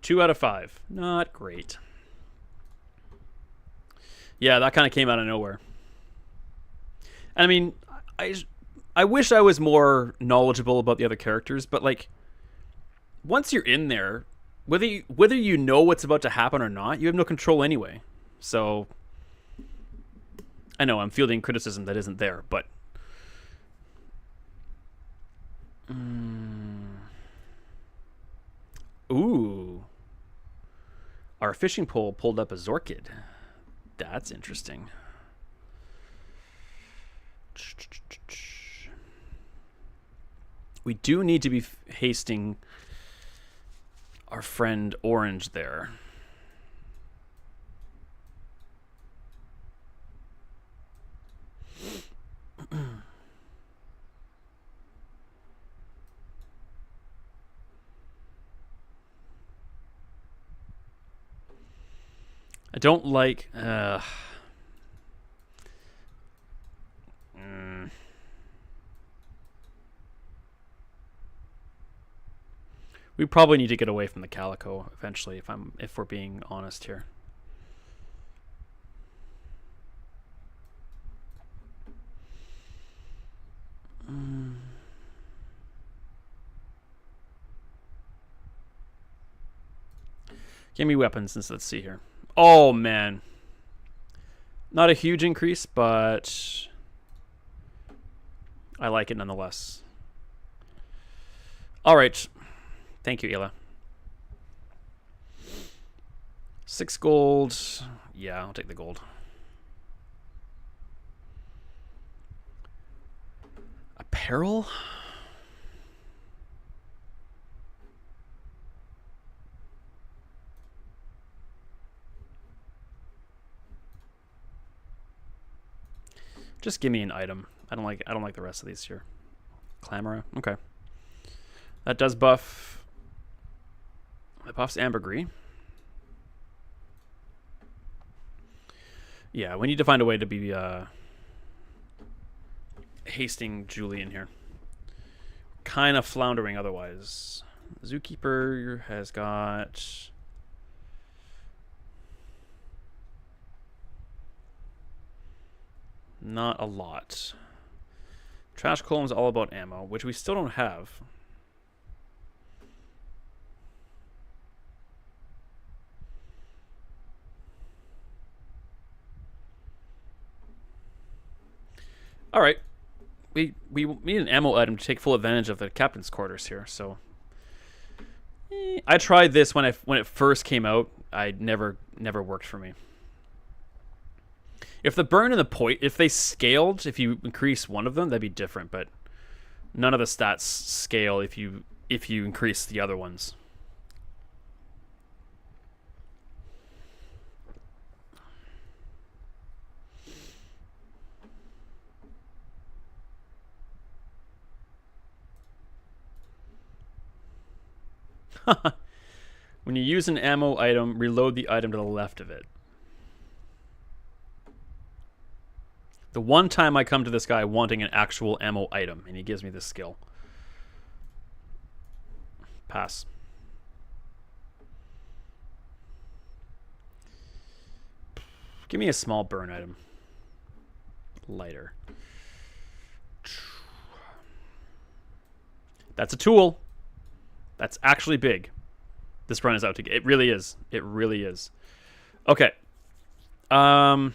Two out of 5. Not great. Yeah, that kind of came out of nowhere. And I mean, I wish I was more knowledgeable about the other characters, but like, once you're in there, whether you know what's about to happen or not, you have no control anyway. So, I know I'm fielding criticism that isn't there, but ooh, our fishing pole pulled up a Zorkid. That's interesting. We do need to be hasting our friend Orange there. I don't like... We probably need to get away from the calico eventually, if we're being honest here. Give me weapons, and let's see here. Oh man, not a huge increase, but I like it nonetheless. All right. Thank you, Ela. 6 gold. Yeah, I'll take the gold. Apparel? Just give me an item. I don't like the rest of these here. Clamora. Okay. That does buff. It buffs ambergris. Yeah, we need to find a way to be hasting Julian here. Kind of floundering otherwise. Zookeeper has got... not a lot. Trash column is all about ammo, which we still don't have. All right. We need an ammo item to take full advantage of the captain's quarters here. So I tried this when it first came out. I never worked for me. If the burn and the point, if they scaled, if you increase one of them, that'd be different. But none of the stats scale if you increase the other ones. When you use an ammo item, reload the item to the left of it. The one time I come to this guy wanting an actual ammo item, and he gives me this skill. Pass. Give me a small burn item. Lighter. That's a tool. That's actually big. This run is out to get. It really is. It really is. Okay. I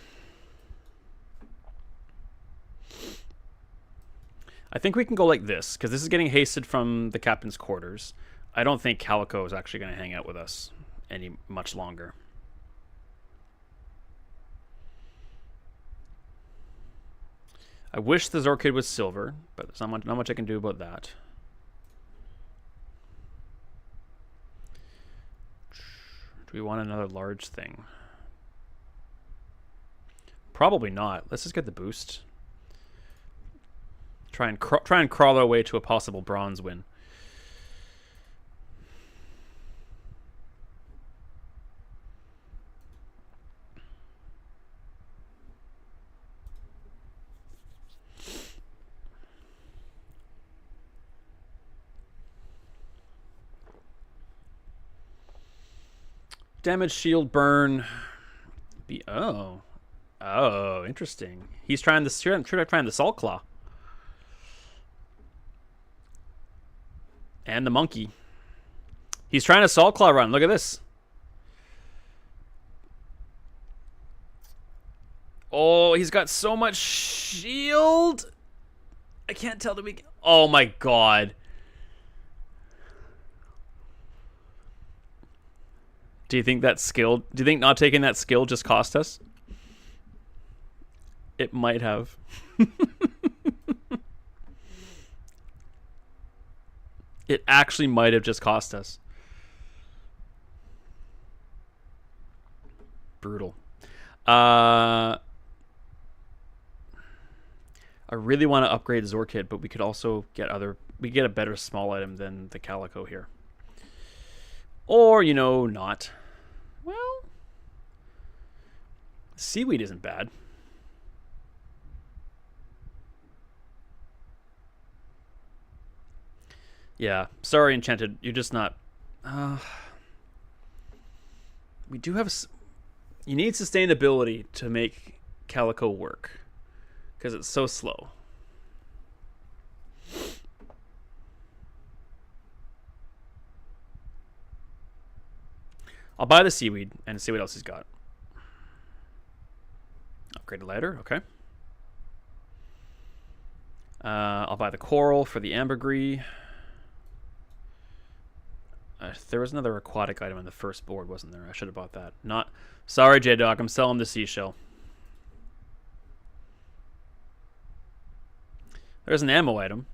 think we can go like this, because this is getting hasted from the captain's quarters. I don't think Calico is actually going to hang out with us any much longer. I wish the Zorkid was silver, but there's not much I can do about that. Do we want another large thing? Probably not. Let's just get the boost. Try and crawl our way to a possible bronze win. Damage, shield, burn. Oh, interesting. He's trying the Salt Claw. And the monkey. He's trying a Salt Claw run. Look at this. Oh, he's got so much shield. I can't tell the weak. Oh my god. Do you think that skill? Do you think not taking that skill just cost us? It might have. It actually might have just cost us. Brutal. I really want to upgrade Zorkid, but we could also get a better small item than the Calico here. Or, you know, not. Well, seaweed isn't bad. Yeah, sorry, Enchanted. You're just not... we do have... You need sustainability to make Calico work. Because it's so slow. I'll buy the seaweed and see what else he's got. Upgrade a ladder, okay. I'll buy the coral for the ambergris. There was another aquatic item in the first board, wasn't there? I should have bought that. Not. Sorry, J-Dog. I'm selling the seashell. There's an ammo item,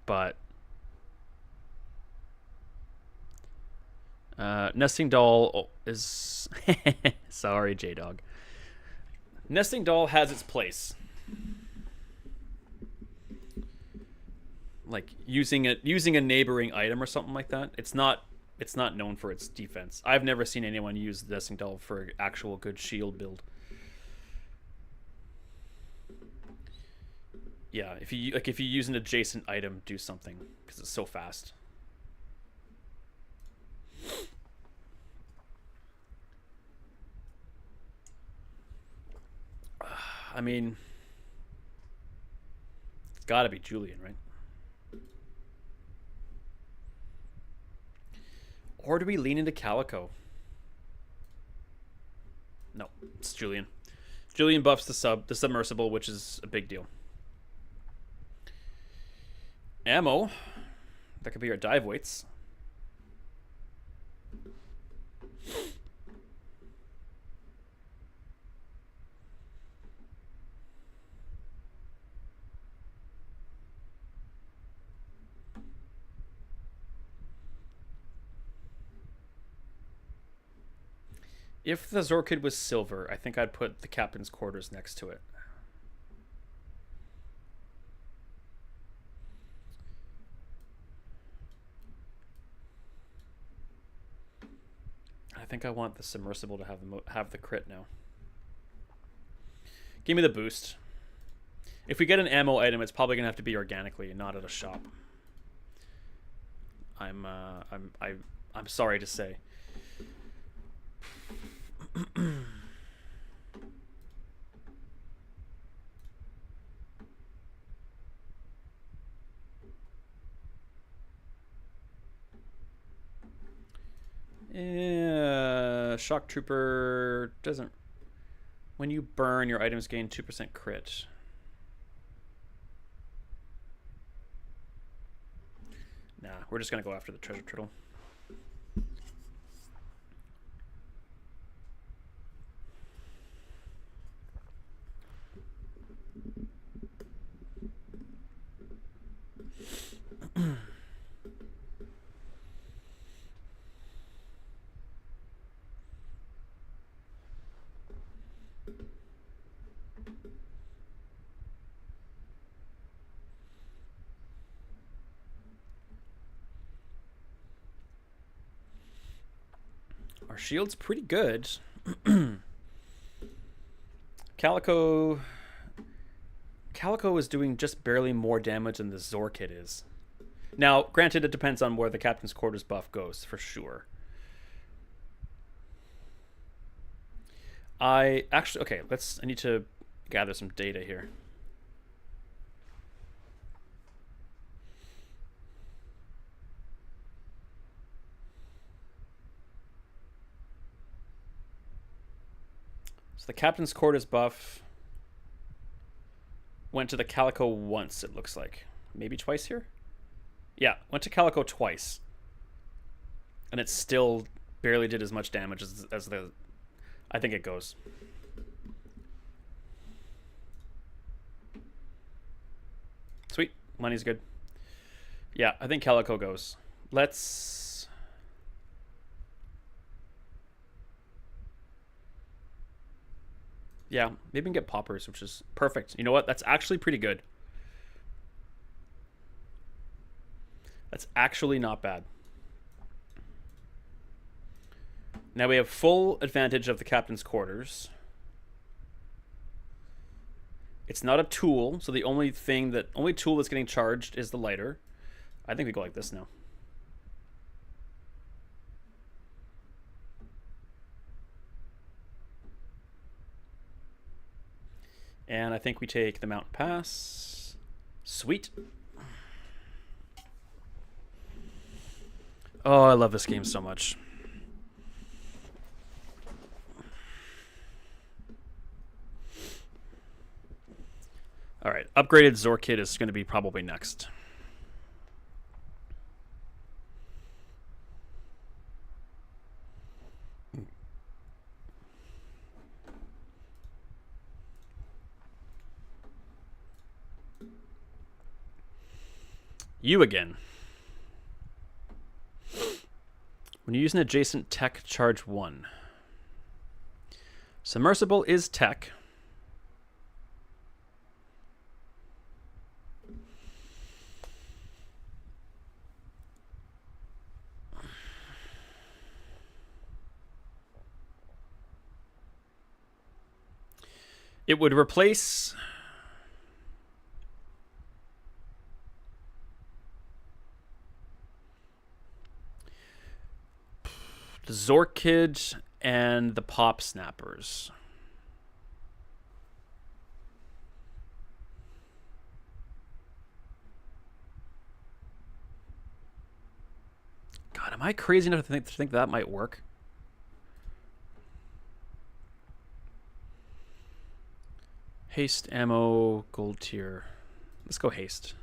but nesting doll is sorry, J-Dog. Nesting doll has its place. Like using a neighboring item or something like that. It's not known for its defense. I've never seen anyone use the nesting doll for actual good shield build. Yeah, if you use an adjacent item, do something because it's so fast. I mean, it's got to be Julian, right? Or do we lean into Calico? No, it's Julian. Julian buffs the submersible, which is a big deal. ammo. That could be our dive weights. If the Zorkid was silver, I think I'd put the captain's quarters next to it. I think I want the submersible to have the crit now. Give me the boost. If we get an ammo item, it's probably gonna have to be organically and not at a shop. I'm sorry to say. Shock Trooper doesn't. When you burn, your items gain 2% crit. Nah, we're just gonna go after the treasure turtle. Our shield's pretty good. Calico is doing just barely more damage than the Zorkid is. Now, granted, it depends on where the Captain's Quarters buff goes, for sure. Okay, I need to gather some data here. So the Captain's Quarters buff went to the Calico once, it looks like. Maybe twice here? Yeah, went to Calico twice. And it still barely did as much damage as the... I think it goes. Sweet. Money's good. Yeah, I think Calico goes. Let's... Yeah, maybe we can get poppers, which is perfect. You know what? That's actually pretty good. That's actually not bad. Now we have full advantage of the Captain's Quarters. It's not a tool, so the only tool that's getting charged is the lighter. I think we go like this now. And I think we take the Mountain Pass. Sweet. Oh, I love this game so much. All right, upgraded Zorkid is going to be probably next. You again. When you use an adjacent tech, charge 1. Submersible is tech. It would replace... the Zorkid and the Pop Snappers. God, am I crazy enough to think that might work? Haste, ammo, gold tier. Let's go haste.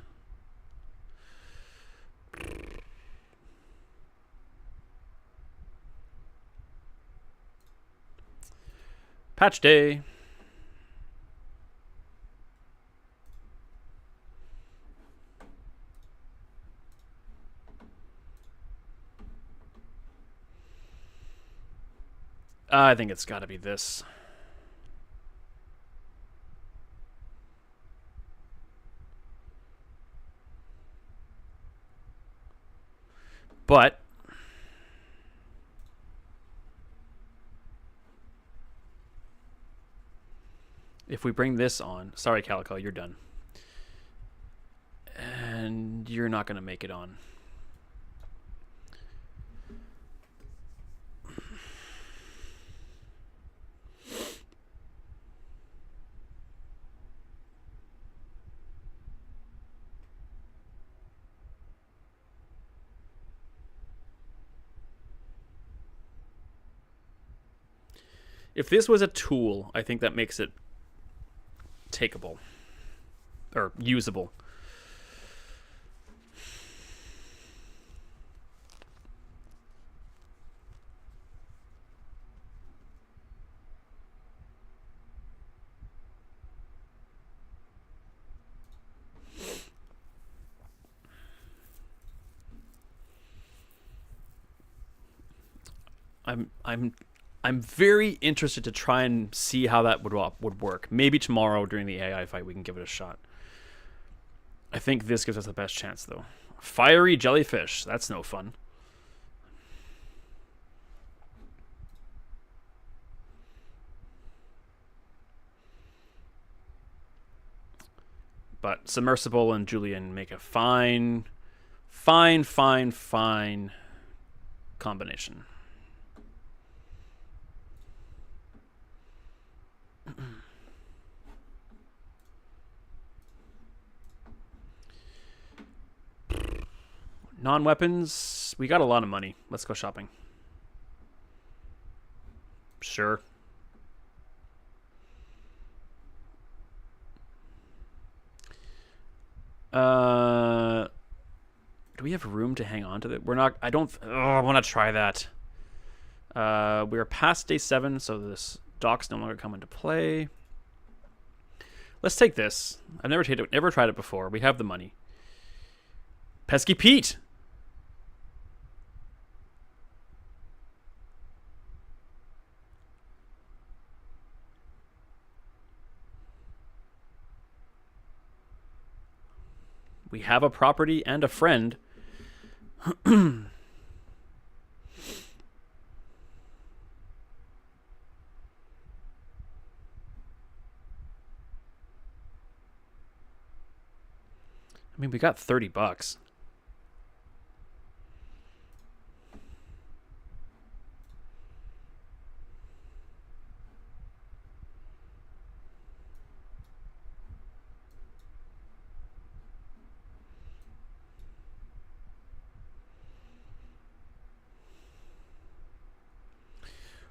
Patch day. I think it's got to be this. But if we bring this on, sorry, Calico, you're done. And you're not going to make it on. If this was a tool, I think that makes it takeable or usable. I'm very interested to try and see how that would work. Maybe tomorrow during the AI fight we can give it a shot. I think this gives us the best chance though. Fiery jellyfish. That's no fun. But Submersible and Julian make a fine combination. Non-weapons. We got a lot of money. Let's go shopping. Sure. Do we have room to hang on to that? We're not. I don't. I want to try that. We're past day 7, so this dock's no longer come into play. Let's take this. I've never tried it before. We have the money. Pesky Pete. We have a property and a friend. I mean, we got $30.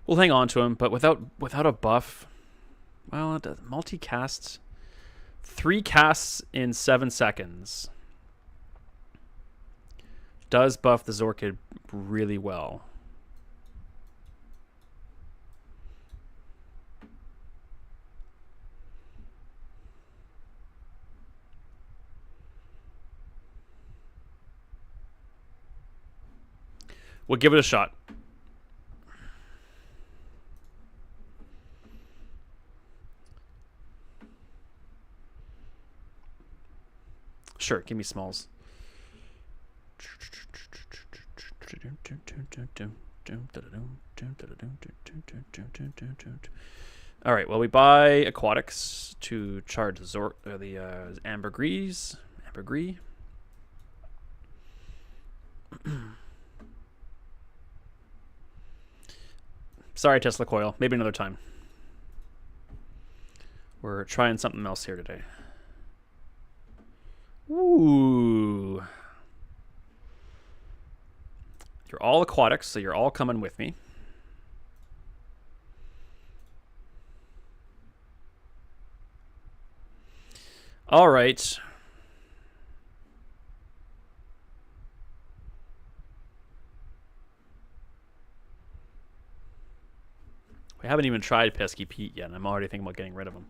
We'll hang on to him, but without a buff, well, it does multi-casts. 3 casts in 7 seconds. Does buff the Zorkid really well. We'll give it a shot. Sure, give me smalls. All right, well, we buy aquatics to charge the ambergris. Ambergris. Sorry, Tesla Coil. Maybe another time. We're trying something else here today. Ooh. You're all aquatics, so you're all coming with me. All right. We haven't even tried Pesky Pete yet, and I'm already thinking about getting rid of him.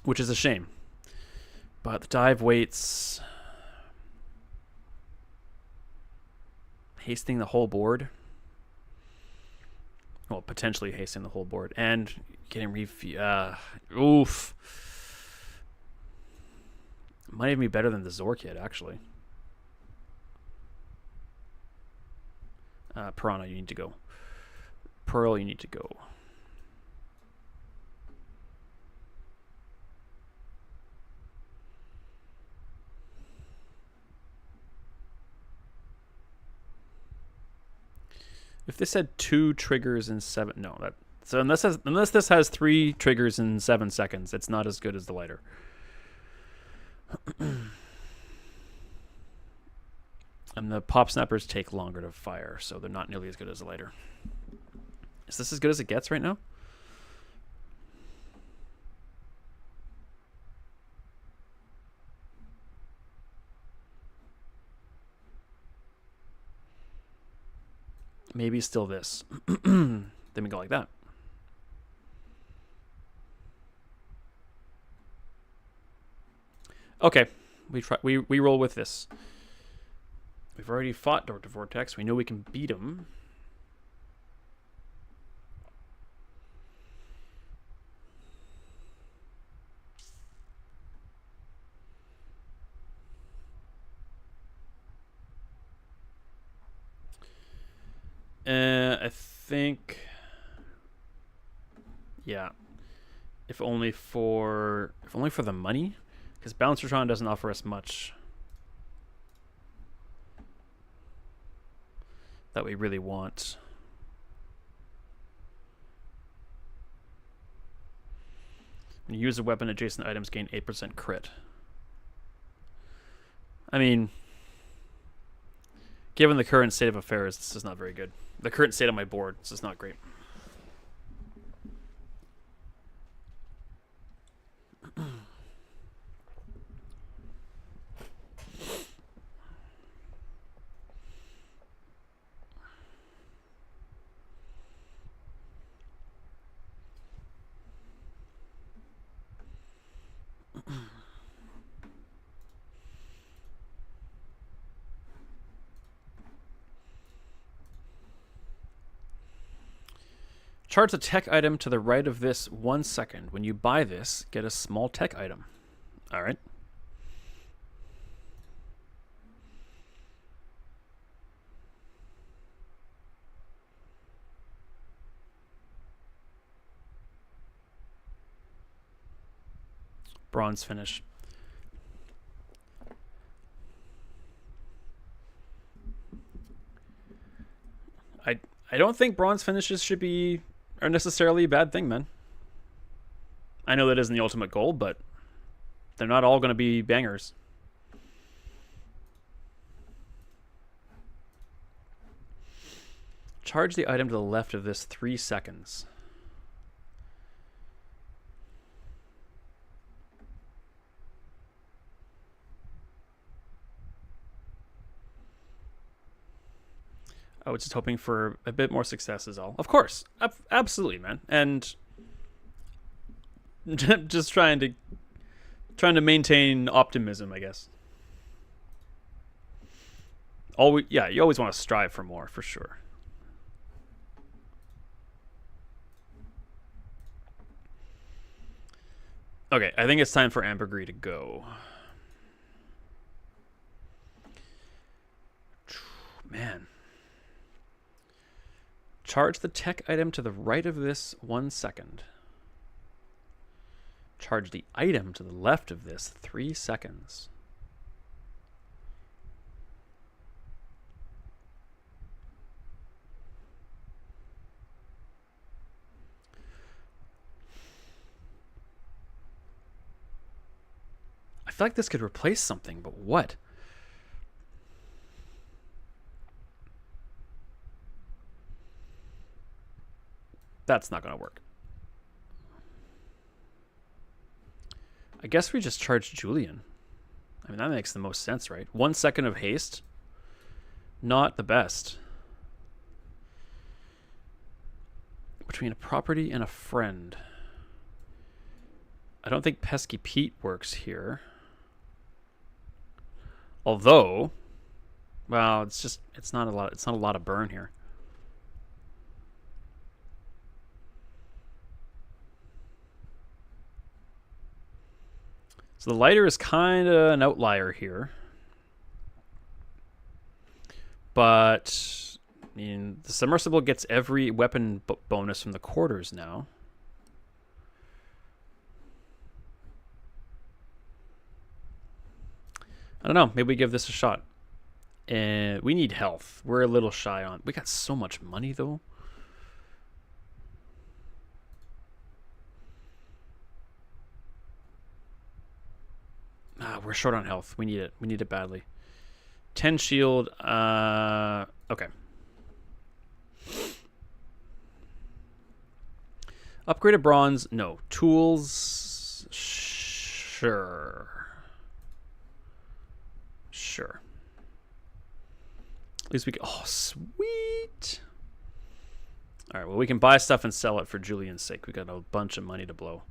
Which is a shame. But the dive waits... Hasting the whole board. Well, potentially hasting the whole board. And getting oof. Might even be better than the Zorkid, actually. Piranha, you need to go. Pearl, you need to go. If this had 2 triggers in 7... No, that... So unless this has 3 triggers in 7 seconds, it's not as good as the lighter. And the pop snappers take longer to fire, so they're not nearly as good as the lighter. Is this as good as it gets right now? Maybe still this. Then we go like that. Okay, we roll with this. We've already fought Dr. Vortex. We know we can beat him. I think, yeah. If only for the money, because Bouncertron doesn't offer us much that we really want. When you use a weapon, adjacent items gain 8% crit. I mean, given the current state of affairs, this is not very good. The current state of my board, this is not great. Charge the tech item to the right of this 1 second. When you buy this, get a small tech item. All right. Bronze finish. I don't think bronze finishes are necessarily a bad thing, man. I know that isn't the ultimate goal, but they're not all going to be bangers. Charge the item to the left of this 3 seconds. I was just hoping for a bit more success is all. Of course. Absolutely, man. And just trying to maintain optimism, I guess. Yeah, you always want to strive for more, for sure. Okay, I think it's time for Ambergris to go. Man. Charge the tech item to the right of this 1 second. Charge the item to the left of this 3 seconds. I feel like this could replace something, but what? That's not going to work. I guess we just charge Julian. I mean, that makes the most sense, right? 1 second of haste. Not the best. between a property and a friend. I don't think Pesky Pete works here. Although, well, it's not a lot of burn here. So the lighter is kind of an outlier here. But I mean, the submersible gets every weapon bonus from the quarters now. I don't know. Maybe we give this a shot. And we need health. We're a little shy on. We got so much money though. We're short on health. We need it. We need it badly. 10 shield. Okay. Upgraded bronze. No. Tools. Sure. Sure. At least we can. Oh, sweet. All right. Well, we can buy stuff and sell it for Julian's sake. We got a bunch of money to blow.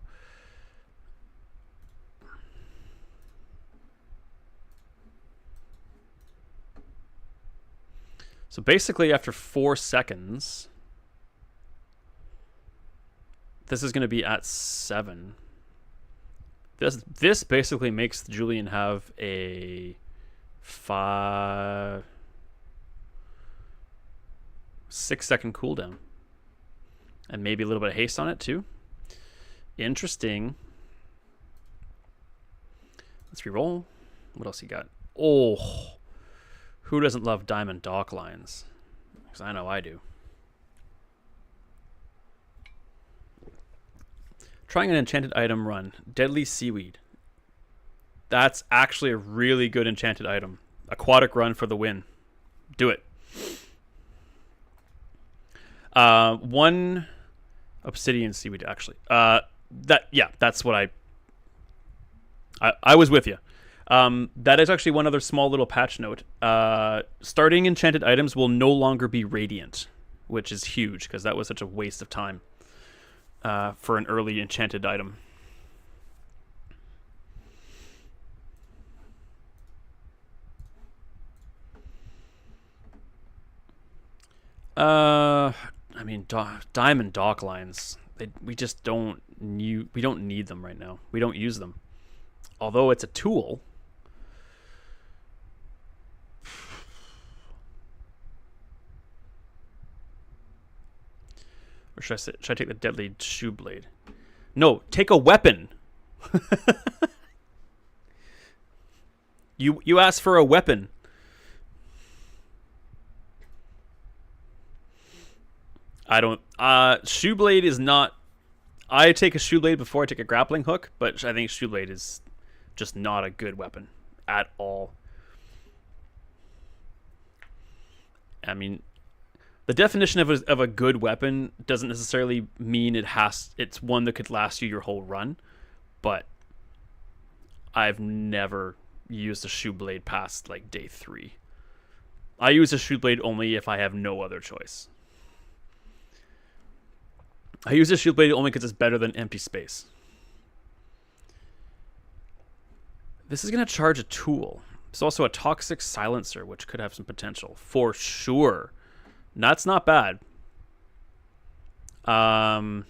So basically, after 4 seconds, this is going to be at 7. This basically makes Julian have a 6 second cooldown. And maybe a little bit of haste on it too. Interesting. Let's reroll. What else you got? Oh, who doesn't love diamond dock lines? Because I know I do. Trying an enchanted item run. Deadly seaweed. That's actually a really good enchanted item. Aquatic run for the win. Do it. 1 obsidian seaweed actually. That's what I was with you. That is actually one other small little patch note. Starting enchanted items will no longer be radiant, which is huge because that was such a waste of time for an early enchanted item. I mean, diamond dock lines. We just don't we don't need them right now. We don't use them. Although it's a tool. Or should I take the deadly shoe blade? No, take a weapon. You asked for a weapon. I don't. Shoe blade is not. I take a shoe blade before I take a grappling hook, but I think shoe blade is just not a good weapon at all. I mean, the definition of a good weapon doesn't necessarily mean it's one that could last you your whole run, but I've never used a shoe blade past like day 3. I use a shoe blade only if I have no other choice. I use a shield blade only because it's better than empty space. This is going to charge a tool. It's also a toxic silencer, which could have some potential. For sure. That's not bad. But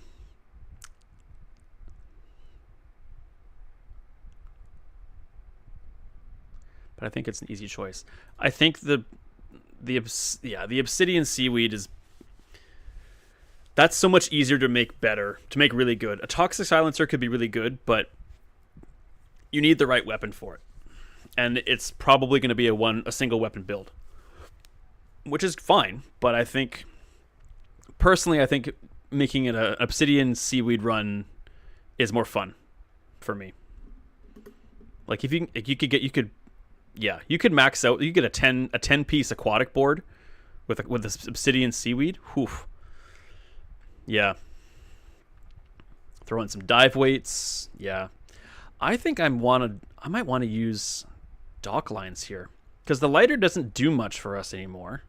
I think it's an easy choice. I think the obsidian seaweed is... That's so much easier to make better, to make really good. A toxic silencer could be really good, but you need the right weapon for it. And it's probably going to be a single weapon build. Which is fine, but I think... Personally, I think making it an obsidian seaweed run is more fun for me. Like if you could max out, you could get a 10 piece aquatic board with this obsidian seaweed. Whew. Yeah. Throw in some dive weights. Yeah. I think I might want to use dock lines here because the lighter doesn't do much for us anymore.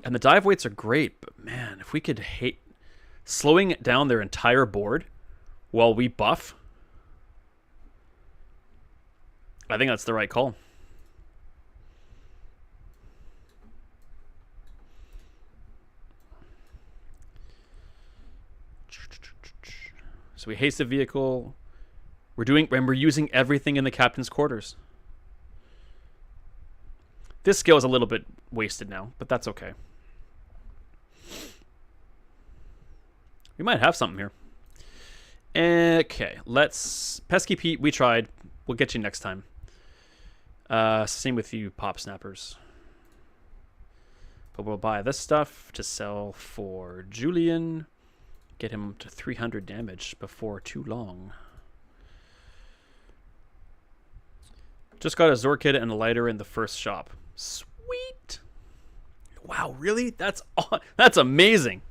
And the dive weights are great, but man, if we could hate slowing it down their entire board while we buff, I think that's the right call. So we haste the vehicle. We're using everything in the captain's quarters. This skill is a little bit wasted now, but that's okay. We might have something here. Okay, let's... Pesky Pete, we tried. We'll get you next time. Same with you, Pop Snappers. But we'll buy this stuff to sell for Julian. Get him to 300 damage before too long. Just got a Zorkid and a lighter in the first shop. Sweet. Wow, really? That's amazing.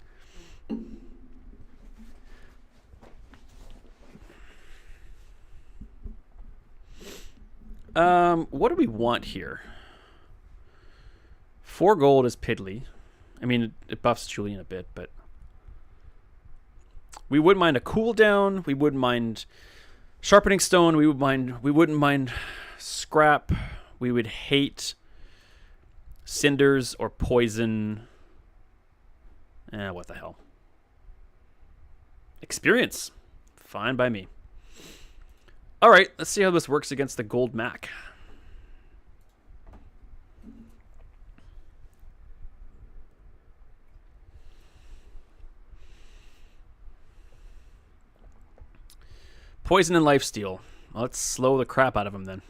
What do we want here? 4 gold is piddly. I mean, it buffs Julian a bit, but we wouldn't mind a cooldown. We wouldn't mind sharpening stone. We wouldn't mind scrap. We would hate cinders or poison. What the hell? Experience. Fine by me. All right, let's see how this works against the gold Mac. Poison and lifesteal. Let's slow the crap out of him then.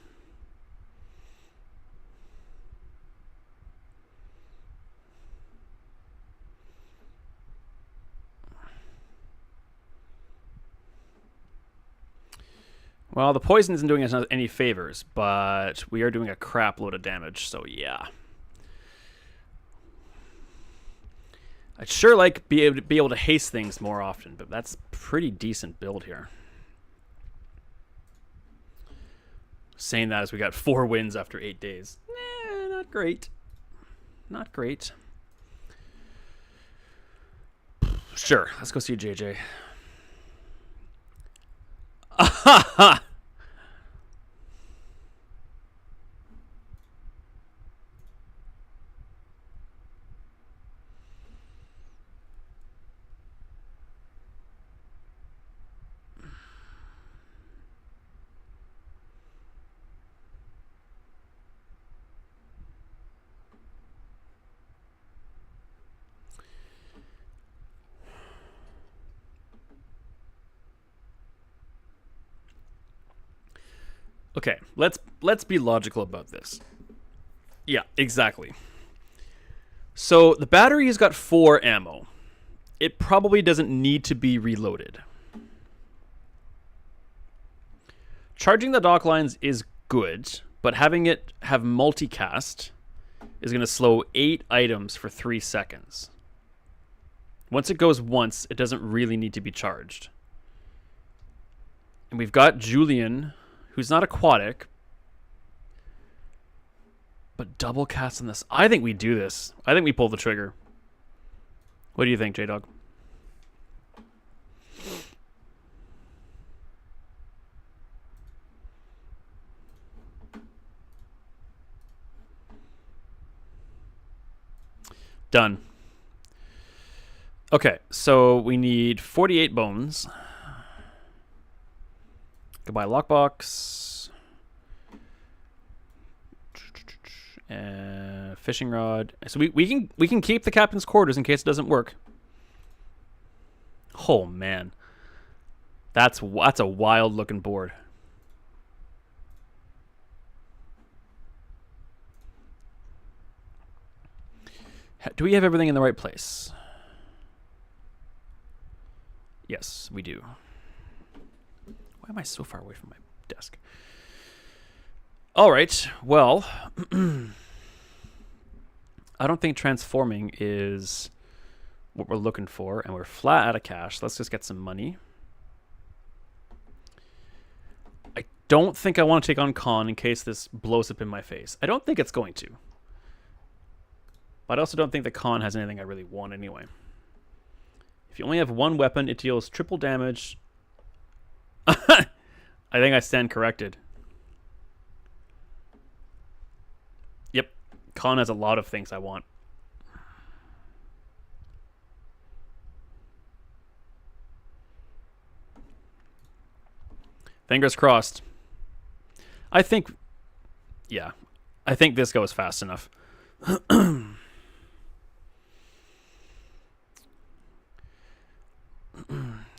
Well, the poison isn't doing us any favors, but we are doing a crap load of damage, so yeah. I'd sure like be able to haste things more often, but that's pretty decent build here. Saying that as we got 4 wins after 8 days. Not great. Not great. Sure, let's go see JJ. Okay, let's be logical about this. Yeah, exactly. So the battery has got 4 ammo. It probably doesn't need to be reloaded. Charging the dock lines is good, but having it have multicast is going to slow 8 items for 3 seconds. Once it goes once, it doesn't really need to be charged. And we've got Julian, who's not aquatic, but double cast on this. I think we do this. I think we pull the trigger. What do you think, J-Dog? Done. Okay, so we need 48 bones. Goodbye lockbox. Fishing rod. So we can keep the captain's quarters in case it doesn't work. Oh man, that's a wild looking board. Do we have everything in the right place? Yes, we do. Why am I so far away from my desk? All right, well, I don't think transforming is what we're looking for, and we're flat out of cash. Let's just get some money. I don't think I want to take on Khan in case this blows up in my face. I don't think it's going to. But I also don't think the Khan has anything I really want anyway. If you only have one weapon, it deals triple damage. I think I stand corrected. Yep. Khan has a lot of things I want. Fingers crossed. I think... Yeah. I think this goes fast enough.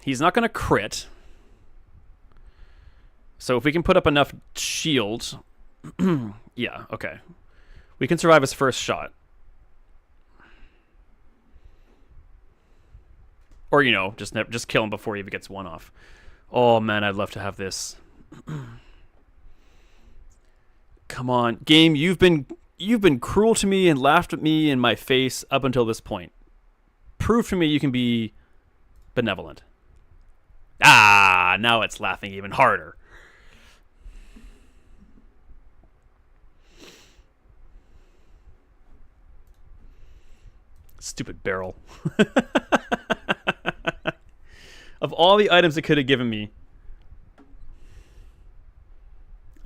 He's not going to crit. So if we can put up enough shield... yeah, okay. We can survive his first shot. Or, you know, just kill him before he even gets one off. Oh, man, I'd love to have this. Come on. Game, you've been cruel to me and laughed at me in my face up until this point. Prove to me you can be benevolent. Ah, now it's laughing even harder. Stupid barrel. Of all the items it could have given me,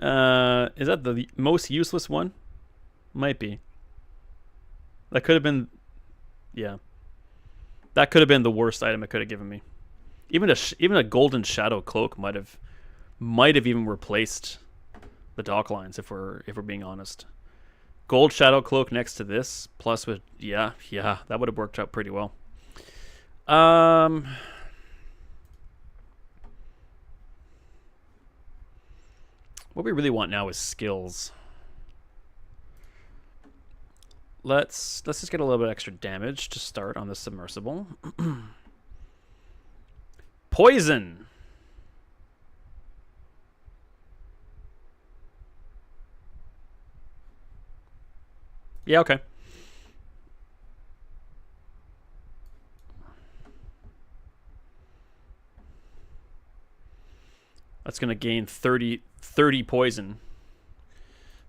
is that the most useless one? Might be. That could have been, yeah. That could have been the worst item it could have given me. Even a golden shadow cloak might have even replaced the dock lines if we're being honest. Gold shadow cloak next to this, plus with yeah, that would have worked out pretty well. What we really want now is skills. Let's just get a little bit extra damage to start on the submersible. Poison. Yeah, okay. That's going to gain 30 poison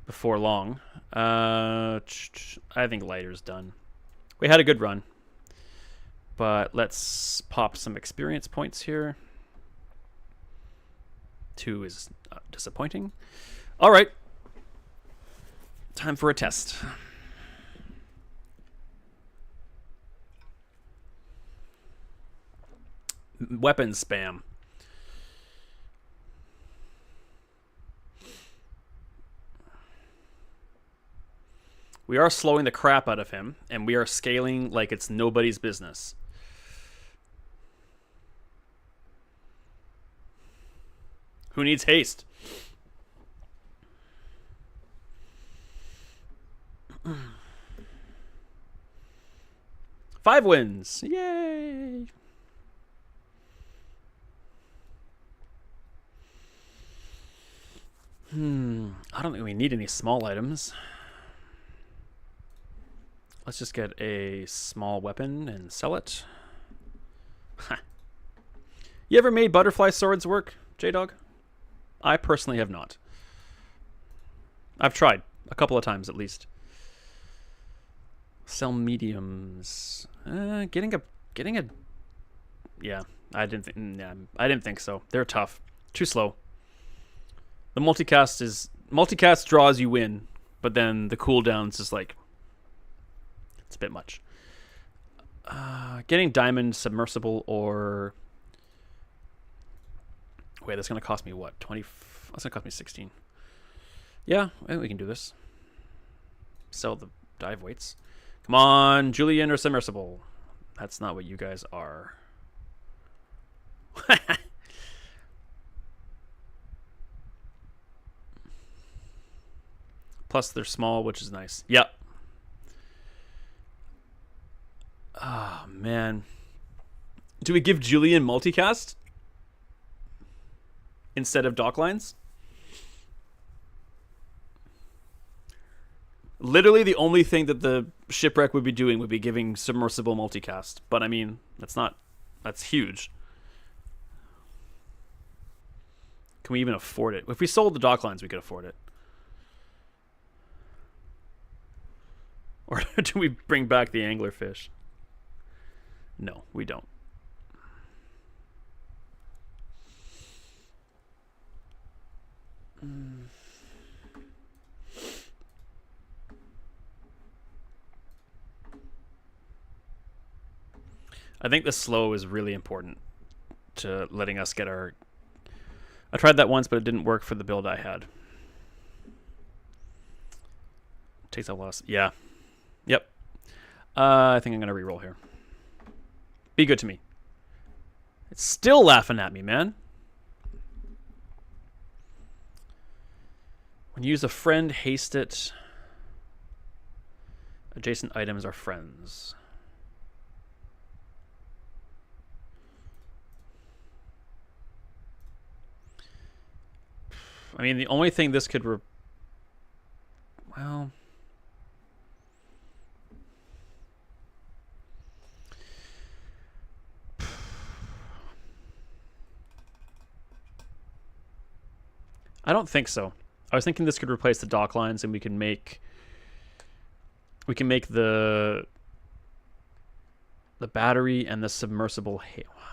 before long. I think lighter's done. We had a good run. But let's pop some experience points here. 2 is disappointing. All right. Time for a test. Weapon spam. We are slowing the crap out of him, and we are scaling like it's nobody's business. Who needs haste? Five wins. Yay. I don't think we need any small items. Let's just get a small weapon and sell it. You ever made butterfly swords work, J-Dog? I personally have not. I've tried a couple of times at least. Sell mediums. Getting a. Yeah, I didn't think so. They're tough. Too slow. The multicast draws you in, but then the cooldown's just like, it's a bit much. Getting diamond submersible or wait, that's gonna cost me what? 20? That's gonna cost me 16. Yeah, I think we can do this. Sell the dive weights. Come on, Julian or submersible. That's not what you guys are. Plus they're small, which is nice. Yep. Oh, man. Do we give Julian multicast instead of dock lines? Literally the only thing that the shipwreck would be doing would be giving submersible multicast. But I mean, that's huge. Can we even afford it? If we sold the dock lines, we could afford it. Or do we bring back the anglerfish? No, we don't. I think the slow is really important to letting us get our... I tried that once, but it didn't work for the build I had. Takes a loss. Yeah. Yep. I think I'm going to reroll here. Be good to me. It's still laughing at me, man. When you use a friend, haste it. Adjacent items are friends. I mean, the only thing this could... well... I don't think so. I was thinking this could replace the dock lines, and we can make the battery and the submersible.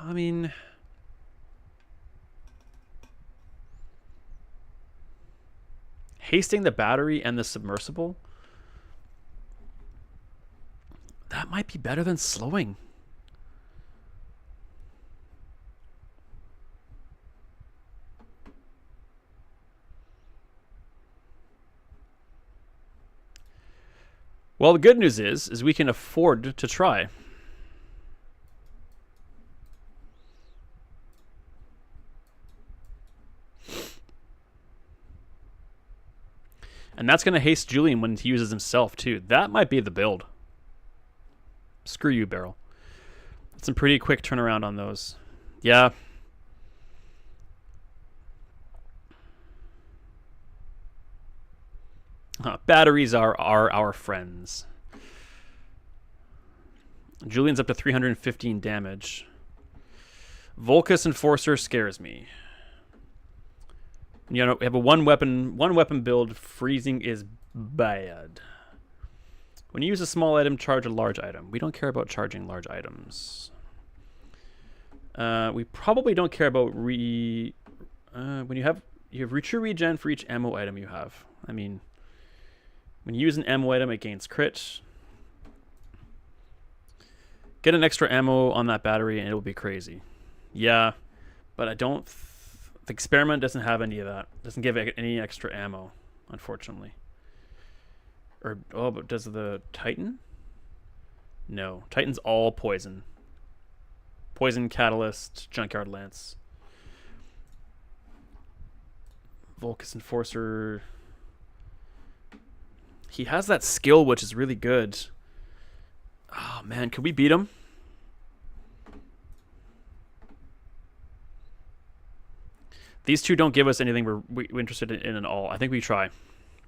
I mean, hasting the battery and the submersible, that might be better than slowing. Well, the good news is we can afford to try. And that's going to haste Julian when he uses himself, too. That might be the build. Screw you, Barrel. Some pretty quick turnaround on those. Yeah. Batteries are our friends. Julian's up to 315 damage. Volcus Enforcer scares me. You know, we have a one weapon build. Freezing is bad. When you use a small item, charge a large item. We don't care about charging large items. We probably don't care about when you have true regen for each ammo item you have. I mean, when you use an ammo item, it gains crit. Get an extra ammo on that battery and it will be crazy. Yeah, but I don't... the experiment doesn't have any of that. Doesn't give it any extra ammo, unfortunately. Or, oh, but does the Titan? No. Titan's all poison. Poison, Catalyst, Junkyard Lance. Volcus Enforcer... he has that skill, which is really good. Oh, man. Could we beat him? These two don't give us anything we're interested in at all. I think we try.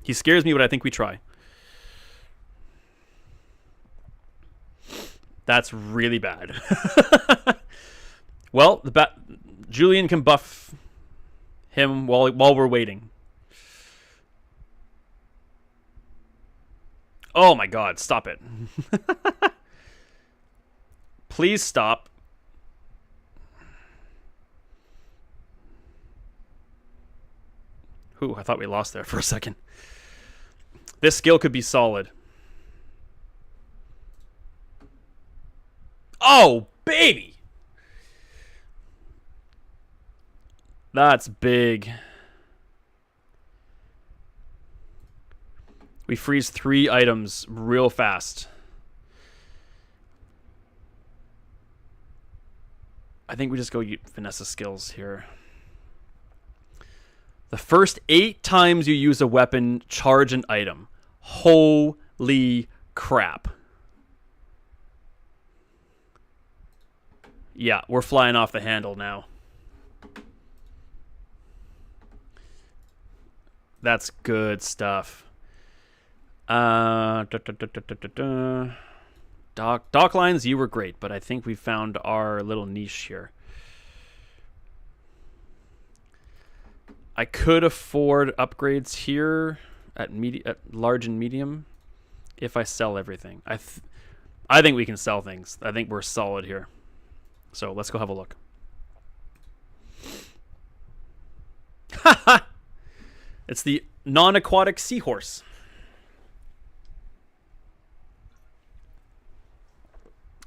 He scares me, but I think we try. That's really bad. Well, Julian can buff him while we're waiting. Oh my god, stop it. Please stop. Ooh, I thought we lost there for a second. This skill could be solid. Oh, baby! That's big. We freeze 3 items real fast. I think we just go Vanessa skills here. The first 8 times you use a weapon, charge an item. Holy crap. Yeah, we're flying off the handle now. That's good stuff. Dock lines, you were great, but I think we found our little niche here. I could afford upgrades here at large and medium. If I sell everything. I think we can sell things. I think we're solid here. So let's go have a look. It's the non-aquatic seahorse.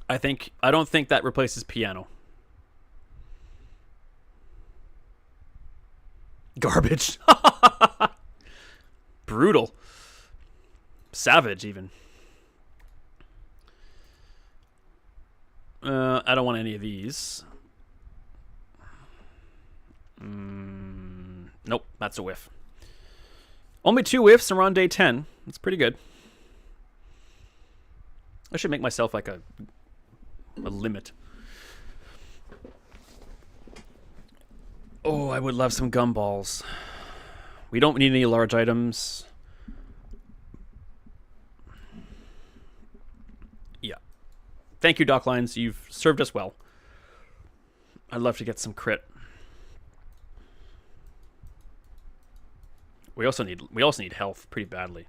I don't think that replaces piano. Garbage. Brutal. Savage, even. I don't want any of these. Nope, that's a whiff. Only 2 whiffs and we're on day 10. That's pretty good. I should make myself like a limit. Oh, I would love some gumballs. We don't need any large items. Yeah. Thank you, Docklines. You've served us well. I'd love to get some crit. We also need health pretty badly.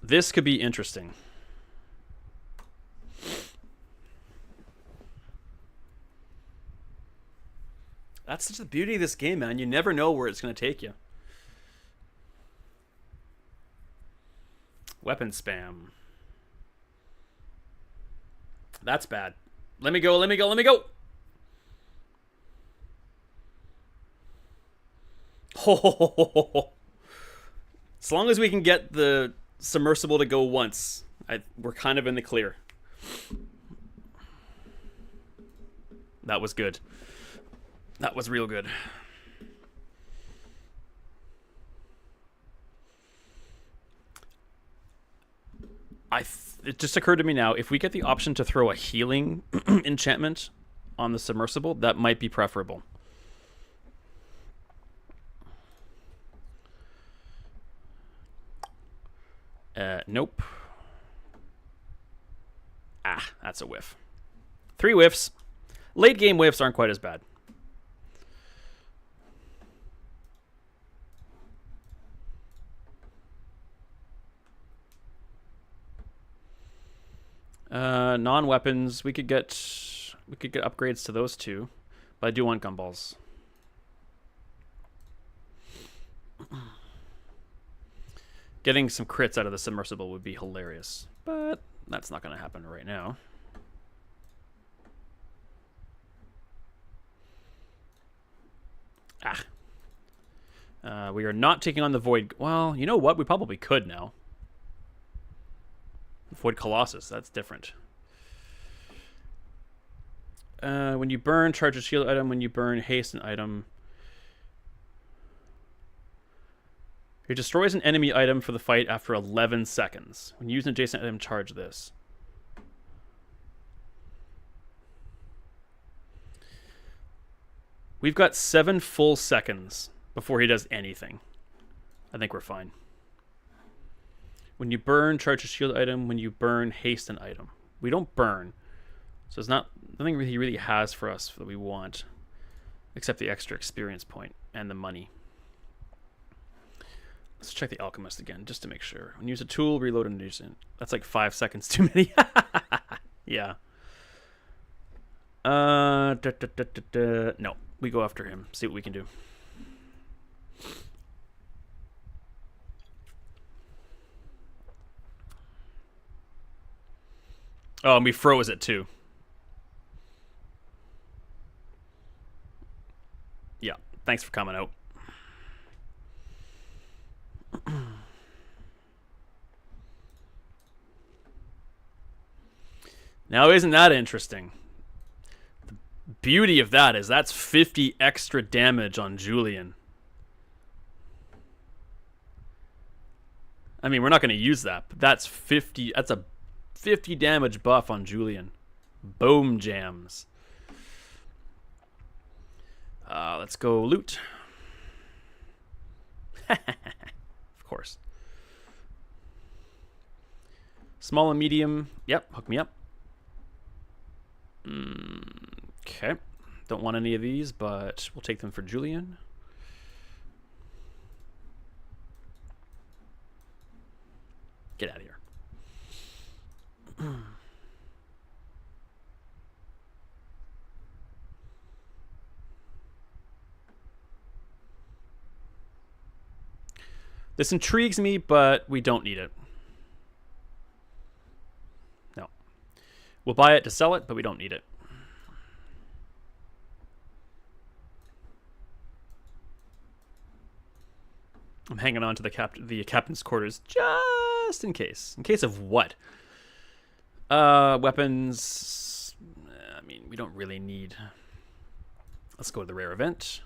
This could be interesting. That's such the beauty of this game, man. You never know where it's going to take you. Weapon spam. That's bad. Let me go, let me go, let me go! Oh, as long as we can get the submersible to go once, we're kind of in the clear. That was good. That was real good. It just occurred to me now, if we get the option to throw a healing enchantment on the submersible, that might be preferable. Nope. Ah, that's a whiff. 3 whiffs. Late game whiffs aren't quite as bad. Non-weapons. We could get upgrades to those 2, but I do want gumballs. Getting some crits out of the submersible would be hilarious, but that's not going to happen right now. We are not taking on the Void. Well, you know what? We probably could now. Void Colossus. That's different. When you burn, charge a shield item. When you burn, haste an item. It destroys an enemy item for the fight after 11 seconds. When you use an adjacent item, charge this. We've got 7 full seconds before he does anything. I think we're fine. When you burn, charge a shield item. When you burn, haste an item. We don't burn. So it's not nothing he really has for us that we want. Except the extra experience point and the money. Let's check the Alchemist again, just to make sure. When you use a tool, reload an adjacent. That's like 5 seconds too many. Yeah. No, we go after him. See what we can do. Oh, and we froze it too. Yeah, thanks for coming out. Now, isn't that interesting? The beauty of that is that's 50 extra damage on Julian. I mean, we're not going to use that, but that's 50. That's a 50 damage buff on Julian. Boom jams. Let's go loot. Of course. Small and medium. Yep, hook me up. Okay. Don't want any of these, but we'll take them for Julian. Get out of here. This intrigues me, but we don't need it. No. We'll buy it to sell it, but we don't need it. I'm hanging on to the captain's quarters just in case. In case of what? Weapons. I mean, we don't really need. Let's go to the rare event.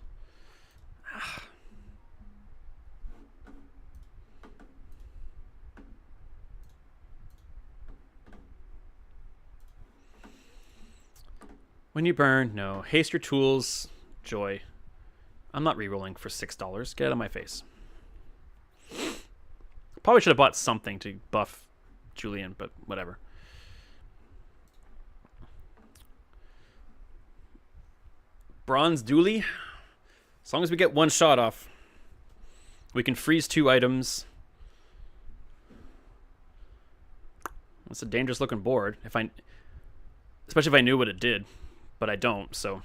When you burn, no. Haste your tools, joy. I'm not re-rolling for $6. Get out of my face. Probably should have bought something to buff Julian, but whatever. Bronze Dooley. As long as we get one shot off. We can freeze 2 items. It's a dangerous looking board. Especially if I knew what it did. But I don't, so.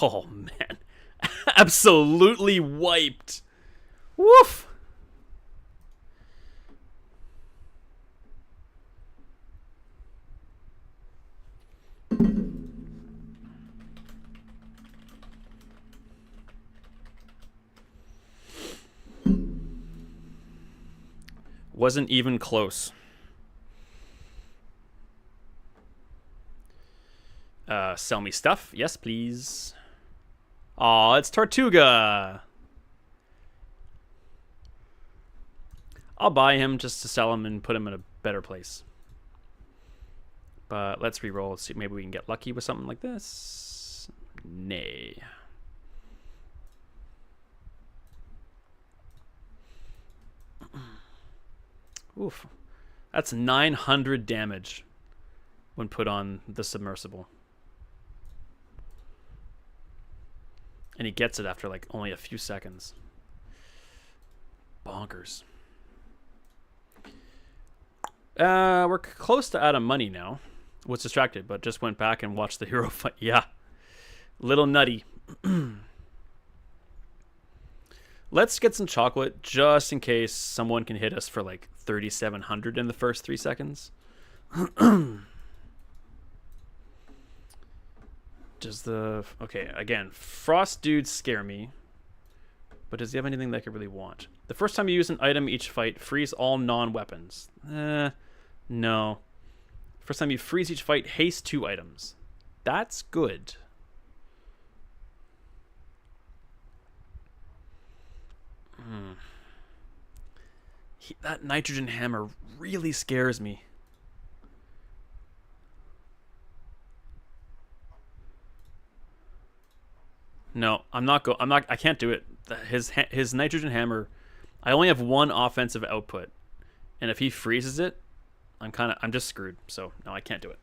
Oh, man. Absolutely wiped. Woof. Wasn't even close. Sell me stuff. Yes, please. Aw, it's Tortuga. I'll buy him just to sell him and put him in a better place. But let's re-roll. Let's see, maybe we can get lucky with something like this. Nay. Oof. That's 900 damage when put on the submersible. And he gets it after like only a few seconds. Bonkers. We're close to out of money now. Was distracted, but just went back and watched the hero fight. Yeah. Little nutty. Let's get some chocolate just in case someone can hit us for like 3,700 in the first 3 seconds. Okay, again, frost dudes scare me. But does he have anything that I could really want? The first time you use an item each fight, freeze all non-weapons. No. First time you freeze each fight, haste 2 items. That's good. That nitrogen hammer really scares me. No, I can't do it. His nitrogen hammer, I only have 1 offensive output. And if he freezes it, I'm just screwed. So, no, I can't do it.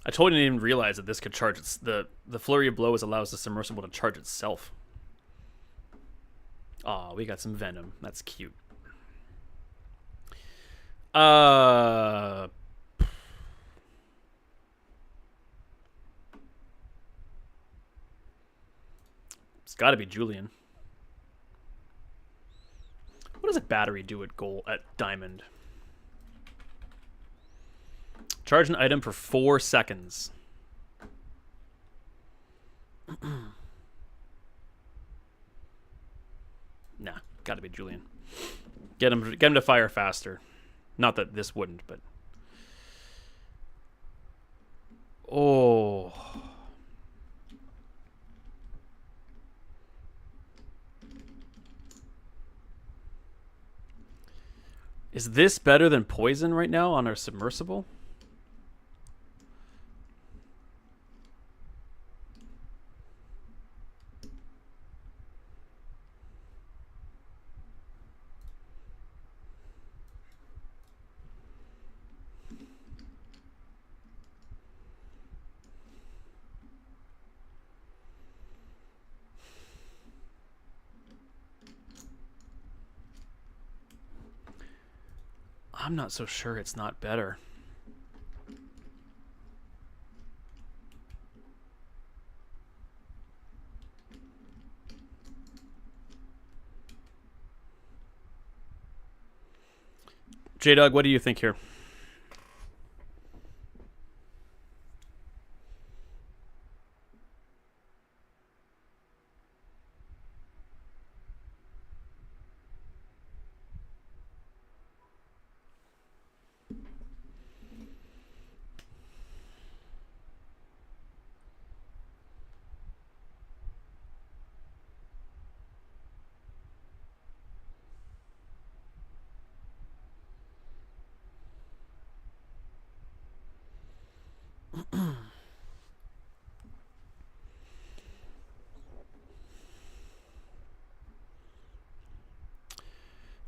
I totally didn't even realize that this could charge the flurry of blows allows the submersible to charge itself. Aw, we got some venom. That's cute. It's got to be Julian. What does a battery do at diamond? Charge an item for 4 seconds. Nah, gotta be Julian. Get him to fire faster. Not that this wouldn't, but. Oh. Is this better than poison right now on our submersible? I'm not so sure it's not better. J-Dog, what do you think here?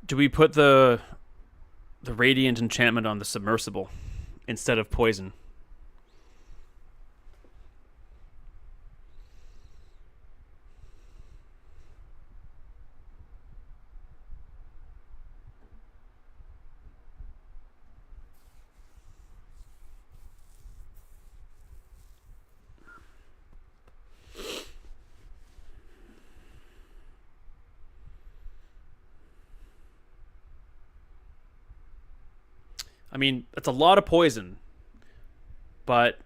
Do we put the radiant enchantment on the submersible instead of poison? I mean, that's a lot of poison, but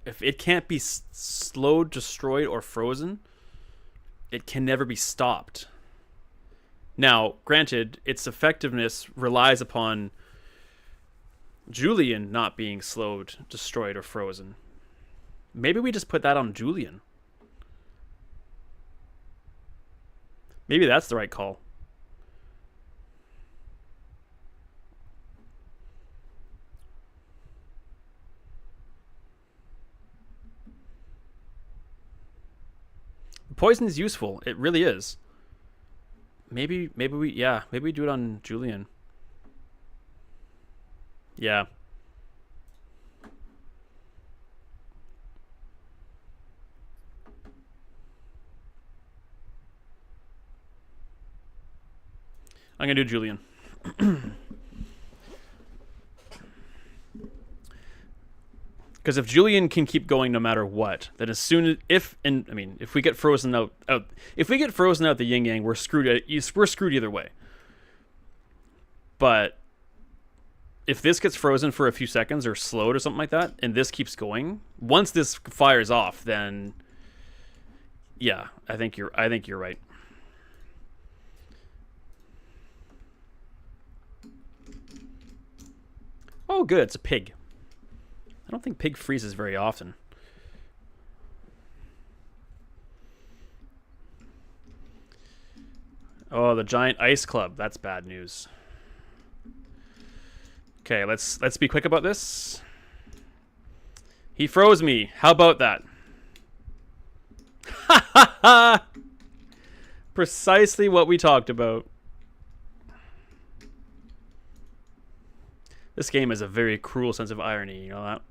if it can't be slowed, destroyed, or frozen, it can never be stopped. Now, granted, its effectiveness relies upon Julian not being slowed, destroyed, or frozen. Maybe we just put that on Julian. Maybe that's the right call. Poison is useful. It really is. Maybe we do it on Julian. Yeah. I'm gonna do Julian. Because if Julian can keep going no matter what, then as soon as if we get frozen out the yin yang, we're screwed. We're screwed either way. But if this gets frozen for a few seconds or slowed or something like that, and this keeps going, once this fires off, then yeah, I think you're right. Oh, good, it's a pig. I don't think pig freezes very often. Oh, the giant ice club. That's bad news. Okay, let's be quick about this. He froze me. How about that? Ha ha ha! Precisely what we talked about. This game has a very cruel sense of irony, you know that?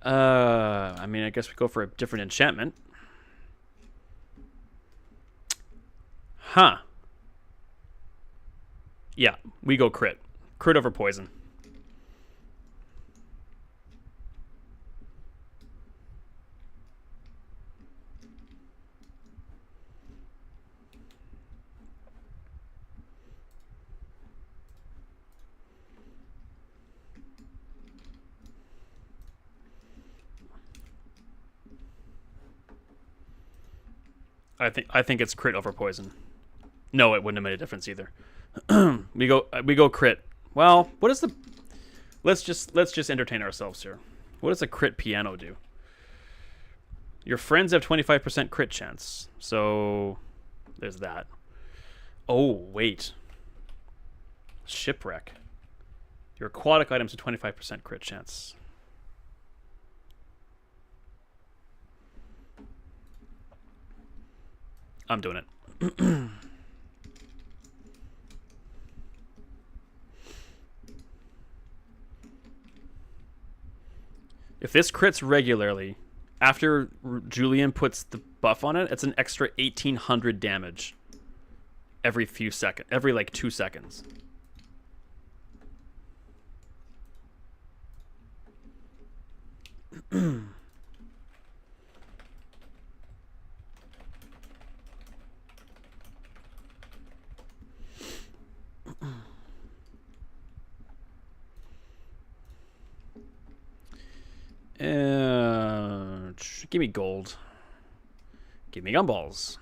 I mean, I guess we go for a different enchantment. Huh. Yeah, we go crit. Crit over poison. I think it's crit over poison. No, it wouldn't have made a difference either. we go crit. Well, what is the? Let's just entertain ourselves here. What does a crit piano do? Your friends have 25% crit chance. So there's that. Oh, wait. Shipwreck. Your aquatic items have 25% crit chance. I'm doing it. If this crits regularly, after Julian puts the buff on it, it's an extra 1,800 damage every few seconds, every like 2 seconds. Give me gold. Give me gumballs.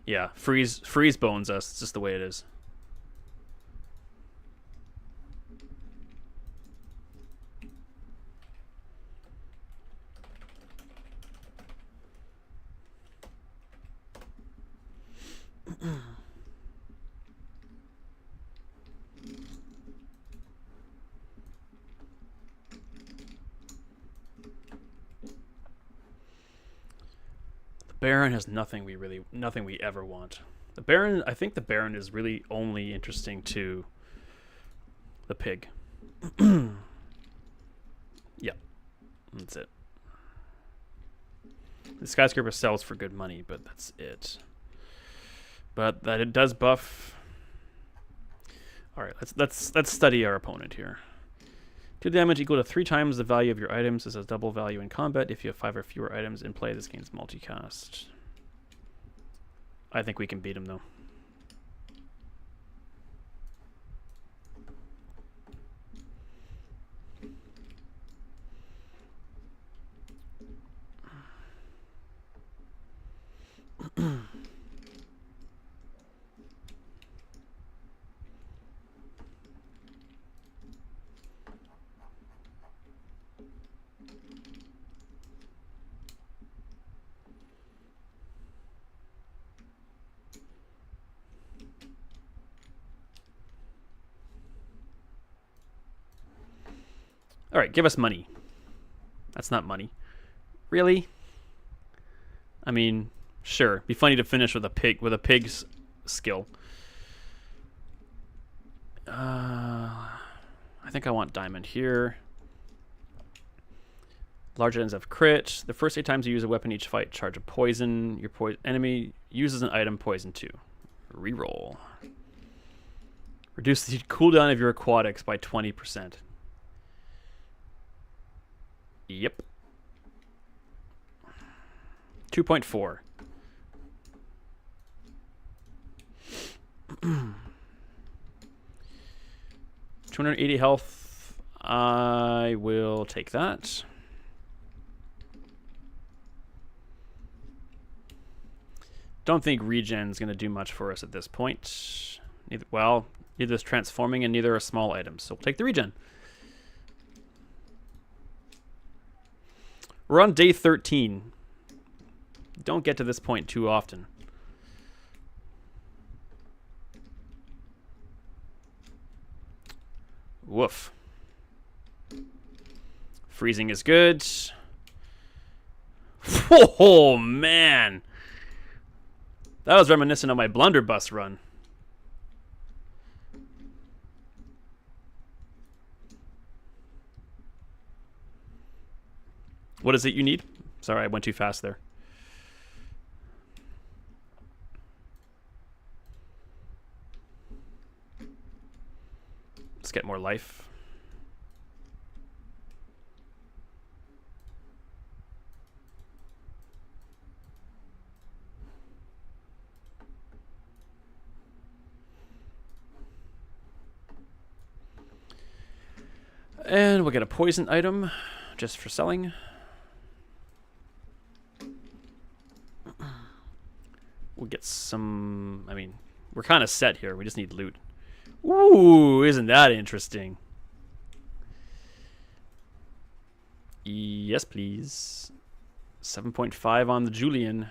Yeah, freeze bones us. It's just the way it is. Baron has nothing we ever want. The Baron, I think the Baron is really only interesting to the pig. Yeah, that's it. The skyscraper sells for good money, but that's it. But that it does buff. All right, let's study our opponent here. 2 damage equal to 3 times the value of your items. This has double value in combat. If you have 5 or fewer items in play, this gains multicast. I think we can beat him, though. All right, give us money. That's not money. Really? I mean, sure. Be funny to finish with a pig's skill. I think I want diamond here. Large items have crit. The first 8 times you use a weapon each fight, charge a poison. Your enemy uses an item poison too. Reroll. Reduce the cooldown of your aquatics by 20%. Yep. 2.4. 280 health. I will take that. Don't think regen's going to do much for us at this point. Neither is transforming and neither are small items. So we'll take the regen. We're on day 13. Don't get to this point too often. Woof. Freezing is good. Oh, man. That was reminiscent of my blunderbuss run. What is it you need? Sorry, I went too fast there. Let's get more life. And we'll get a poison item just for selling. We'll get some... I mean, we're kind of set here. We just need loot. Ooh, isn't that interesting? Yes, please. 7.5 on the Julian.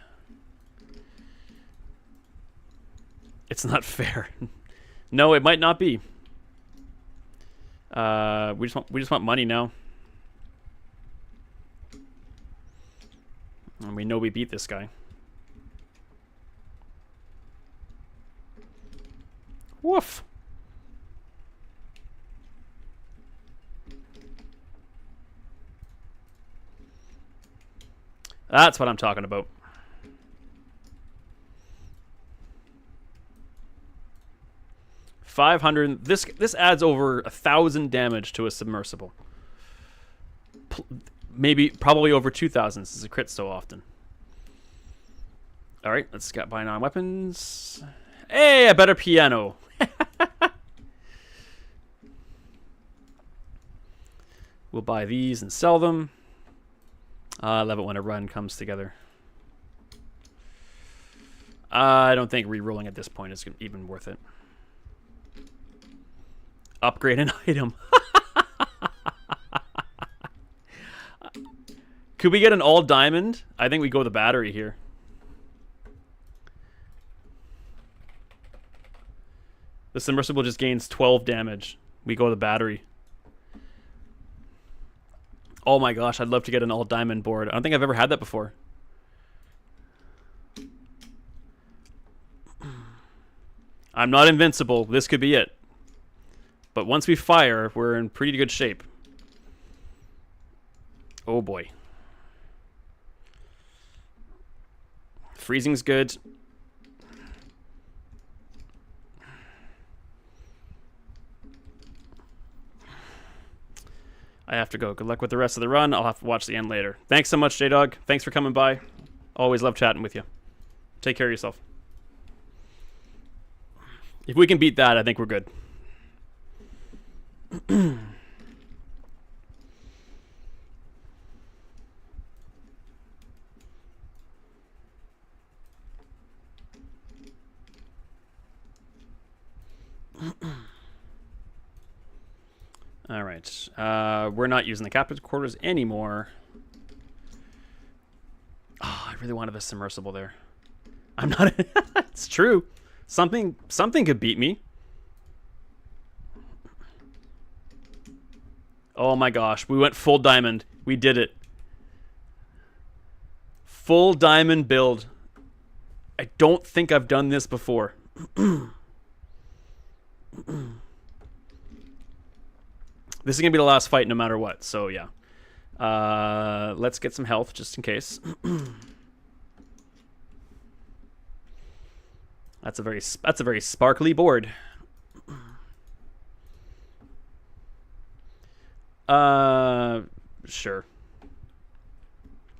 It's not fair. No, it might not be. We just want money now. And we know we beat this guy. Woof. That's what I'm talking about. 500. This adds over 1,000 damage to a submersible. Probably over 2,000 since it crits so often. All right, let's buy non-weapons. Hey, a better piano. We'll buy these and sell them. I love it when a run comes together. I don't think re-rolling at this point is even worth it. Upgrade an item. Could we get an all diamond? I think we go the battery here. The submersible just gains 12 damage. We go the battery. Oh my gosh, I'd love to get an all diamond board. I don't think I've ever had that before. I'm not invincible. This could be it. But once we fire, we're in pretty good shape. Oh boy. Freezing's good. I have to go. Good luck with the rest of the run. I'll have to watch the end later. Thanks so much, J-Dog. Thanks for coming by. Always love chatting with you. Take care of yourself. If we can beat that, I think we're good. All right. We're not using the captain's quarters anymore. Oh, I really wanted the submersible there. I'm not. It's true. Something could beat me. Oh my gosh, we went full diamond. We did it. Full diamond build. I don't think I've done this before. This is going to be the last fight no matter what, so yeah. Let's get some health just in case. That's a very sparkly board. Sure.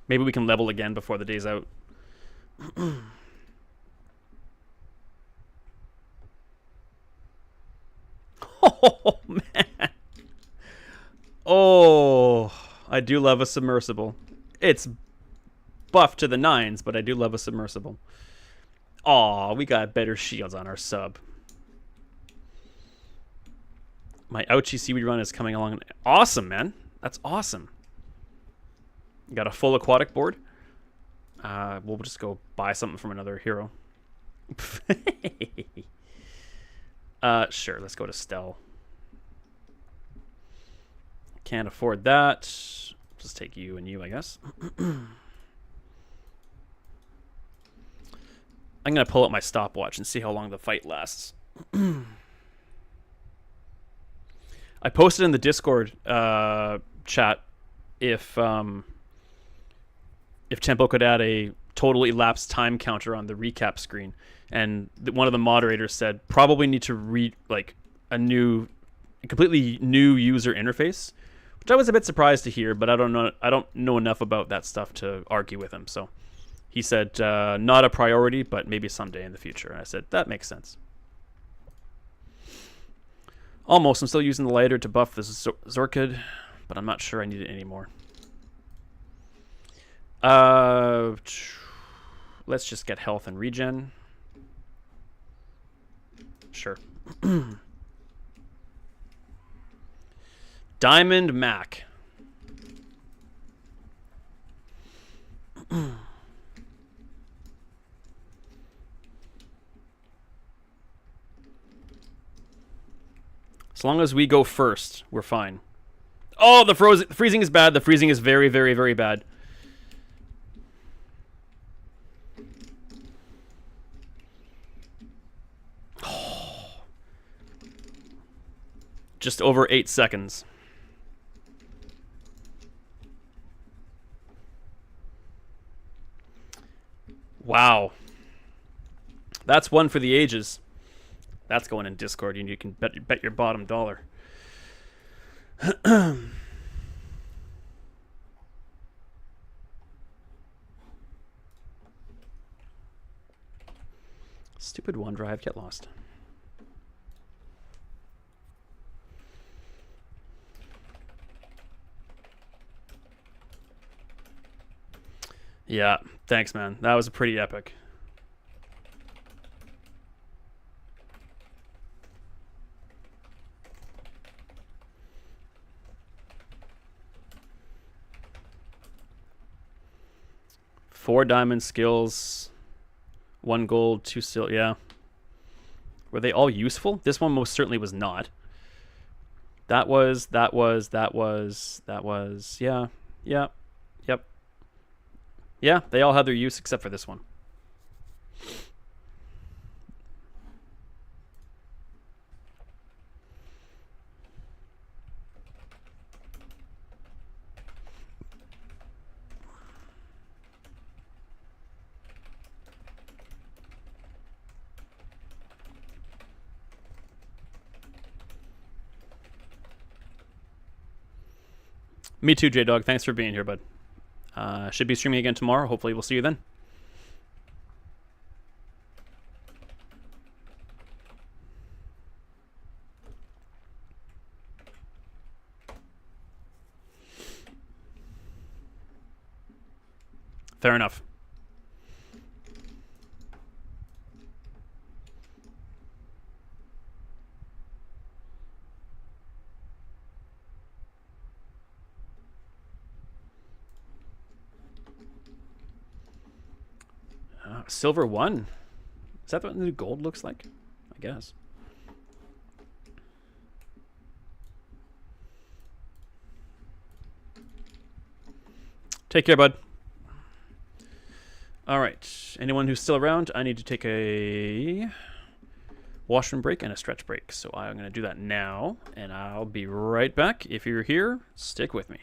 Maybe we can level again before the day's out. Oh, man. Oh, I do love a submersible. It's buffed to the nines, but I do love a submersible. Aw, we got better shields on our sub. My Ouchie Seaweed run is coming along. Awesome, man. That's awesome. Got a full aquatic board. We'll just go buy something from another hero. Sure, let's go to Stell. Can't afford that. Just take you and you, I guess. I'm going to pull up my stopwatch and see how long the fight lasts. I posted in the Discord chat if Tempo could add a total elapsed time counter on the recap screen, and one of the moderators said probably need to read like a completely new user interface, which I was a bit surprised to hear, but I don't know enough about that stuff to argue with him. So he said not a priority, but maybe someday in the future. And I said that makes sense. Almost. I'm still using the lighter to buff this Zorkid, but I'm not sure I need it anymore. Let's just get health and regen. Sure. Diamond Mac. As long as we go first, we're fine. Oh, the freezing is bad. The freezing is very, very, very bad. Oh. Just over 8 seconds. Wow. That's one for the ages. That's going in Discord. You can bet your bottom dollar. Stupid OneDrive, get lost. Yeah, thanks, man. That was pretty epic. Four diamond skills, one gold, two silver. Yeah. Were they all useful? This one most certainly was not. That was. Yeah. Yeah. Yep. Yeah, they all had their use except for this one. Me too, J Dog. Thanks for being here, bud. Should be streaming again tomorrow. Hopefully, we'll see you then. Fair enough. Silver 1. Is that what the new gold looks like? I guess. Take care, bud. All right. Anyone who's still around, I need to take a washroom break and a stretch break. So I'm going to do that now, and I'll be right back. If you're here, stick with me.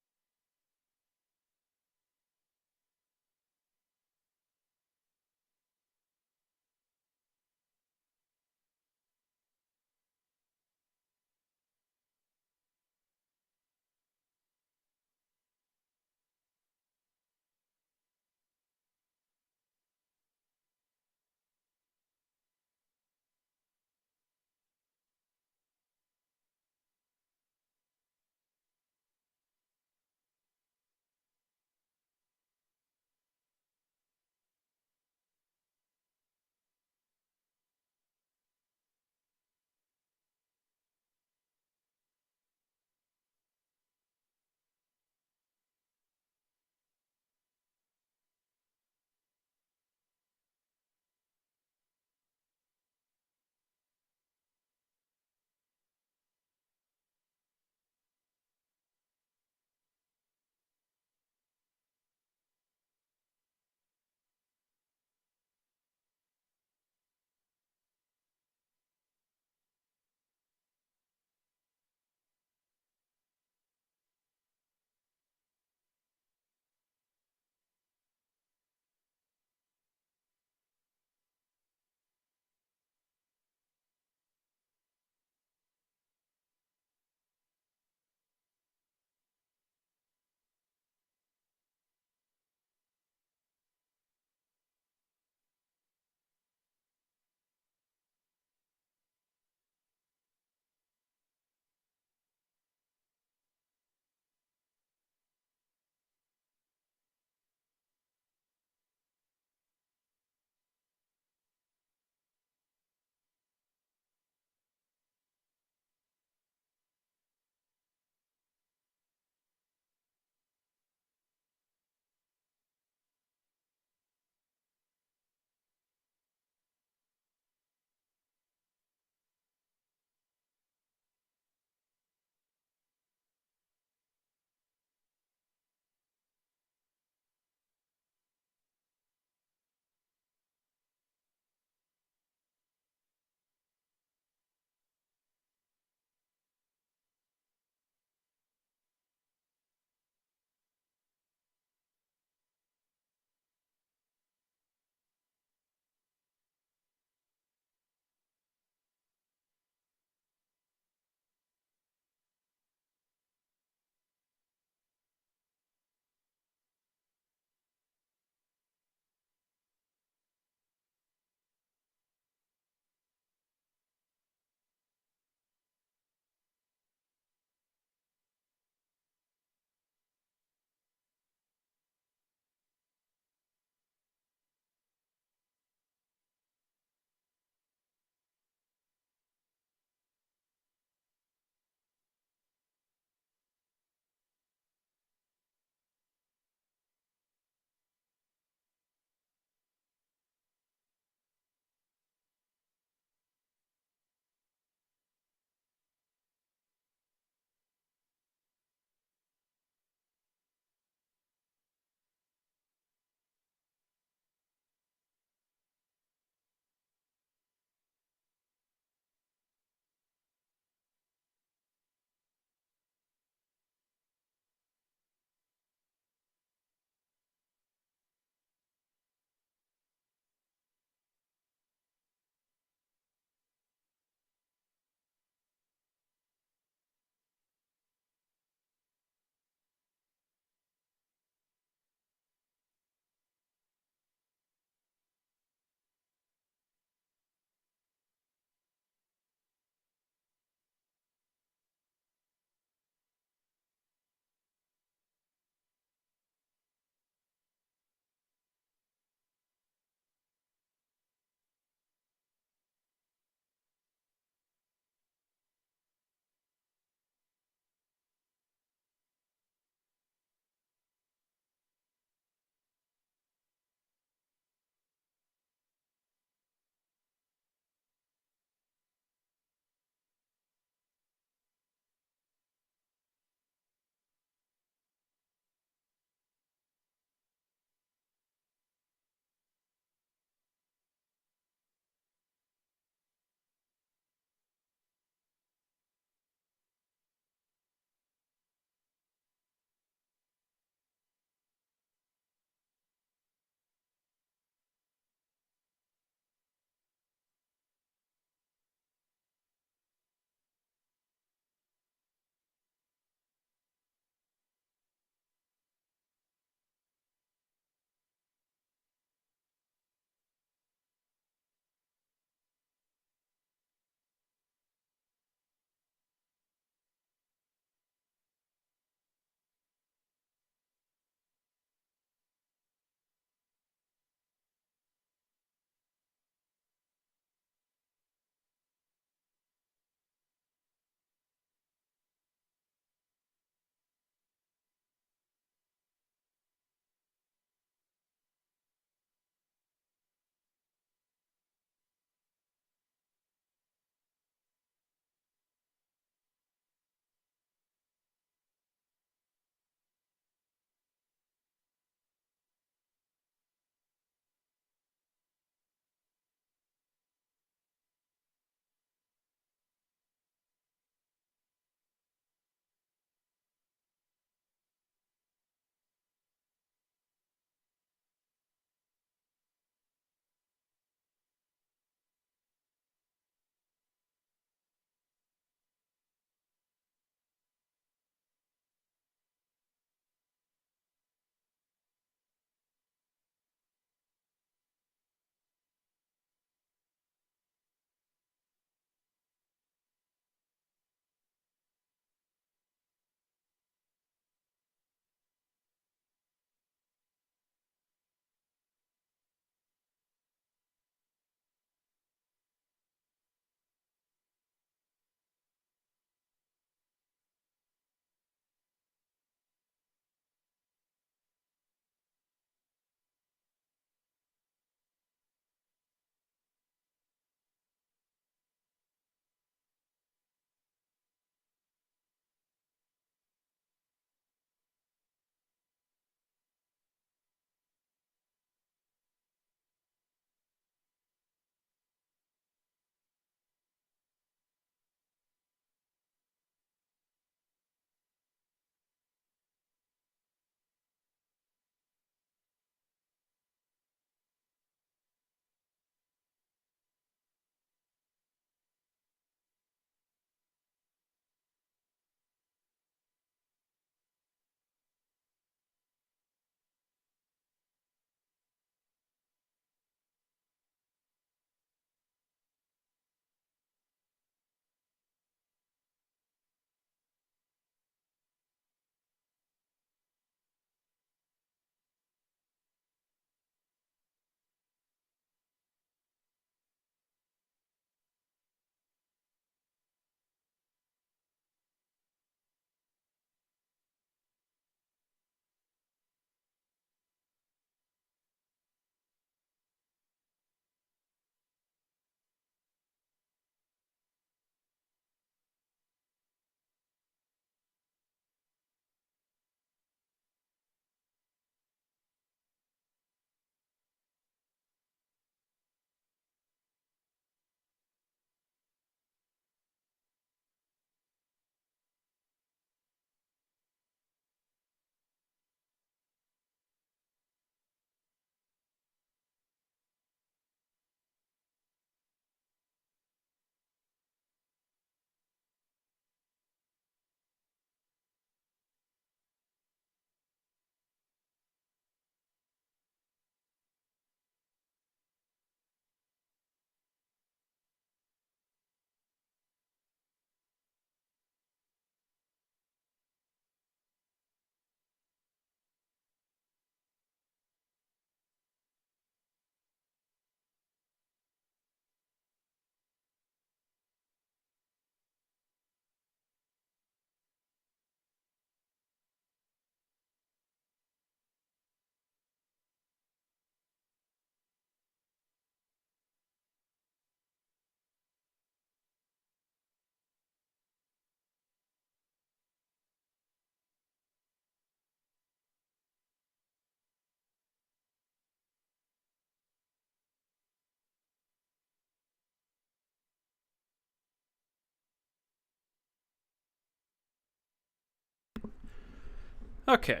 Okay.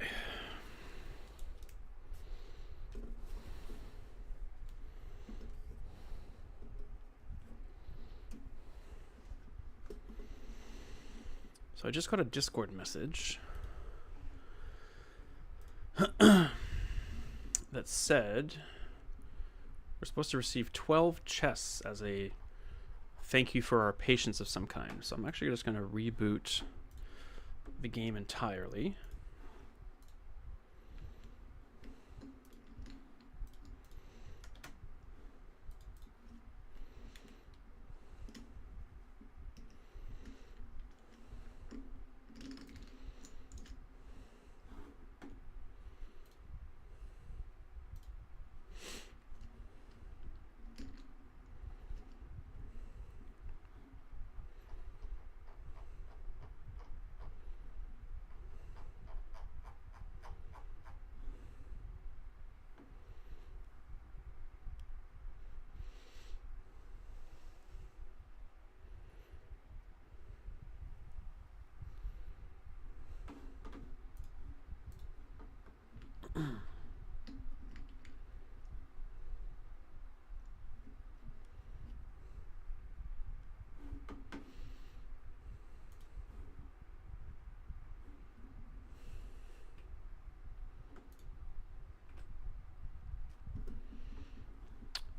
So I just got a Discord message that said we're supposed to receive 12 chests as a thank you for our patience of some kind. So I'm actually just going to reboot the game entirely.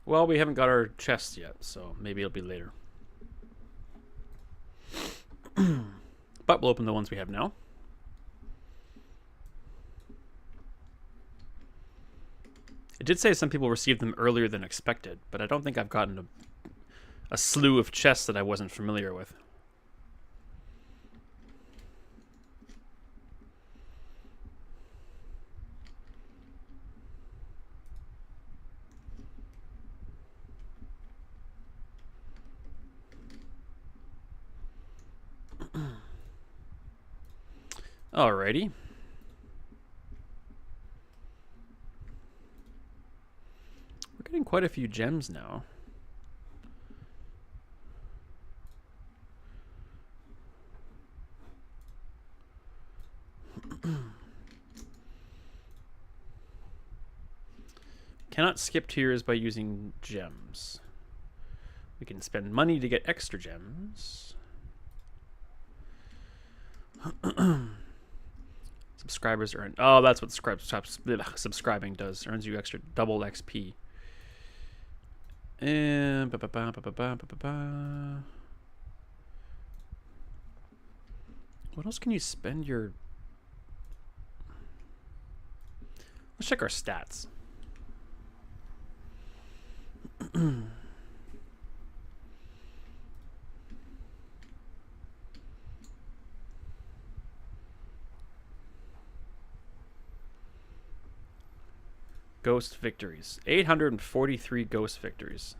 Well, we haven't got our chests yet, so maybe it'll be later. But we'll open the ones we have now. It did say some people received them earlier than expected, but I don't think I've gotten a slew of chests that I wasn't familiar with. Alrighty. We're getting quite a few gems now. Cannot skip tiers by using gems. We can spend money to get extra gems. Subscribers earn. Oh, that's what subscribing does. Earns you extra double XP. And what else can you spend your? Let's check our stats. Ghost victories. 843 ghost victories.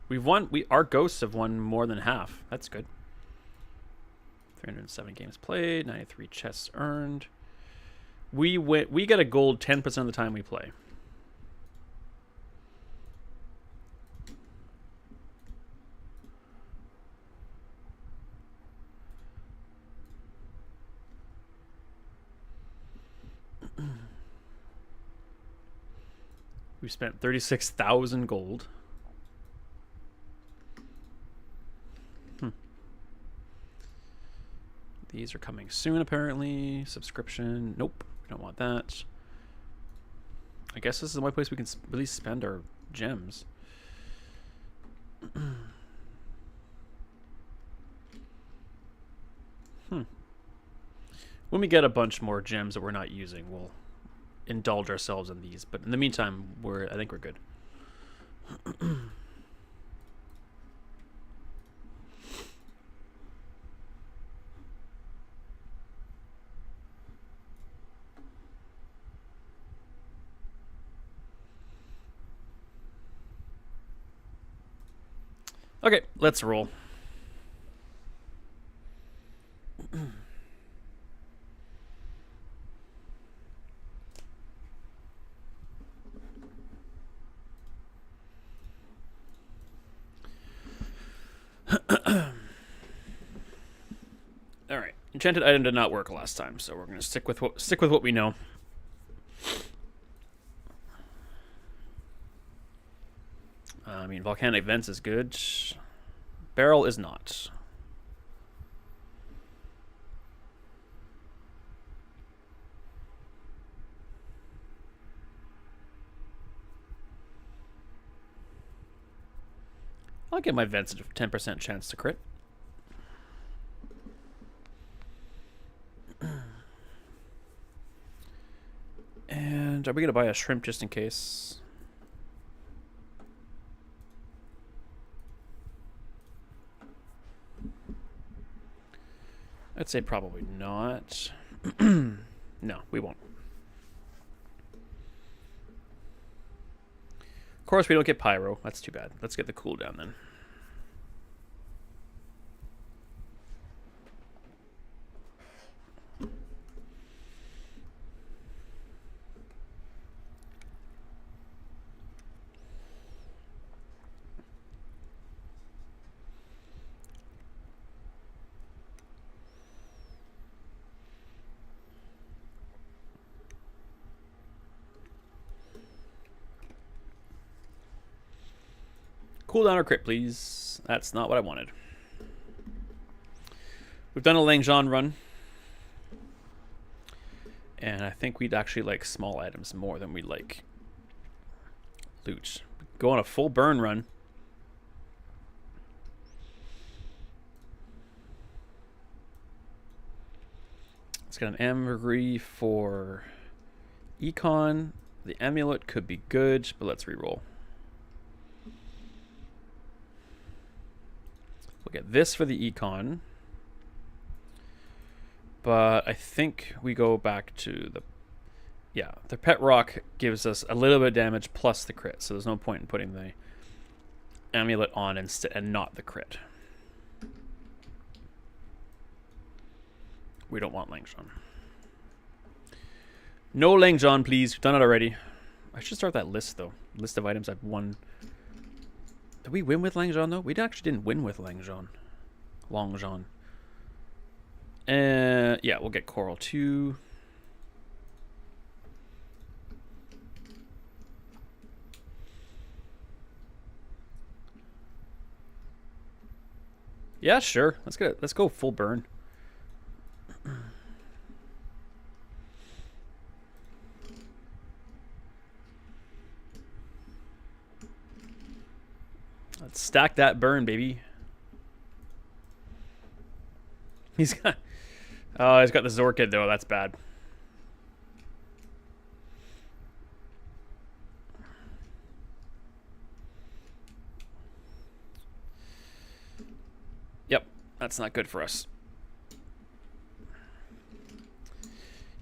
We've won. Our ghosts have won more than half. That's good. 307 games played. 93 chests earned. We get a gold 10% of the time we play. We spent 36,000 gold. These are coming soon, apparently. Subscription. Nope. We don't want that. I guess this is the only place we can really spend our gems. When we get a bunch more gems that we're not using, we'll indulge ourselves in these. But in the meantime, I think we're good. Okay, let's roll. enchanted item did not work last time, so we're gonna stick with what we know. I mean, volcanic vents is good. Barrel is not. I'll give my vents a 10% chance to crit. And are we going to buy a shrimp just in case? I'd say probably not. No, we won't. Of course, we don't get pyro. That's too bad. Let's get the cooldown then. Cooldown or crit, please. That's not what I wanted. We've done a Langjean run. And I think we'd actually like small items more than we like loot. Go on a full burn run. Let's get an ambergris for econ. The amulet could be good, but let's reroll. We'll get this for the econ. But I think we go back to the... Yeah, the pet rock gives us a little bit of damage plus the crit. So there's no point in putting the amulet on instead and not the crit. We don't want Langjean. No Langjean, please. We've done it already. I should start that list, though. List of items I've won. Did we win with Langjean, though? We actually didn't win with Langjean. Langjean. Yeah, we'll get Coral 2. Yeah, sure. Let's go full burn. Let's stack that burn, baby. He's got... Oh, he's got the Zorkid, though. That's bad. Yep, that's not good for us.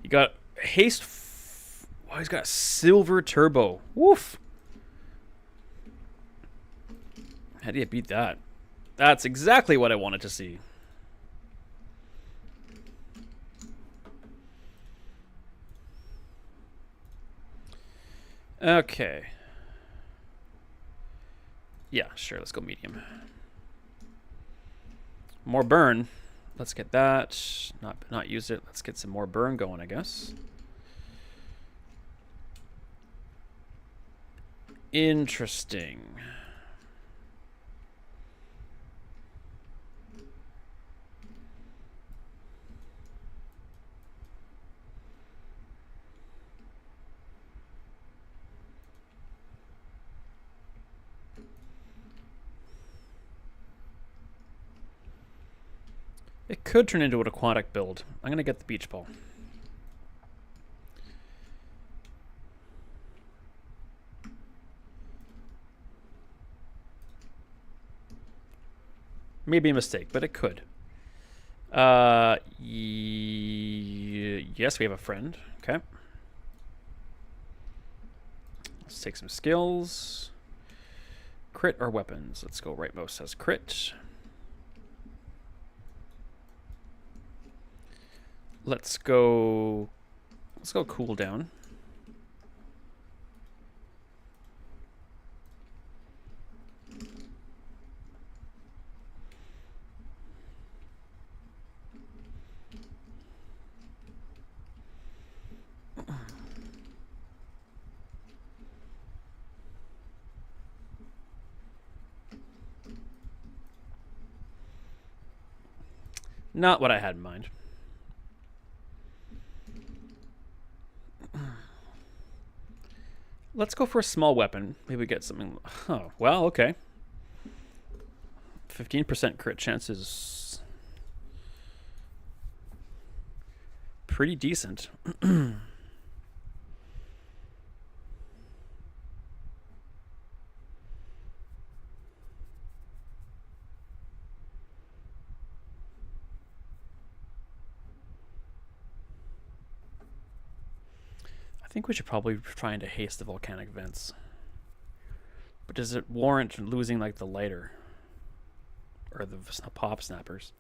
You got haste... Oh, he's got silver turbo. Woof! How do you beat that? That's exactly what I wanted to see. Okay. Yeah, sure. Let's go medium. More burn. Let's get that. Not use it. Let's get some more burn going, I guess. Interesting. It could turn into an aquatic build. I'm going to get the beach ball. Maybe a mistake, but it could. Yes, we have a friend. Okay. Let's take some skills. Crit or weapons? Let's go rightmost says crit. Let's go cooldown. Not what I had in mind. Let's go for a small weapon. Maybe we get something. Oh, well, okay. 15% crit chance is pretty decent. I think we should probably try to haste the volcanic vents. But does it warrant losing like the lighter? Or the pop snappers?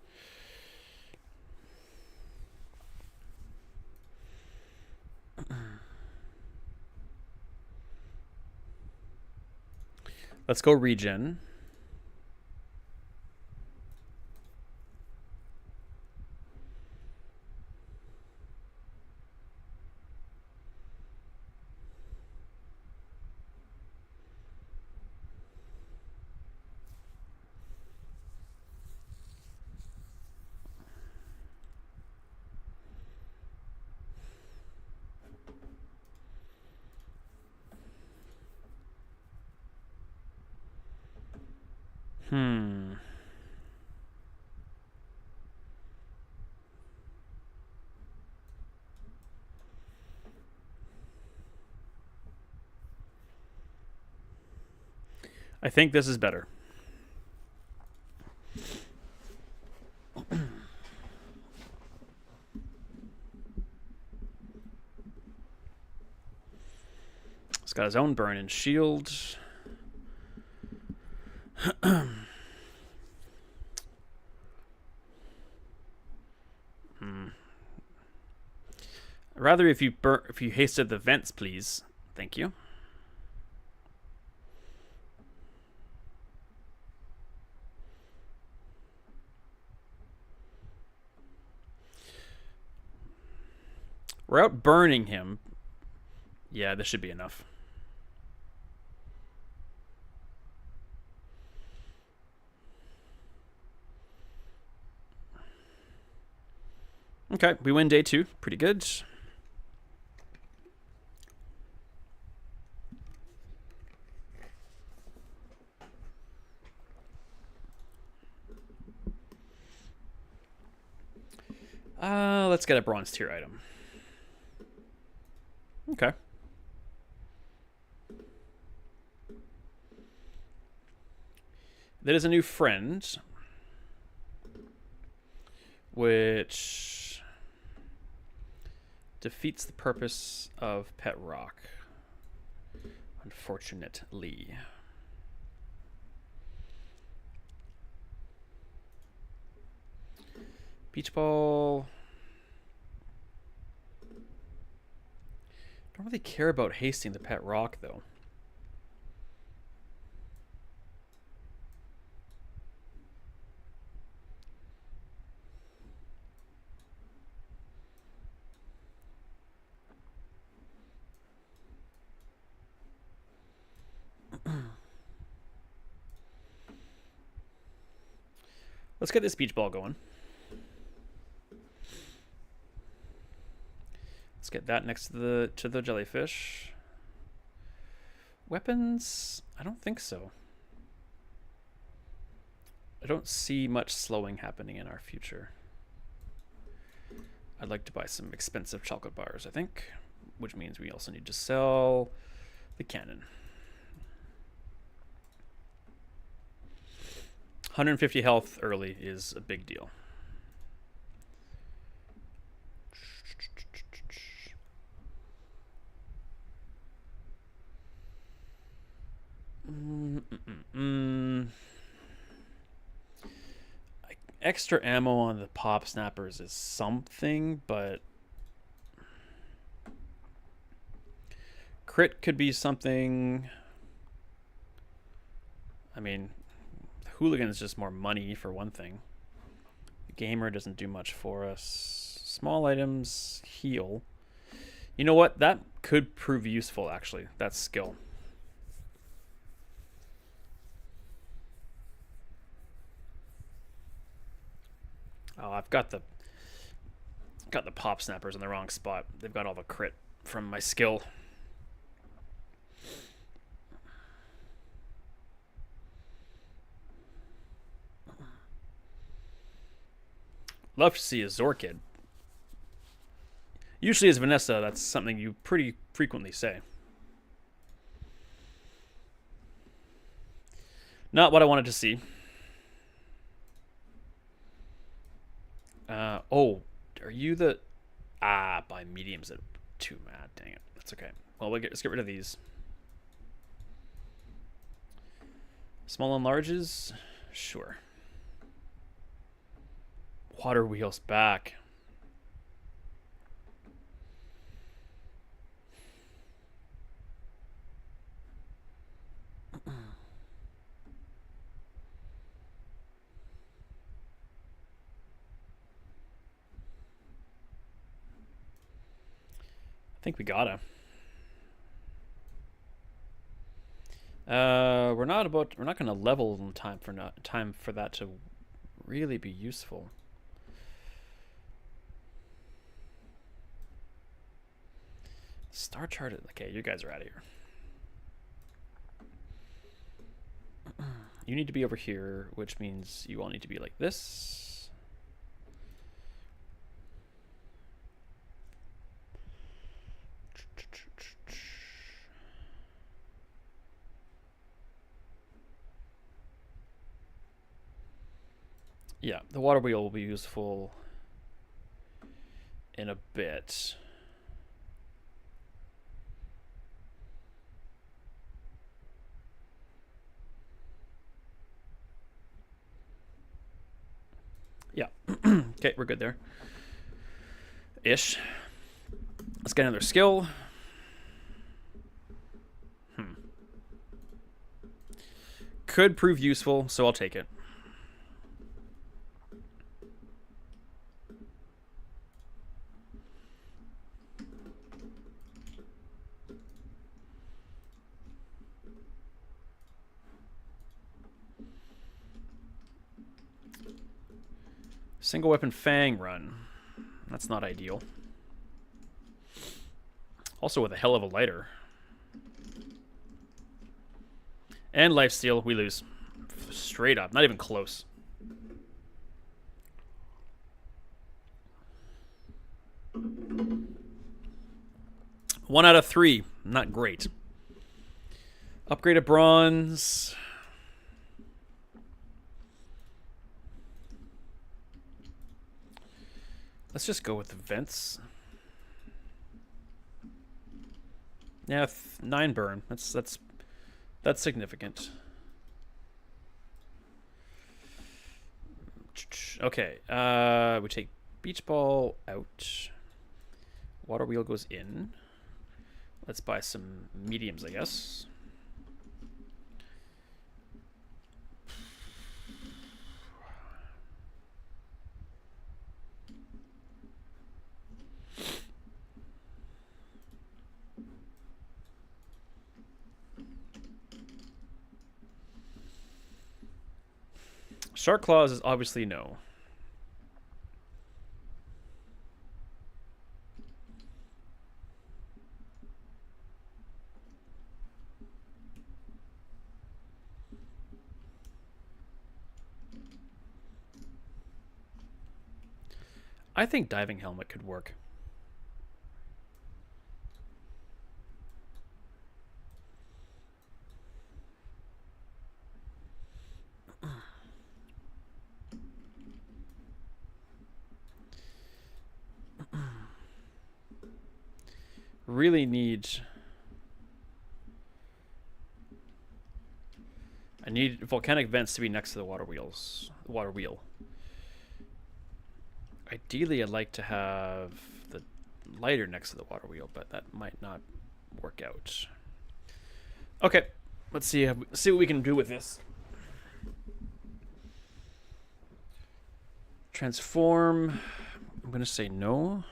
Let's go regen. I think this is better. He's got his own burn and shield. Rather if you hasted the vents, please. Thank you. We're out burning him. Yeah, this should be enough. Okay, we win day 2. Pretty good. Let's get a bronze tier item. Okay. That is a new friend, which defeats the purpose of Pet Rock, unfortunately. Beach Ball. Don't really care about hasting the Pet Rock, though. Let's get this beach ball going. Let's get that next to the jellyfish. Weapons? I don't think so. I don't see much slowing happening in our future. I'd like to buy some expensive chocolate bars, I think, which means we also need to sell the cannon. 150 health early is a big deal. Extra ammo on the pop snappers is something, but crit could be something. I mean, hooligan is just more money for one thing. The gamer doesn't do much for us. Small items heal. You know what? That could prove useful, actually. That's skill. Oh, I've got the pop snappers in the wrong spot. They've got all the crit from my skill. Love to see a Zorkid. Usually as Vanessa, that's something you pretty frequently say. Not what I wanted to see. Oh, are you the... Ah, by mediums at 2 mad. Dang it. That's okay. Well, let's get rid of these. Small and larges? Sure. Water wheels back. I think we gotta. We're not going to level in time for that to really be useful. Star chart. Okay, you guys are out of here. You need to be over here, which means you all need to be like this. Yeah, the water wheel will be useful in a bit. Yeah. Okay, we're good there. Ish. Let's get another skill. Could prove useful, so I'll take it. Single weapon Fang run. That's not ideal. Also with a hell of a lighter. And lifesteal, we lose. Straight up, not even close. One out of 3, not great. Upgraded bronze. Let's just go with the vents. Yeah, 9 burn. That's significant. Okay, we take beach ball out. Water wheel goes in. Let's buy some mediums, I guess. Shark Claws is obviously no. I think diving helmet could work. Really need... I need volcanic vents to be next to the water wheels. Water wheel. Ideally, I'd like to have the lighter next to the water wheel, but that might not work out. Okay, let's see what we can do with this. Transform. I'm gonna say no.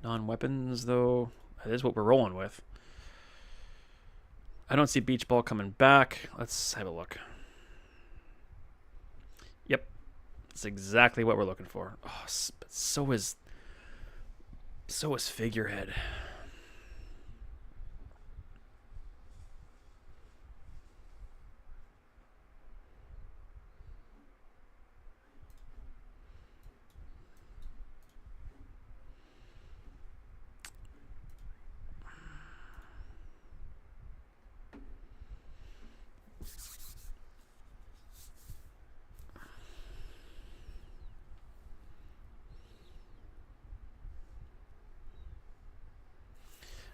Non-weapons, though. That is what we're rolling with. I don't see beach ball coming back. Let's have a look. Yep. That's exactly what we're looking for. Oh, but so is figurehead.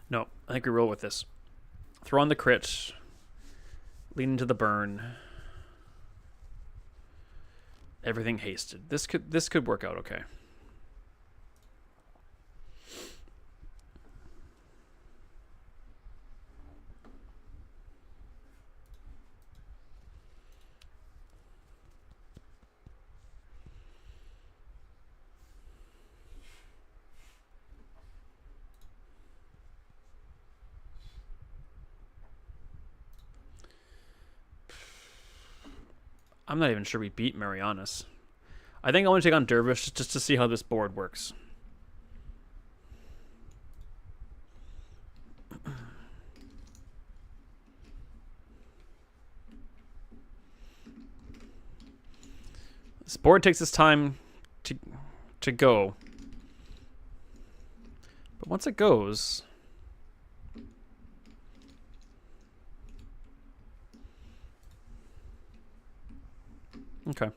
No, I think we roll with this. Throw on the crit. Lean into the burn. Everything hasted. This could work out okay. I'm not even sure we beat Marianas. I think I want to take on Dervish just to see how this board works. This board takes its time to go. But once it goes... Okay.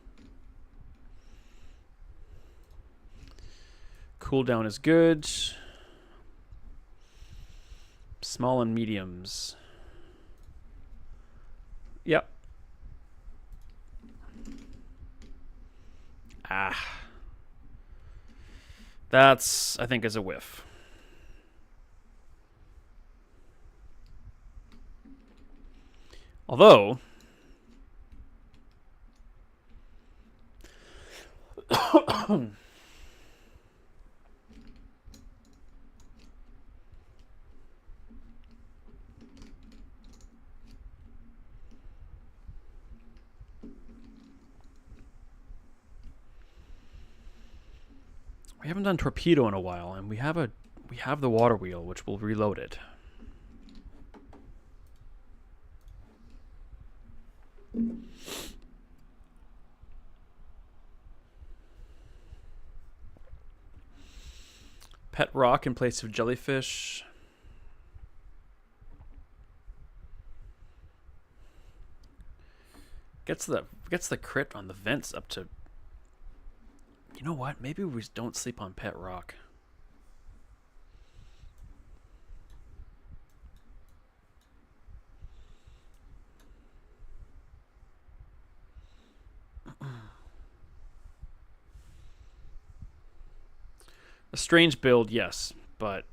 Cooldown is good. Small and mediums. Yep. Ah. That's, I think, is a whiff. Although... we haven't done torpedo in a while, and we have the water wheel, which will reload it. Pet rock in place of jellyfish. Gets the crit on the vents up to... You know what? Maybe we don't sleep on pet rock. A strange build, yes, but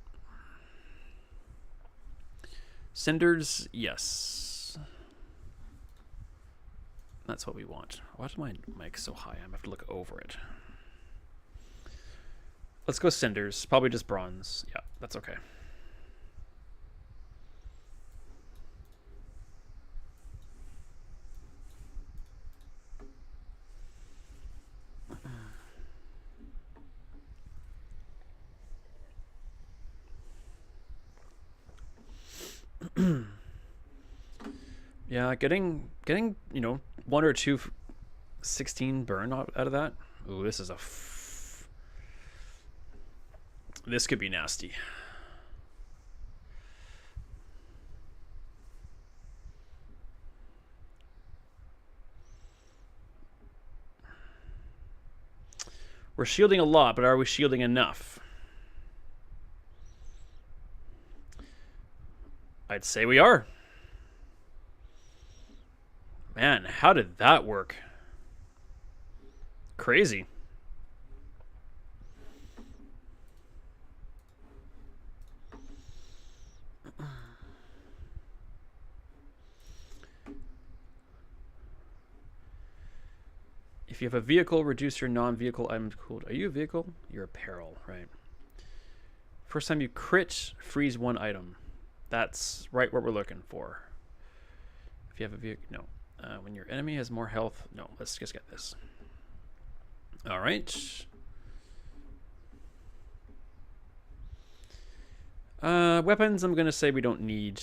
cinders, yes. That's what we want. Why is my mic so high? I'm gonna have to look over it. Let's go cinders. Probably just bronze. Yeah, that's okay. Yeah, getting you know, 1 or 2 16 burn out of that. Ooh, this is this could be nasty. We're shielding a lot, but are we shielding enough? I'd say we are. Man, how did that work? Crazy. If you have a vehicle, reduce your non-vehicle items cooled. Are you a vehicle? You're apparel, right? First time you crit, freeze 1 item. That's right what we're looking for. If you have a vehicle, no. When your enemy has more health, no. Let's just get this. All right. Weapons, I'm going to say we don't need.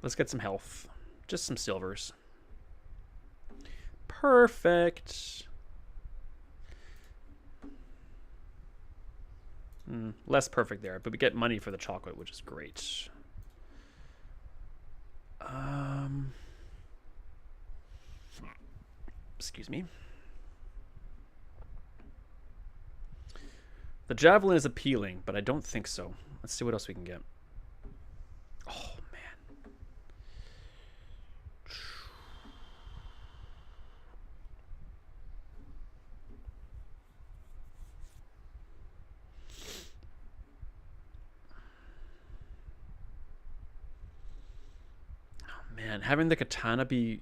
Let's get some health. Just some silvers. Perfect. Less perfect there, but we get money for the chocolate, which is great. Excuse me. The javelin is appealing, but I don't think so. Let's see what else we can get. Oh, man. Oh, man. Having the katana be...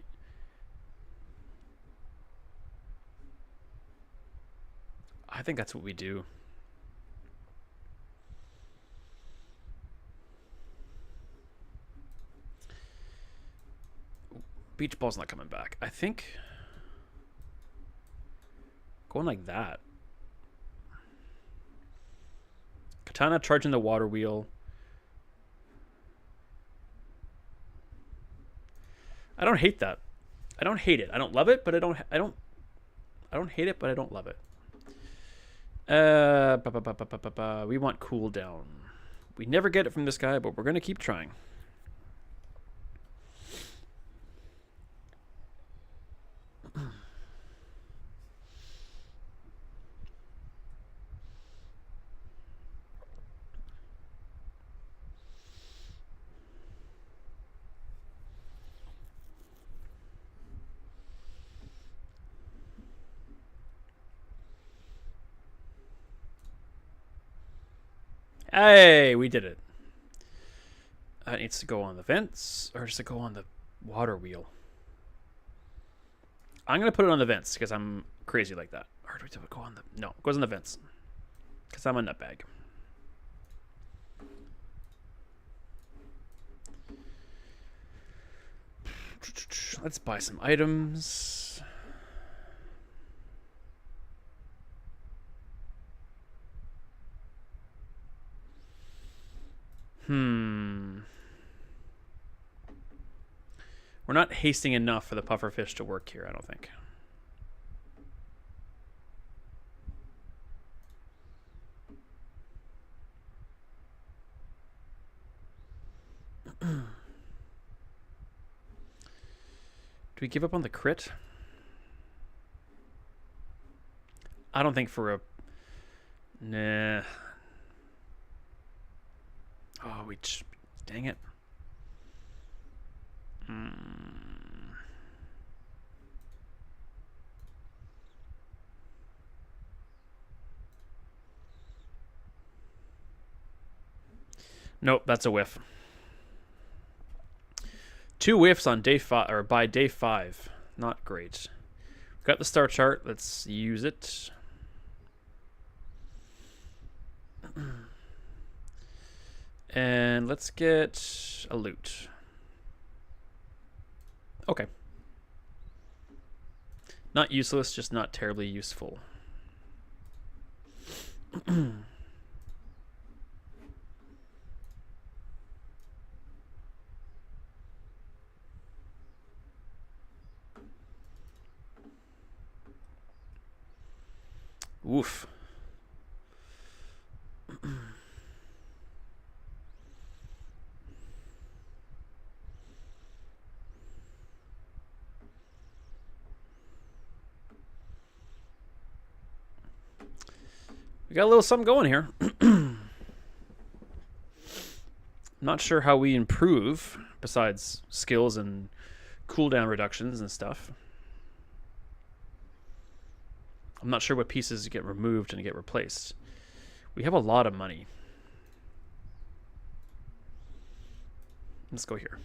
I think that's what we do. Beach ball's not coming back. I think going like that. Katana charging the water wheel. I don't hate that. I don't hate it. I don't love it, but I don't hate it, but I don't love it. We want cooldown. We never get it from this guy, but we're gonna keep trying. Hey, we did it. That needs to go on the vents, or does it go on the water wheel? I'm going to put it on the vents, because I'm crazy like that. Or do we go on the... No, it goes on the vents. Because I'm a nutbag. Let's buy some items. We're not hasting enough for the pufferfish to work here, I don't think. Do we give up on the crit? I don't think for a... Nah. Oh, we... Dang it. Nope, that's a whiff. 2 whiffs on day 5, or by day 5. Not great. We've got the star chart. Let's use it. And let's get a loot. Okay. Not useless, just not terribly useful. Oof. We got a little something going here. I'm not sure how we improve besides skills and cooldown reductions and stuff. I'm not sure what pieces get removed and get replaced. We have a lot of money. Let's go here.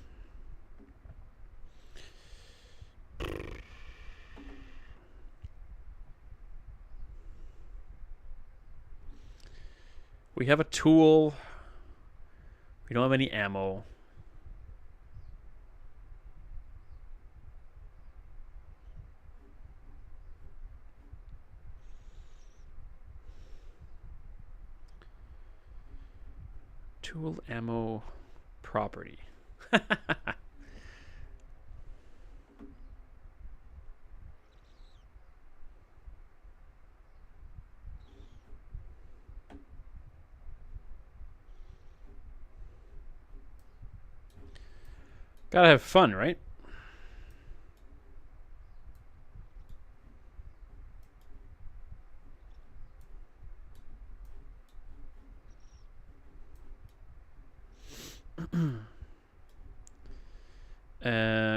We have a tool. We don't have any ammo. Tool ammo property. Gotta have fun, right?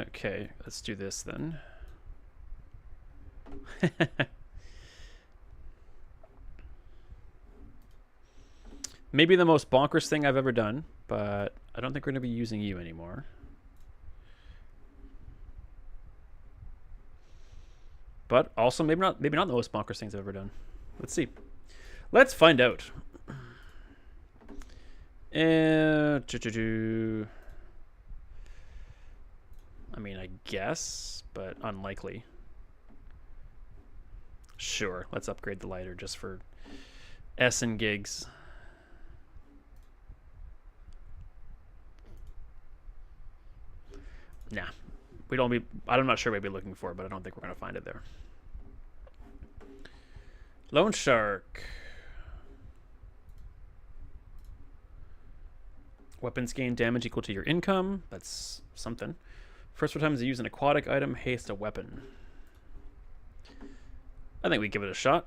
Okay, let's do this then. Maybe the most bonkers thing I've ever done, but I don't think we're going to be using you anymore. But also maybe not the most bonkers things I've ever done. Let's see. Let's find out. I mean, I guess, but unlikely. Sure, let's upgrade the lighter just for S and gigs. Nah, we don't be. I'm not sure what we'd be looking for, but I don't think we're gonna find it there. Loan shark. Weapons gain damage equal to your income. That's something. First 4 times you use an aquatic item, haste a weapon. I think we give it a shot.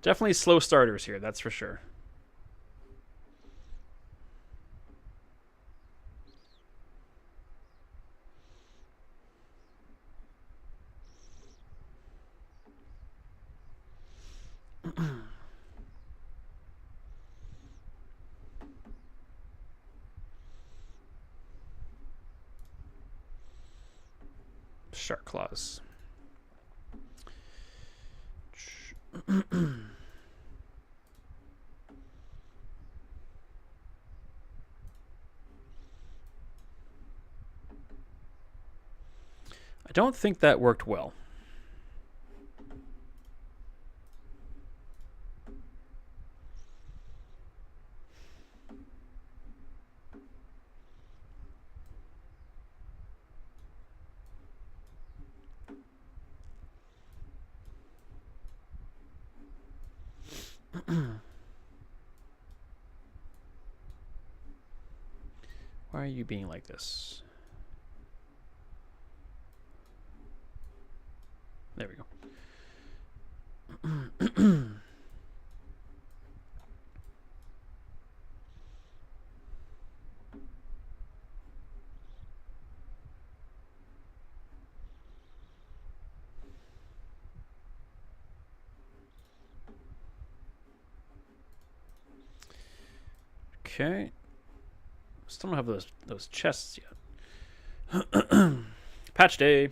Definitely slow starters here, that's for sure. Shark claws. I don't think that worked well. Why are you being like this? There we go. Okay. Still don't have those chests yet. Patch day.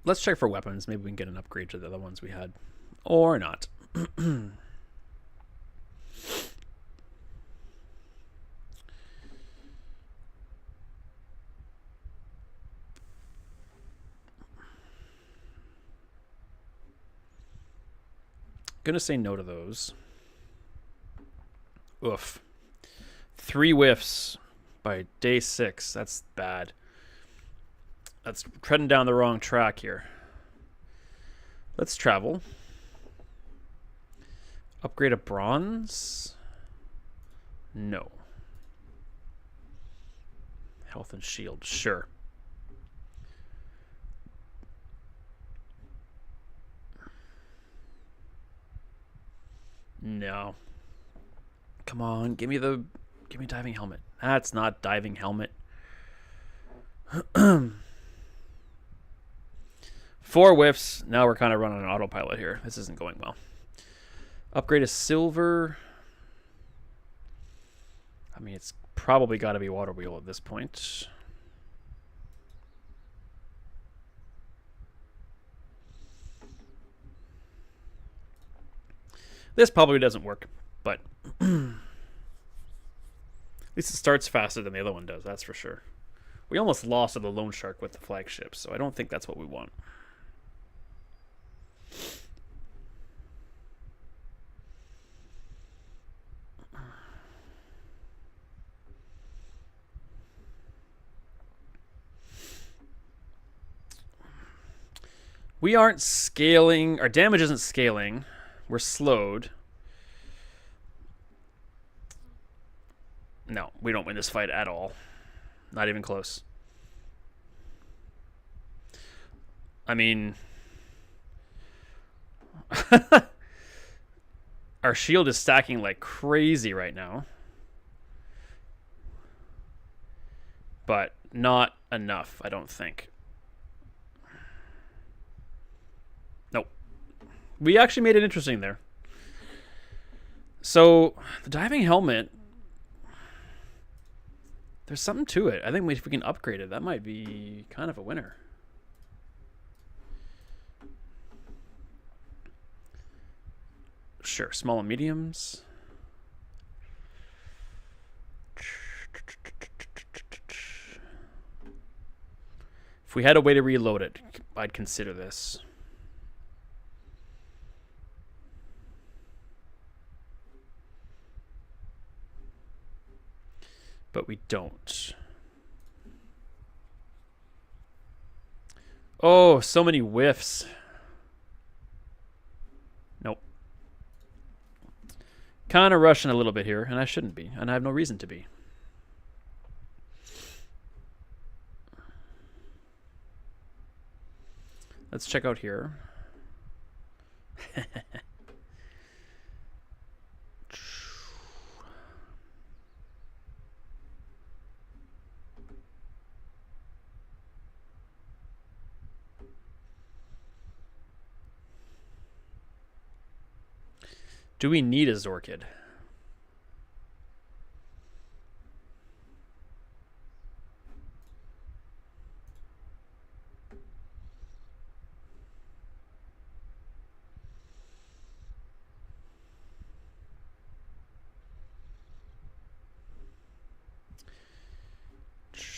Let's check for weapons. Maybe we can get an upgrade to the other ones we had. Or not. Gonna say no to those. Oof. 3 whiffs by day 6. That's bad. That's treading down the wrong track here. Let's travel. Upgrade a bronze? No. Health and shield, sure. No. Come on, give me diving helmet. That's not diving helmet. 4 whiffs. Now we're kind of running an autopilot here. This isn't going well. Upgrade a silver. I mean, it's probably got to be water wheel at this point. This probably doesn't work, but least it starts faster than the other one does, that's for sure. We almost lost to the loan shark with the flagship, so I don't think that's what we want. We aren't scaling. Our damage isn't scaling. We're slowed. No, we don't win this fight at all. Not even close. I mean... our shield is stacking like crazy right now. But not enough, I don't think. Nope. We actually made it interesting there. So, the diving helmet... there's something to it. I think if we can upgrade it, that might be kind of a winner. Sure, small and mediums. If we had a way to reload it, I'd consider this. But we don't. Oh, so many whiffs. Nope. Kind of rushing a little bit here, and I shouldn't be, and I have no reason to be. Let's check out here. Do we need a Zorkid?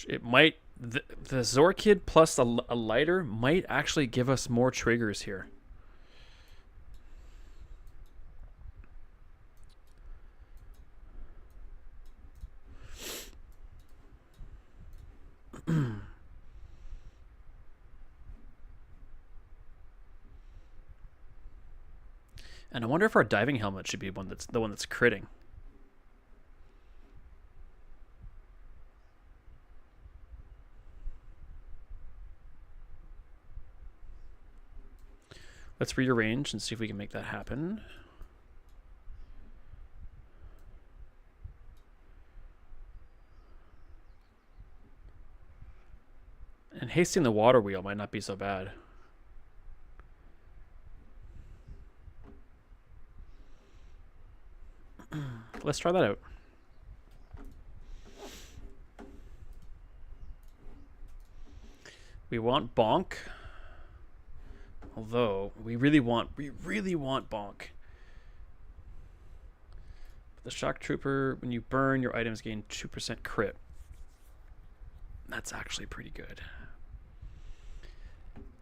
It might... the Zorkid plus a lighter might actually give us more triggers here. And I wonder if our diving helmet should be the one that's critting. Let's rearrange and see if we can make that happen. And hasting the water wheel might not be so bad. Let's try that out. We want Bonk. Although, we really want Bonk. The Shock Trooper, when you burn, your items gain 2% crit. That's actually pretty good.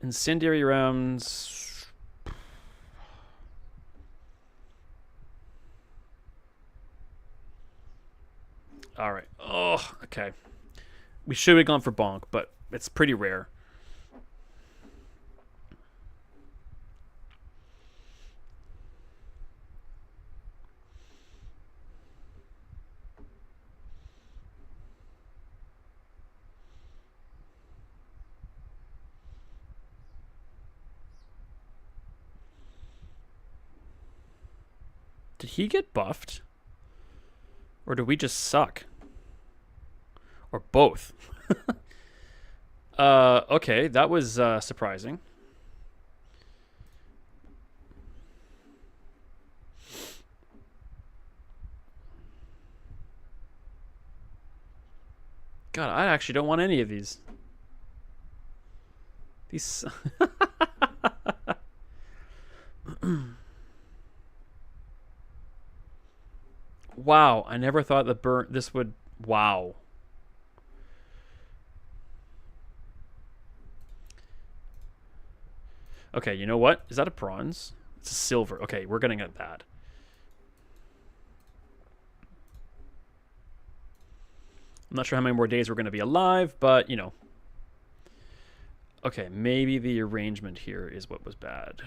Incendiary rounds... All right. Oh, okay. We should have gone for Bonk, but it's pretty rare. Did he get buffed? Or do we just suck? Or both? Okay, that was surprising. God, I actually don't want any of these. These... Wow, I never thought this would Wow. Okay, you know what? Is that a bronze? It's a silver. Okay, we're gonna get that. I'm not sure how many more days we're gonna be alive, but, you know. Okay, maybe the arrangement here is what was bad.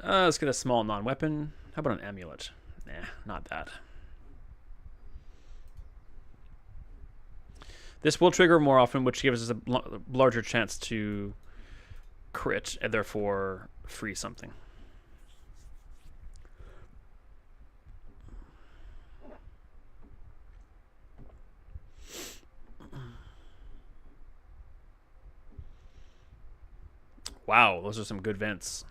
Let's get a small non-weapon. How about an amulet? Nah, not that. This will trigger more often, which gives us a larger chance to crit and therefore free something. Wow, those are some good vents.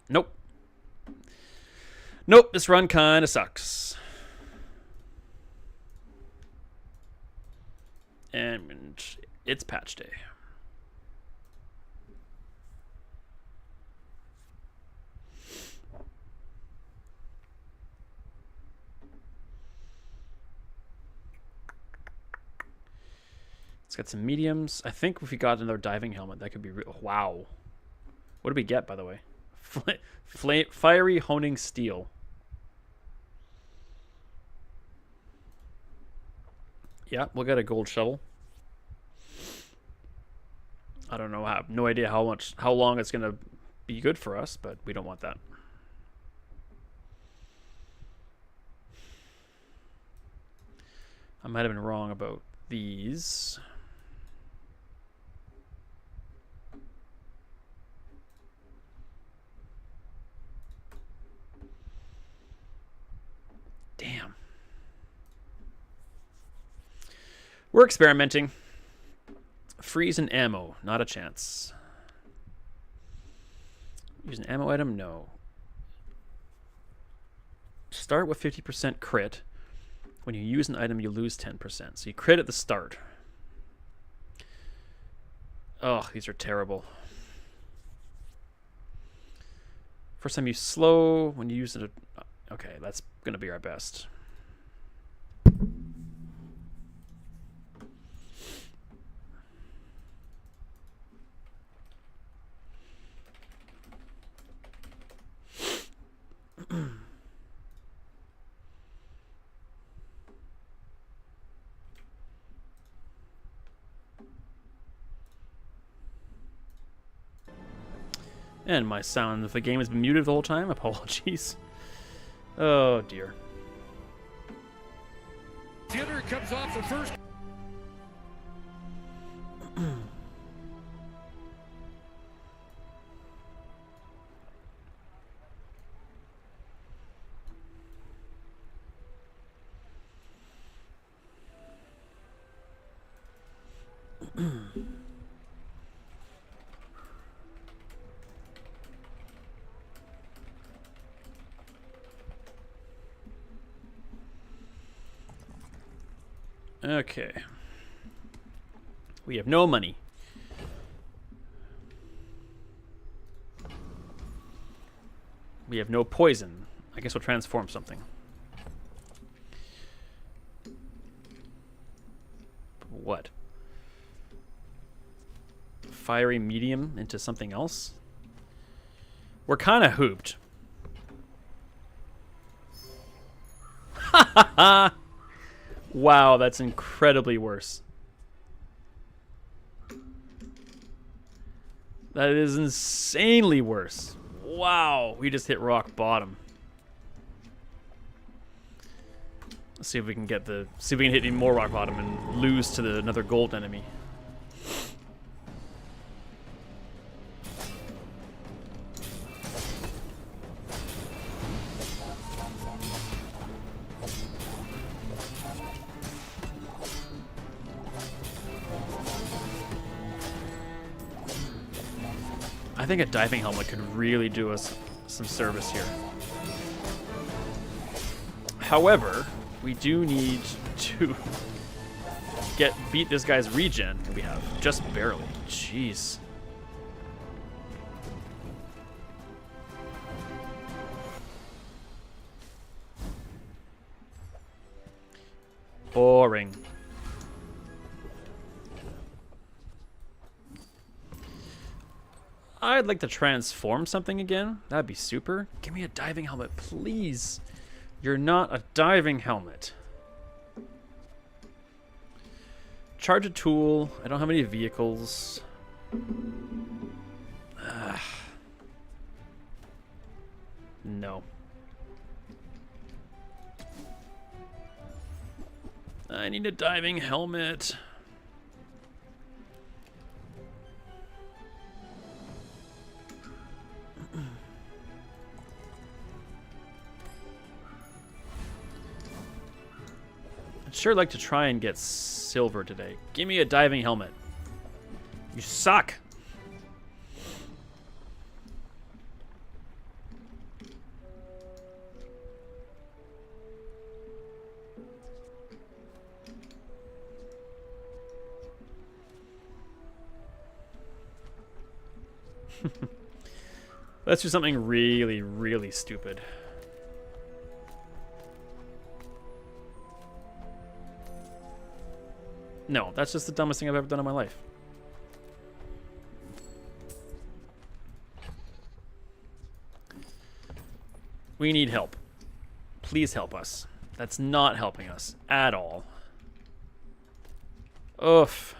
Nope. Nope, this run kind of sucks. And it's patch day. Let's get some mediums. I think if we got another diving helmet, that could be real. Wow. What did we get, by the way? Fiery honing steel. Yeah, we'll get a gold shovel. I don't know. I have no idea how long it's gonna be good for us, but we don't want that. I might have been wrong about these. Damn. We're experimenting. Freeze and ammo. Not a chance. Use an ammo item? No. Start with 50% crit. When you use an item, you lose 10%. So you crit at the start. Ugh, these are terrible. First time you slow. When you use it... Okay, that's going to be our best. And my sound of the game has been muted the whole time. Apologies. Oh, dear. Hitter comes off the first. Okay. We have no money. We have no poison. I guess we'll transform something. What? Fiery medium into something else? We're kind of hooped. Ha ha ha! Wow, that's incredibly worse. That is insanely worse. Wow, we just hit rock bottom. Let's see if we can get see if we can hit even more rock bottom and lose to another gold enemy. I think a diving helmet could really do us some service here. However, we do need to beat this guy's regen. We have just barely. Jeez. Boring. I'd like to transform something again. That'd be super. Give me a diving helmet, please. You're not a diving helmet. Charge a tool. I don't have any vehicles. No. I need a diving helmet. I'd sure like to try and get silver today. Give me a diving helmet. You suck. Let's do something really, really stupid. No, that's just the dumbest thing I've ever done in my life. We need help. Please help us. That's not helping us at all. Oof.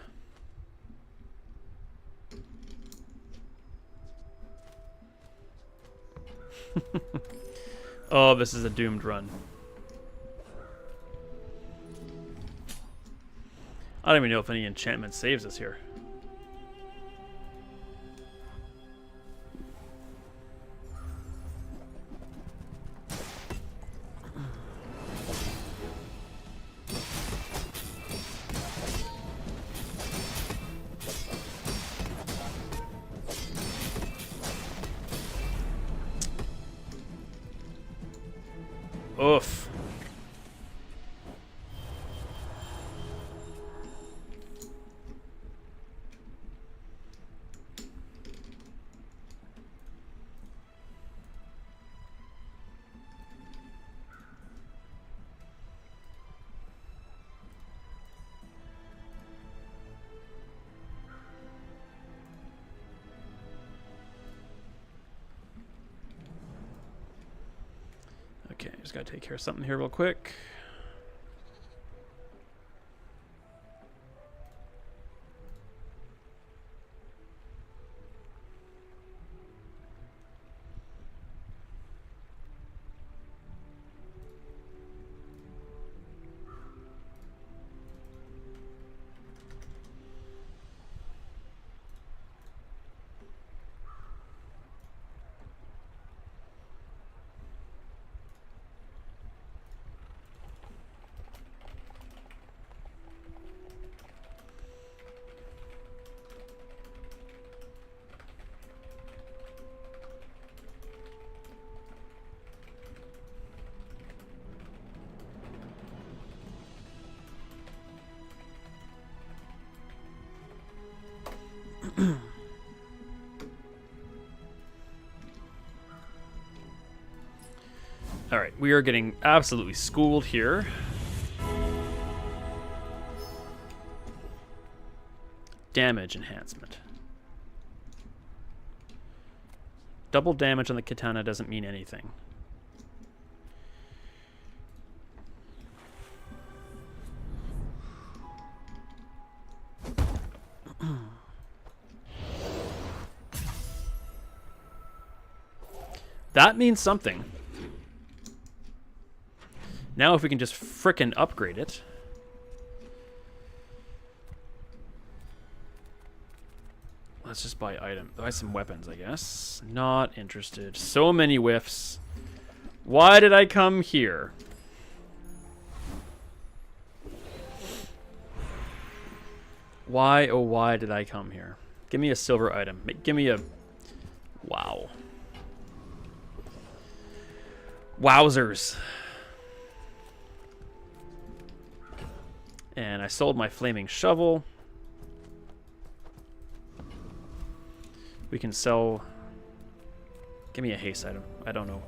Oh, this is a doomed run. I don't even know if any enchantment saves us here. Oof. Okay, just gotta take care of something here real quick. All right, we are getting absolutely schooled here. Damage enhancement. Double damage on the katana doesn't mean anything. That means something. Now if we can just frickin' upgrade it. Let's just buy some weapons, I guess. Not interested. So many whiffs. Why did I come here? Why, oh why did I come here? Give me a silver item. Give me a Wow. Wowzers. And I sold my flaming shovel. We can sell... Give me a haste item. I don't know.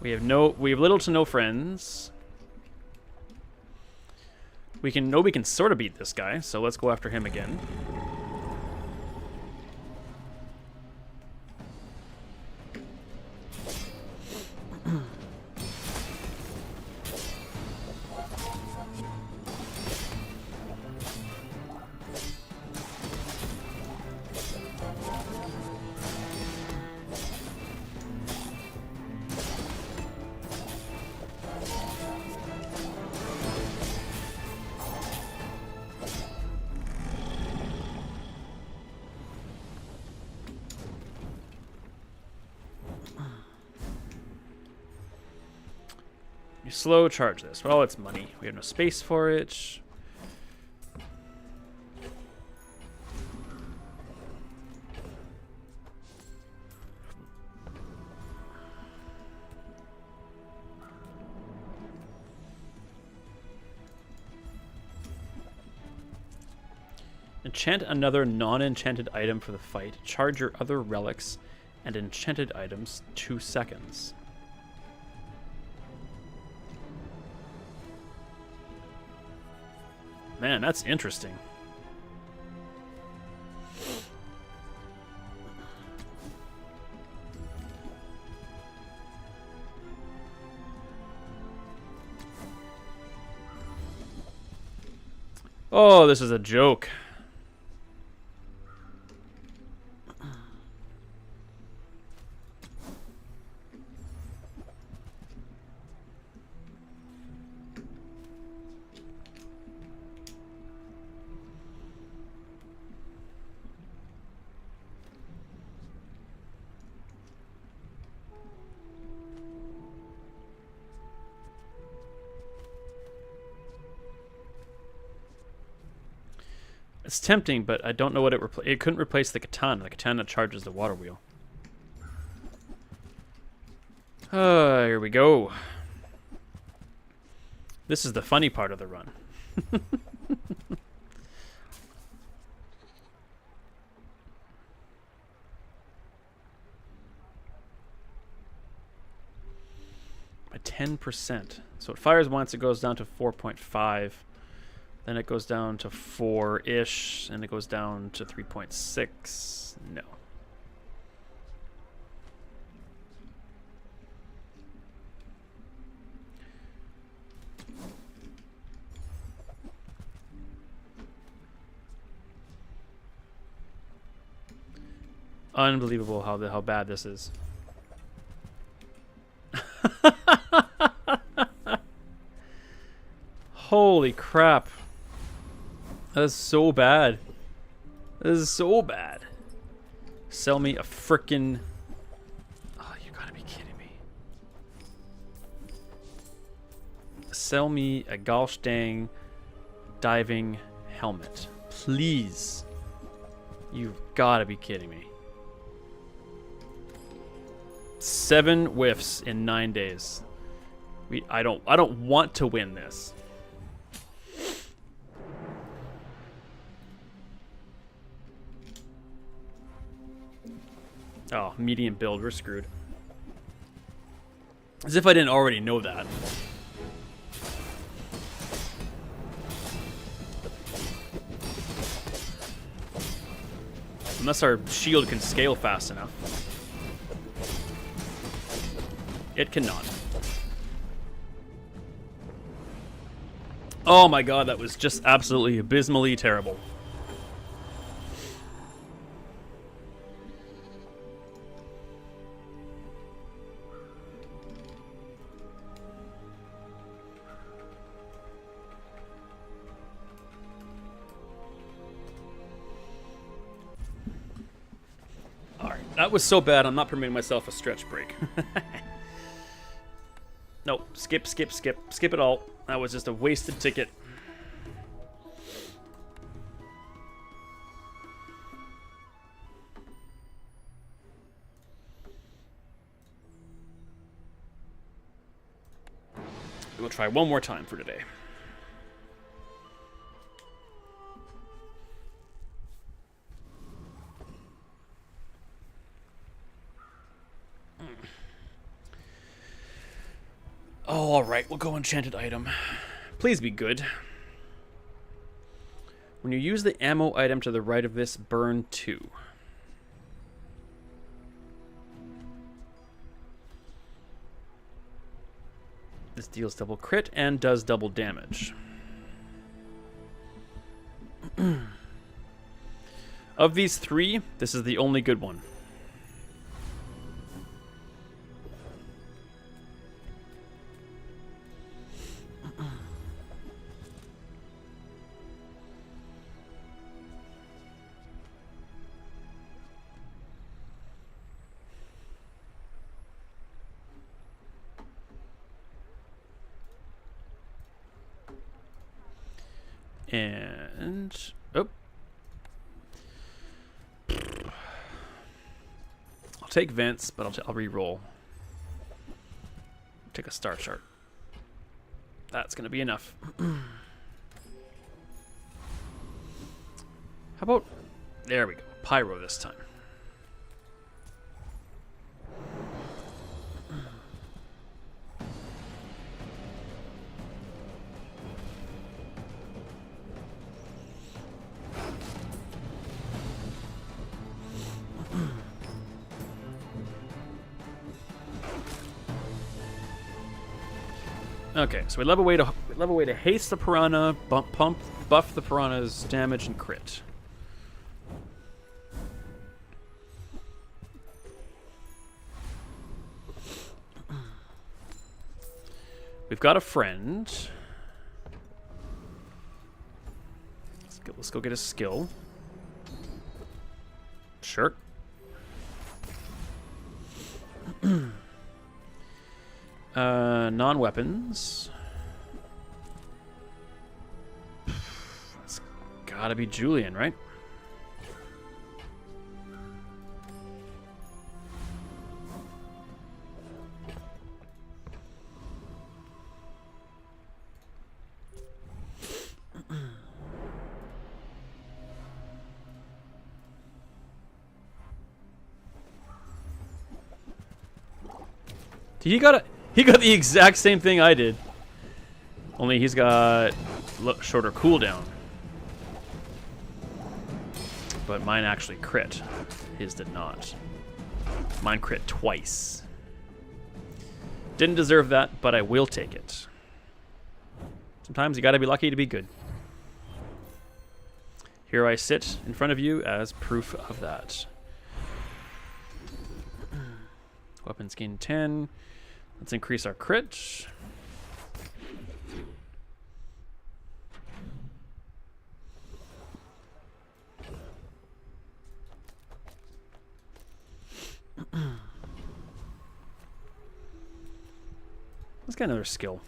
We have little to no friends. We can sort of beat this guy, so let's go after him again. You slow charge this. Well, it's money. We have no space for it. Enchant another non-enchanted item for the fight. Charge your other relics and enchanted items 2 seconds. Man, that's interesting. Oh, this is a joke. It's tempting, but I don't know what it couldn't replace the katana. The katana charges the water wheel. Here we go. This is the funny part of the run. By 10%. So it fires once, it goes down to 4.5. Then it goes down to 4-ish, and it goes down to 3.6. No. Unbelievable how bad this is. Holy crap. That is so bad. This is so bad. Sell me a frickin'... Oh, you gotta be kidding me. Sell me a gosh dang diving helmet. Please. You've gotta be kidding me. 7 whiffs in 9 days. I don't want to win this. Oh, medium build, we're screwed. As if I didn't already know that. Unless our shield can scale fast enough. It cannot. Oh my god, that was just absolutely abysmally terrible. That was so bad, I'm not permitting myself a stretch break. Nope, skip it all. That was just a wasted ticket. We'll try one more time for today. Oh, alright, we'll go enchanted item. Please be good. When you use the ammo item to the right of this, burn 2. This deals double crit and does double damage. Of these 3, this is the only good one. And oh, I'll take Vince, but I'll re-roll. Take a star chart. That's gonna be enough. How about there we go, pyro this time. Okay, so we level way to haste the piranha, buff the piranha's damage and crit. We've got a friend. Let's go get a skill. Sure. Non-weapons. It's gotta be Julian, right? He got the exact same thing I did. Only he's got shorter cooldown. But mine actually crit. His did not. Mine crit twice. Didn't deserve that, but I will take it. Sometimes you gotta be lucky to be good. Here I sit in front of you as proof of that. Weapons gain 10. Let's increase our crit. Let's get another skill.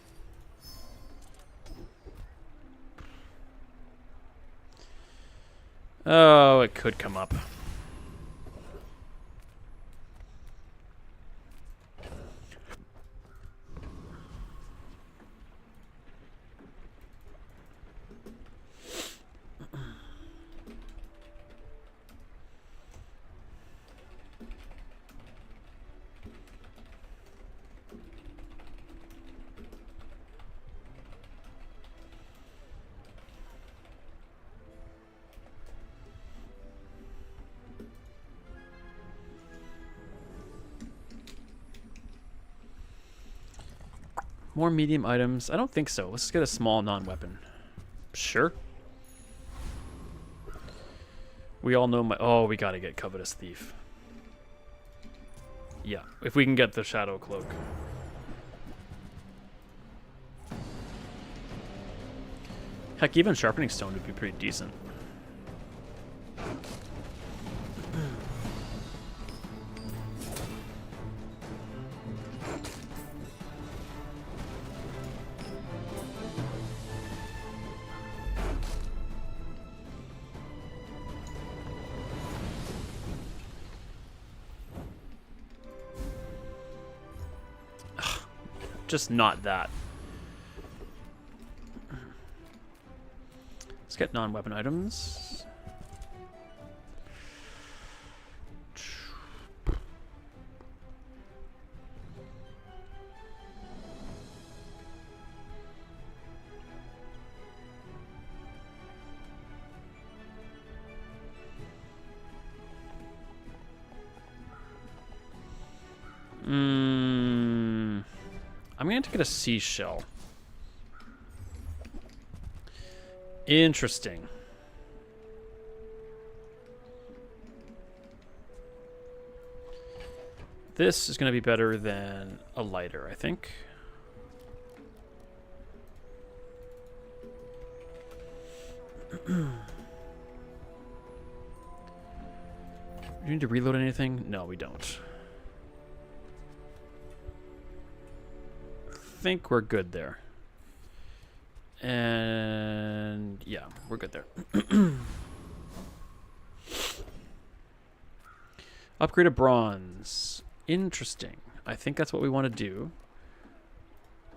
Oh, it could come up. More medium items? I don't think so. Let's get a small non-weapon. Sure. We all know my... Oh, we gotta get Covetous Thief. Yeah, if we can get the Shadow Cloak. Heck, even Sharpening Stone would be pretty decent. Just not that. get non-weapon items. I'm going to get a seashell. Interesting. This is going to be better than a lighter, I think. Do you need to reload anything? No, we don't. I think we're good there. And yeah, we're good there. Upgrade a bronze. Interesting. I think that's what we want to do.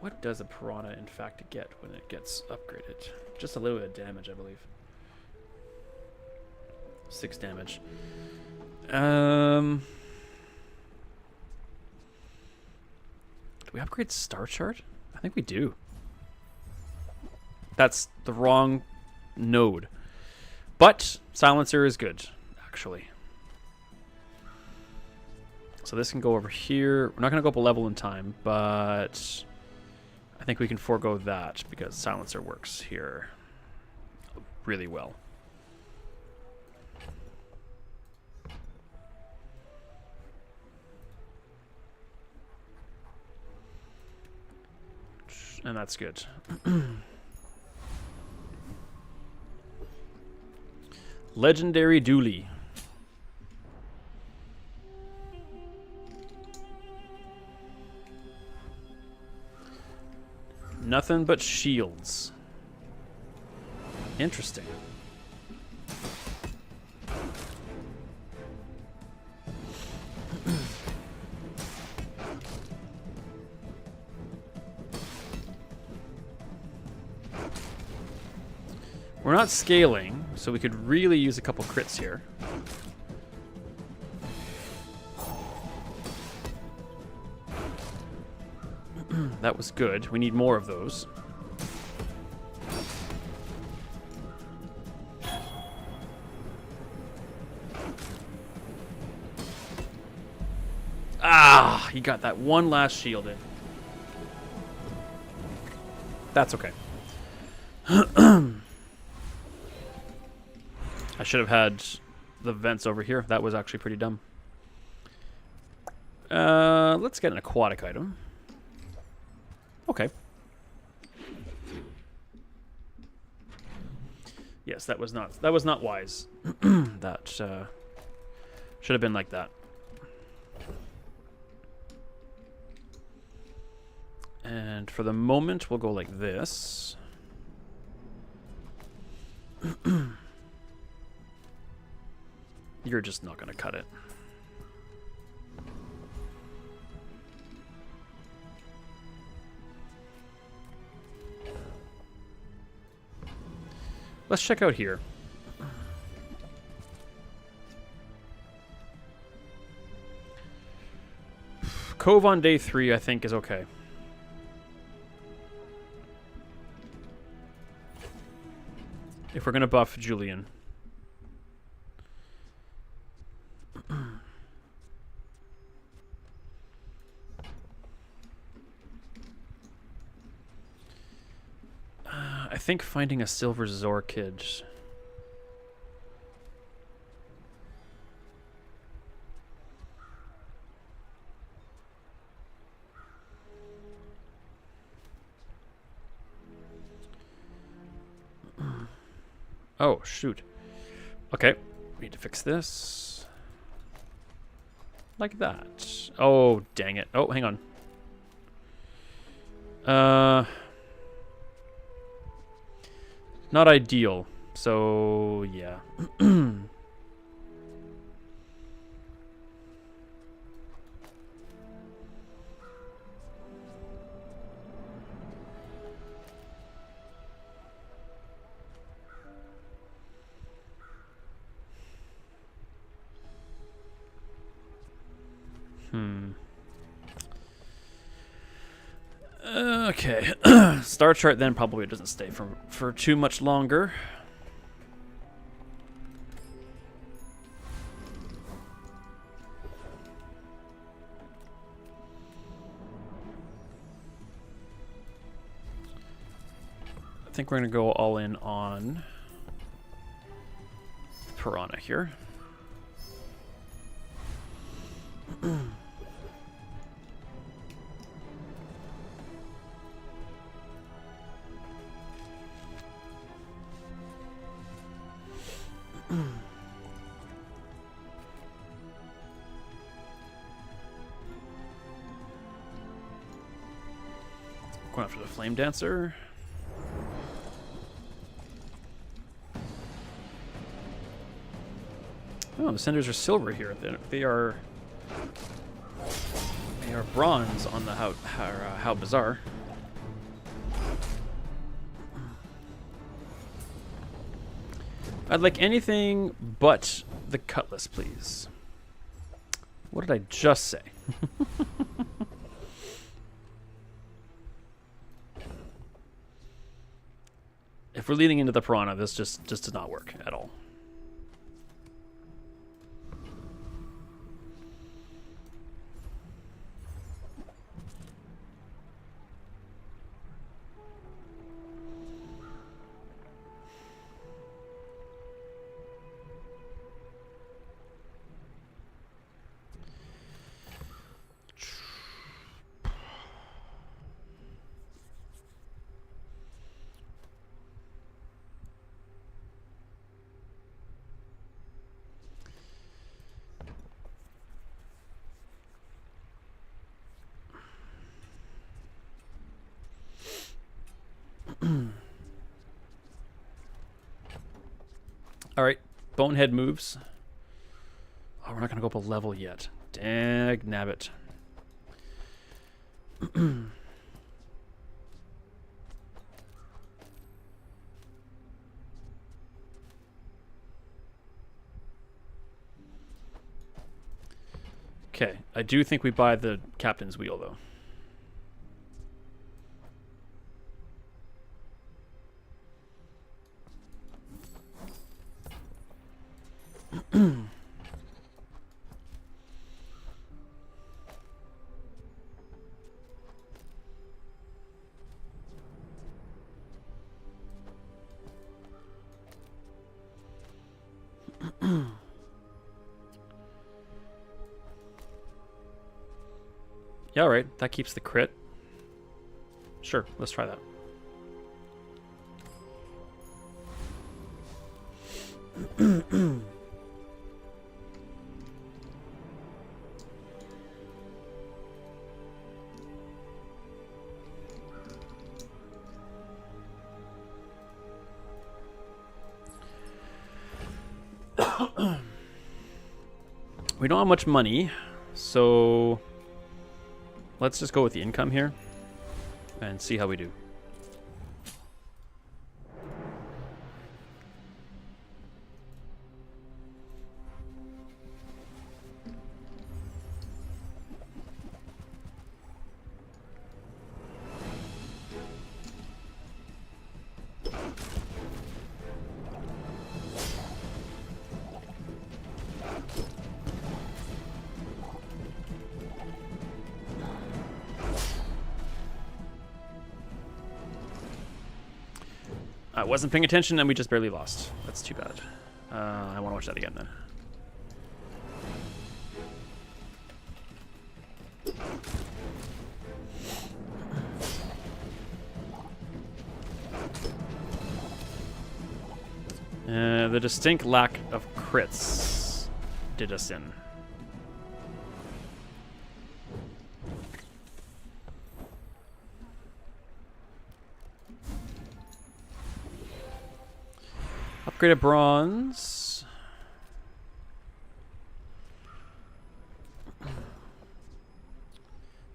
What does a piranha in fact get when it gets upgraded? Just a little bit of damage, I believe. 6 damage. Do we upgrade Star Chart? I think we do. That's the wrong node. But Silencer is good, actually. So this can go over here. We're not going to go up a level in time, but I think we can forego that because Silencer works here really well. And that's good. Legendary Dooley. Nothing but shields. Interesting. We're not scaling, so we could really use a couple crits here. That was good. We need more of those. Ah, he got that one last shield in. That's okay. I should have had the vents over here. That was actually pretty dumb. Let's get an aquatic item. Okay. Yes, that was not wise. That should have been like that. And for the moment, we'll go like this. You're just not going to cut it. Let's check out here. Cove on day 3, I think, is okay. If we're going to buff Julian. I think finding a silver Zorkid. Oh, shoot. Okay, we need to fix this. Like that. Oh, dang it. Oh, hang on. Not ideal. So, yeah. Okay. Star chart then probably doesn't stay for too much longer. I think we're going to go all in on Piranha here. Going after the Flame Dancer. Oh, the cinders are silver here. They are bronze on the how Bazaar. I'd like anything but the cutlass, please. What did I just say? If we're leading into the Piranha, this just does not work at all. All right, Bonehead moves. Oh, we're not going to go up a level yet. Dag nabbit. Okay, I do think we buy the Captain's Wheel, though. Yeah, all right. That keeps the crit. Sure, let's try that. We don't have much money, so let's just go with the income here and see how we do. I wasn't paying attention and we just barely lost. That's too bad. I want to watch that again then. The distinct lack of crits did us in. Upgraded bronze.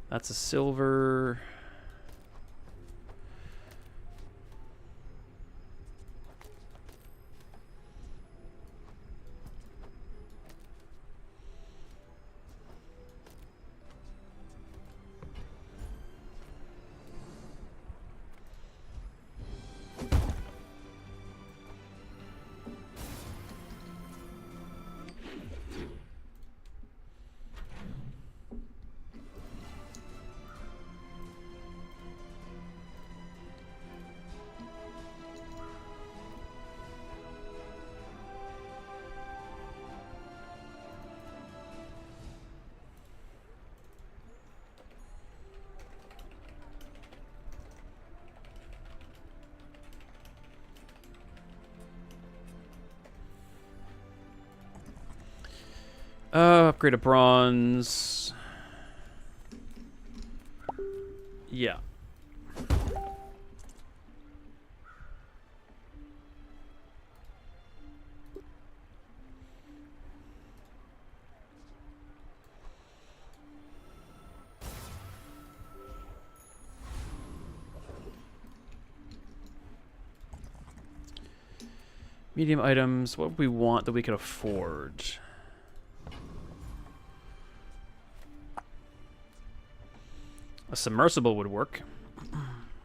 That's a silver. upgrade a bronze. Yeah. Medium items, what would we want that we could afford? A submersible would work.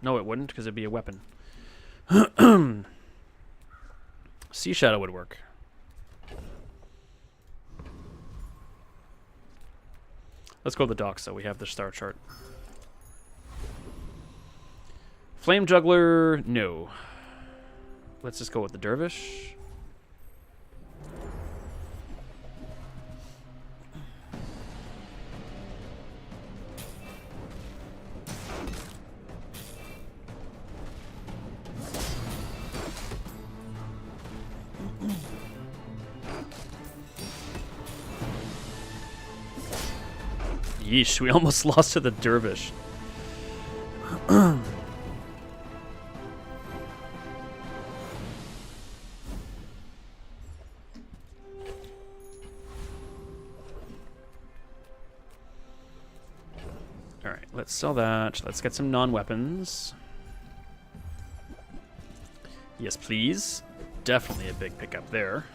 No, it wouldn't, because it'd be a weapon. Sea Shadow would work. Let's go to the docks, so we have the star chart. Flame Juggler, no. Let's just go with the Dervish. Yeesh, we almost lost to the Dervish. Alright, let's sell that. Let's get some non-weapons. Yes, please. Definitely a big pickup there.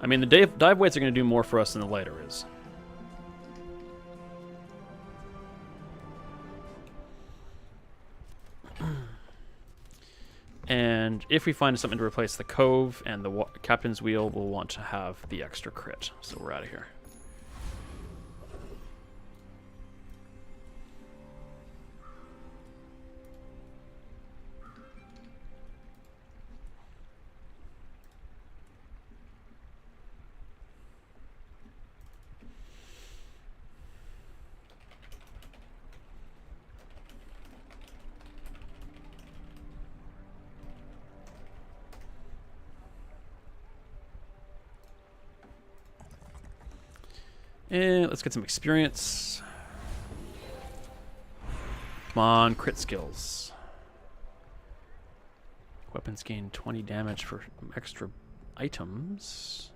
I mean, the dive weights are going to do more for us than the lighter is. And if we find something to replace the Cove and the Captain's Wheel, we'll want to have the extra crit. So we're out of here. And let's get some experience. Come on, crit skills. Weapons gain 20 damage for extra items.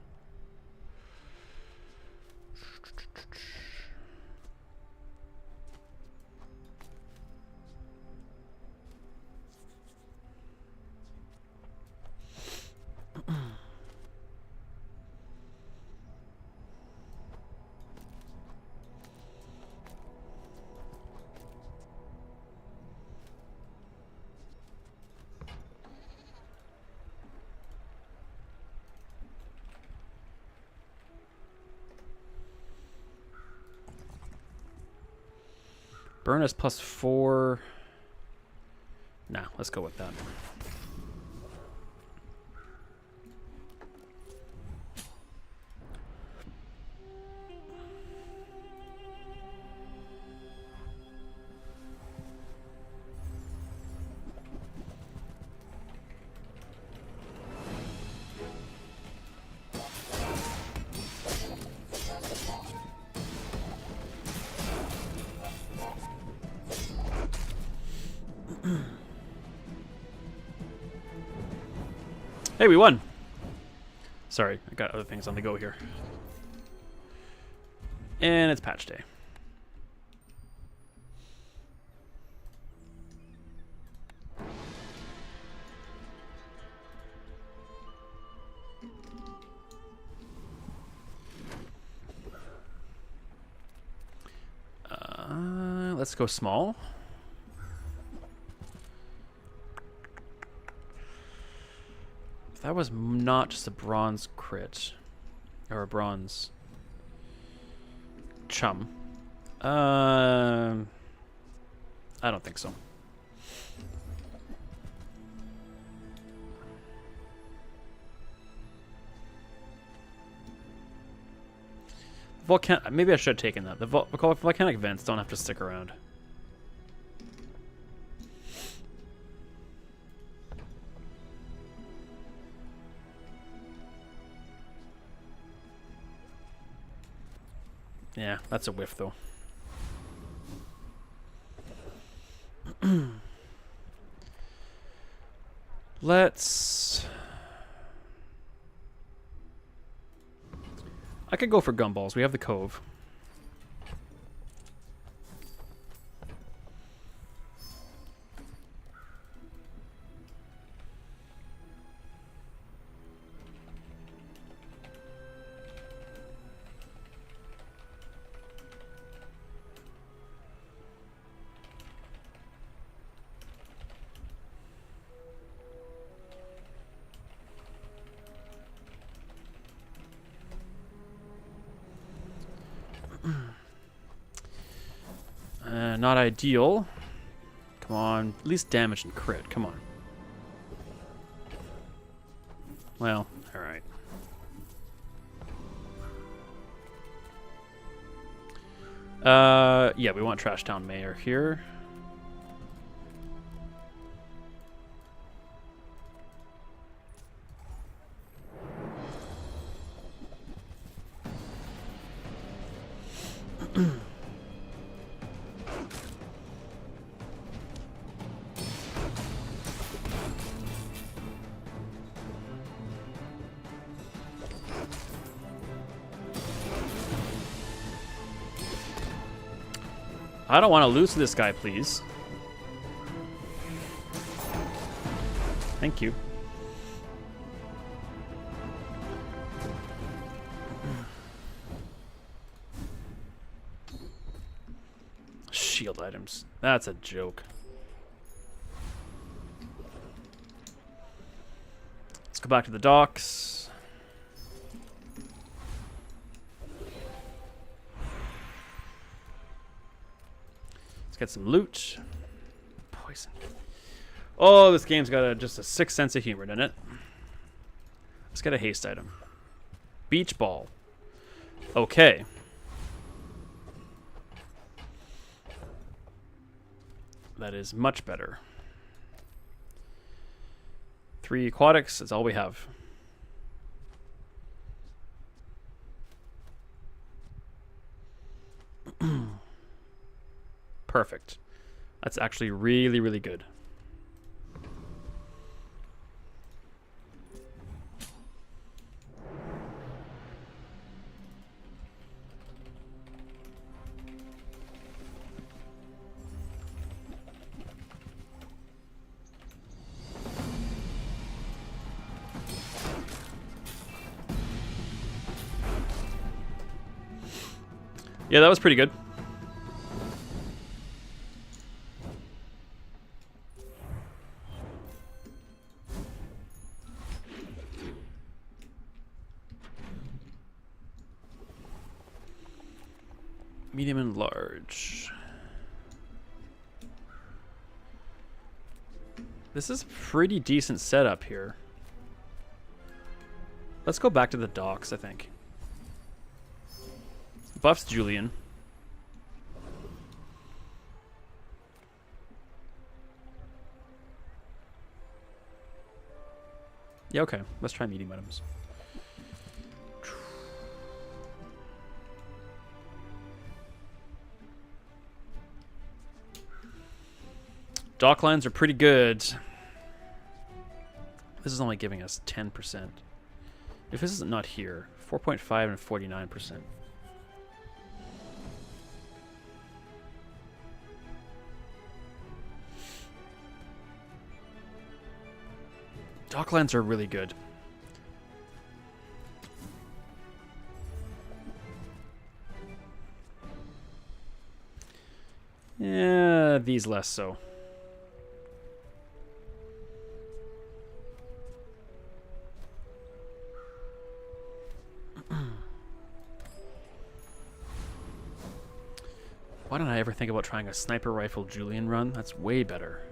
Burn is +4. Nah, let's go with that. Hey, we won. Sorry, I got other things on the go here. And it's patch day. Let's go small. If that was not just a bronze crit, or a bronze chum, I don't think so. Maybe I should have taken that. The volcanic vents don't have to stick around. Yeah, that's a whiff though. Let's... I could go for gumballs. We have the cove. Not ideal. Come on. At least damage and crit. Come on. Well, alright. Yeah, we want Trash Town Mayor here. I don't want to lose to this guy, please. Thank you. Shield items. That's a joke. Let's go back to the docks. Get some loot. Poison. Oh, this game's got just a sick sense of humor, doesn't it? Let's get a haste item. Beach ball. Okay. That is much better. 3 aquatics is all we have. Perfect. That's actually really, really good. Yeah, that was pretty good. Medium and large. This is a pretty decent setup here. Let's go back to the docks, I think. Buffs Julian. Yeah, okay. Let's try medium items. Dock lines are pretty good. This is only giving us 10%. If this is not here, 4.5 and 49%. Dock lines are really good. Yeah, these less so. Why didn't I ever think about trying a sniper rifle Julian run? That's way better.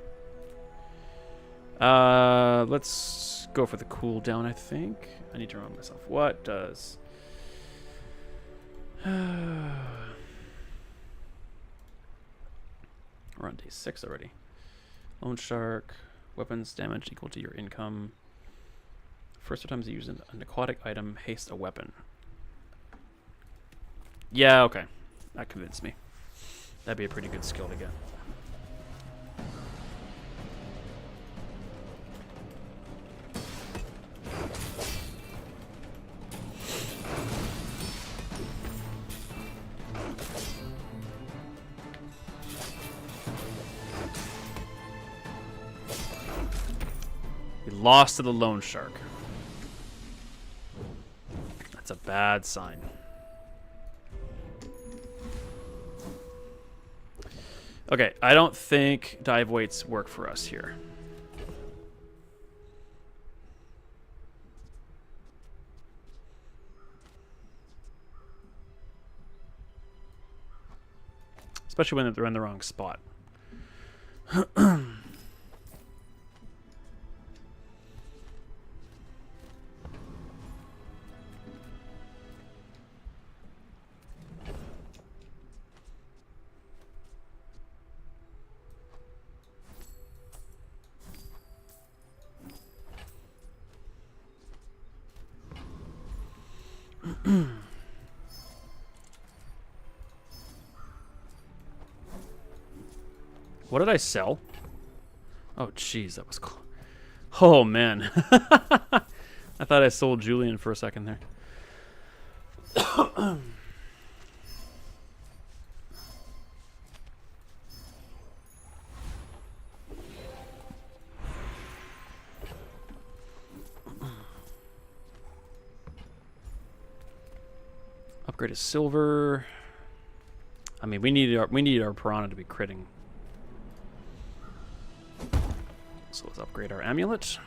Let's go for the cooldown, I think. I need to remind myself. What does... We're on day 6 already. Loan shark. Weapons damage equal to your income. First times you use an aquatic item, haste a weapon. Yeah, okay. That convinced me. That'd be a pretty good skill to get. We lost to the loan shark. That's a bad sign. Okay, I don't think dive weights work for us here. Especially when they're in the wrong spot. What did I sell? Oh, jeez, that was cool. Oh, man. I thought I sold Julian for a second there. Upgrade to silver. I mean, we need our piranha to be critting. So let's upgrade our amulet.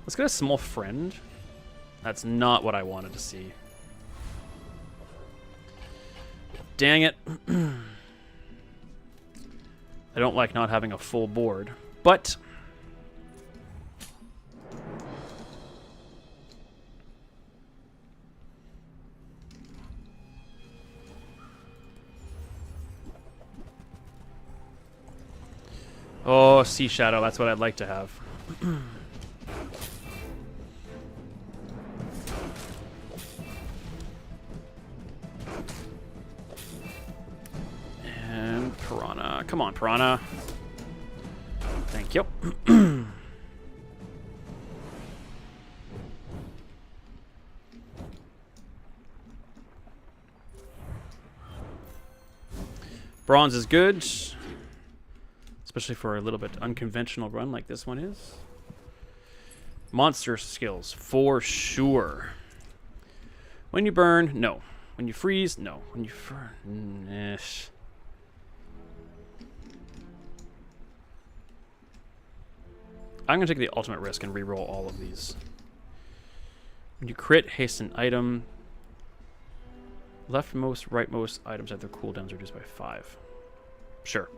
Let's get a small friend. That's not what I wanted to see. Dang it. I don't like not having a full board, but oh, Sea Shadow, that's what I'd like to have. And Piranha. Come on, Piranha. Thank you. Bronze is good. Especially for a little bit unconventional run like this one is. Monster skills, for sure. When you burn, no. When you freeze, no. When you ish. I'm going to take the ultimate risk and re-roll all of these. When you crit, haste an item. Leftmost, rightmost items have their cooldowns reduced by 5. Sure.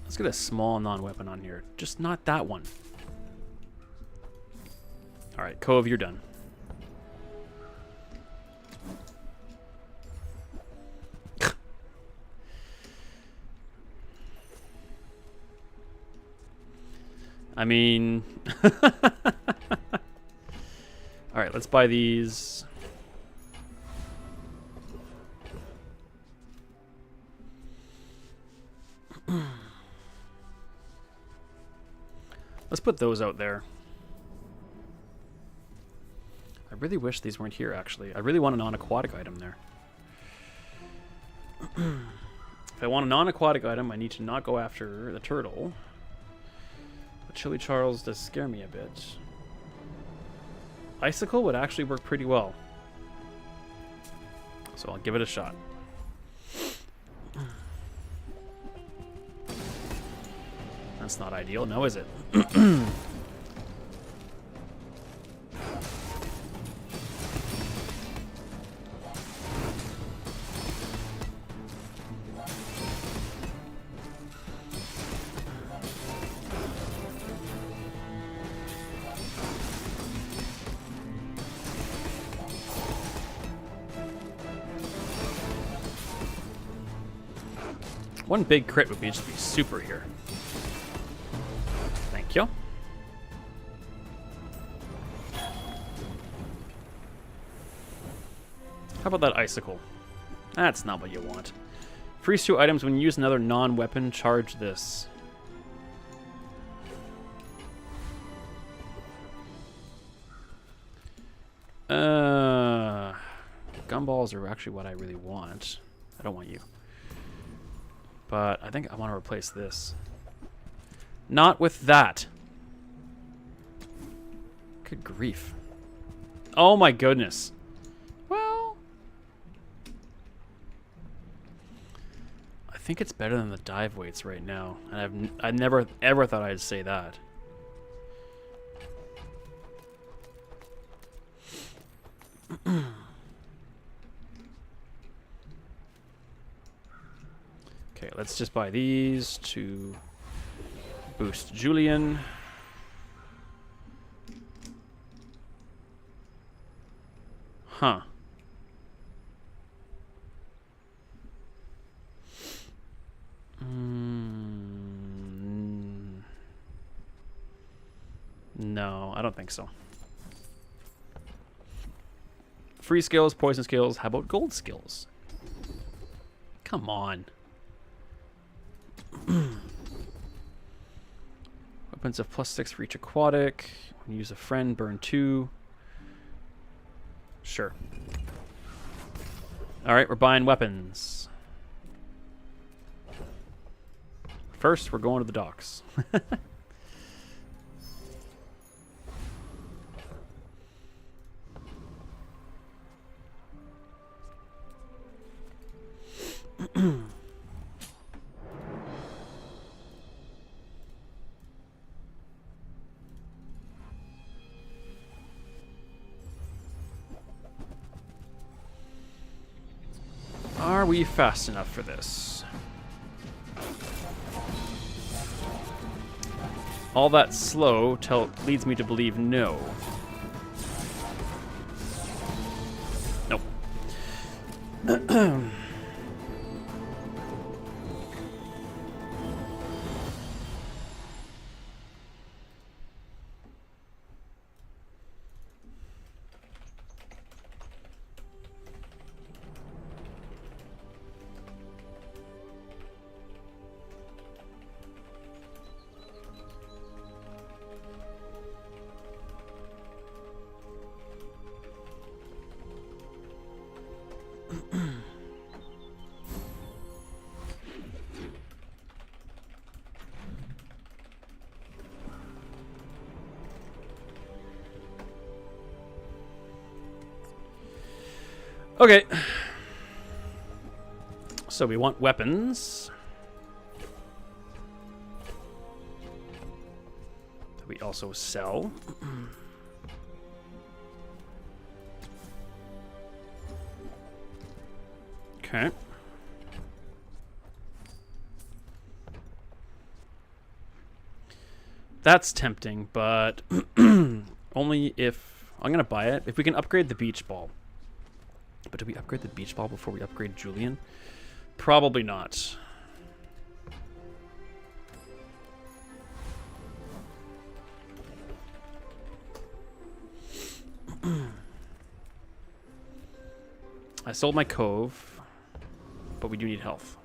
Let's get a small non-weapon on here. Just not that one. Alright, Cove, you're done. I mean... Alright, let's buy these. Let's put those out there. I really wish these weren't here, actually. I really want a non-aquatic item there. If I want a non-aquatic item, I need to not go after the turtle. But Chili Charles does scare me a bit. Icicle would actually work pretty well. So I'll give it a shot. That's not ideal, no, is it? One big crit would be just be super here. Thank you. How about that icicle? That's not what you want. Freeze 2 items when you use another non-weapon. Charge this. Gumballs are actually what I really want. I don't want you. But I think I want to replace this. Not with that. Good grief. Oh my goodness. Well, I think it's better than the dive weights right now. And I never ever thought I'd say that. Okay, let's just buy these to boost Julian. Huh. No, I don't think so. Free skills, poison skills. How about gold skills? Come on. Weapons of +6 for each aquatic. When you use a friend, burn 2. Sure. Alright, we're buying weapons. First, we're going to the docks. Are we fast enough for this? All that slow leads me to believe no. Nope. Okay. So we want weapons. That we also sell. Okay. That's tempting, but only if... I'm going to buy it. If we can upgrade the beach ball. But do we upgrade the beach ball before we upgrade Julian? Probably not. I sold my cove, but we do need health.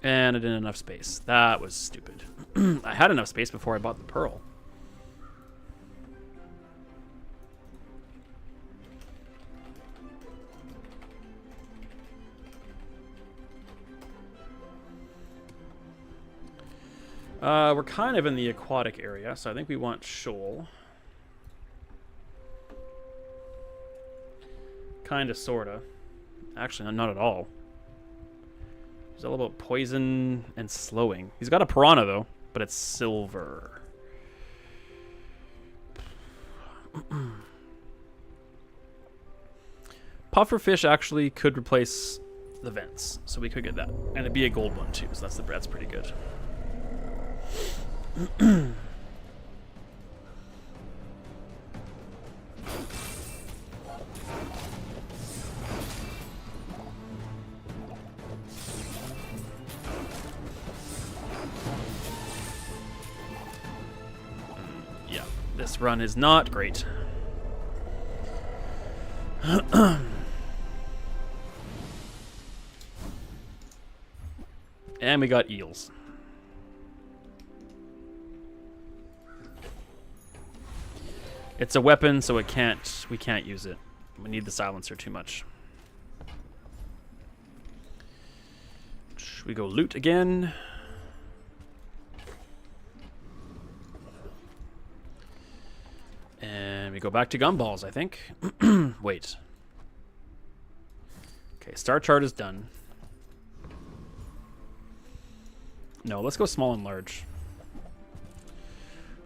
And I didn't have enough space. That was stupid. I had enough space before I bought the pearl. We're kind of in the aquatic area, so I think we want shoal. Kinda, sorta. Actually, not at all. It's all about poison and slowing. He's got a piranha, though, but it's silver. Pufferfish actually could replace the vents, so we could get that. And it'd be a gold one, too, so that's pretty good. This run is not great. And we got eels. It's a weapon, so we can't use it. We need the silencer too much. We go loot again. And we go back to gumballs, I think. Wait. Okay, star chart is done. No, let's go small and large.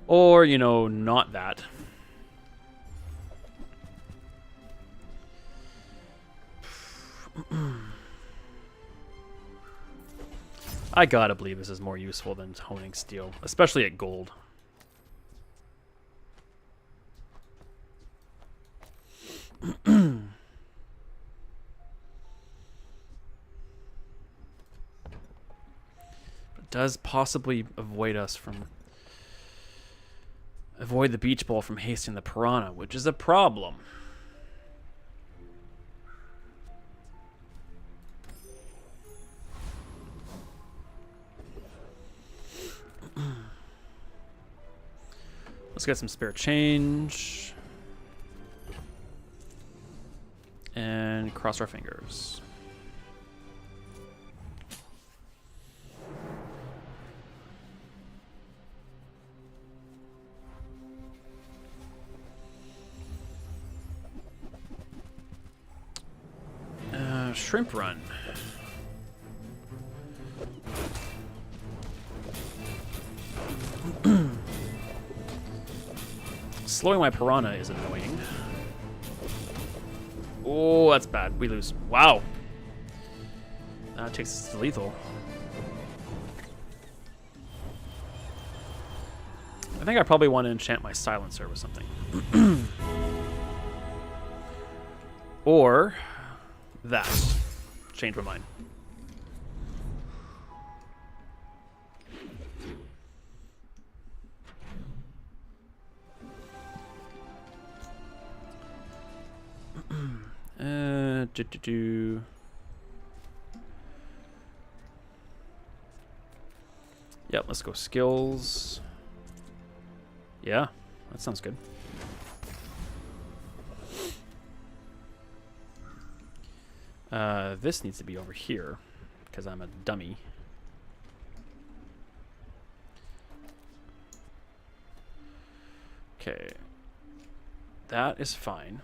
Or, you know, not that. I gotta believe this is more useful than honing steel, especially at gold. It does possibly avoid the beach ball from hasting the piranha, which is a problem. Let's get some spare change. And cross our fingers. Shrimp run. Slowing my piranha is annoying. Oh, that's bad. We lose. Wow. That takes us to lethal. I think I probably want to enchant my silencer with something. Or that. Change my mind. Yep, let's go skills. Yeah, that sounds good. This needs to be over here because I'm a dummy. Okay. That is fine.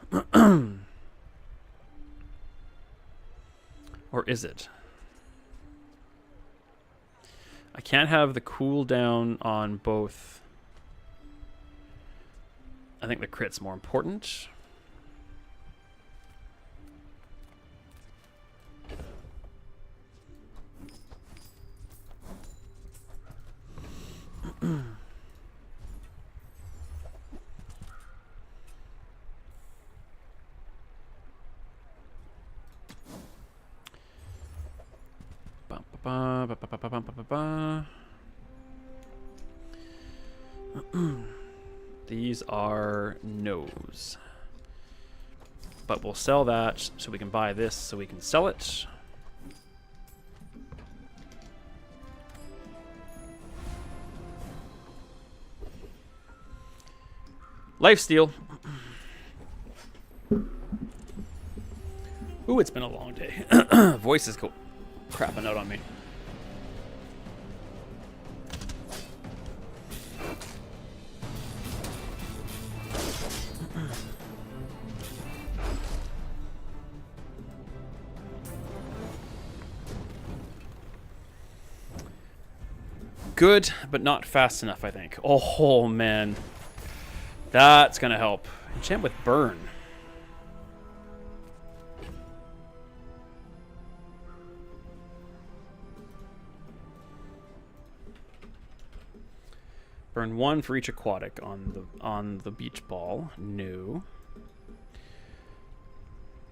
Or is it? I can't have the cooldown on both. I think the crit's more important. These are no's. But we'll sell that so we can buy this so we can sell it. Lifesteal. Ooh, it's been a long day. Voice is crapping out on me. Good, but not fast enough, I think. Oh, man. That's gonna help. Enchant with burn. Burn 1 for each aquatic on the beach ball. No.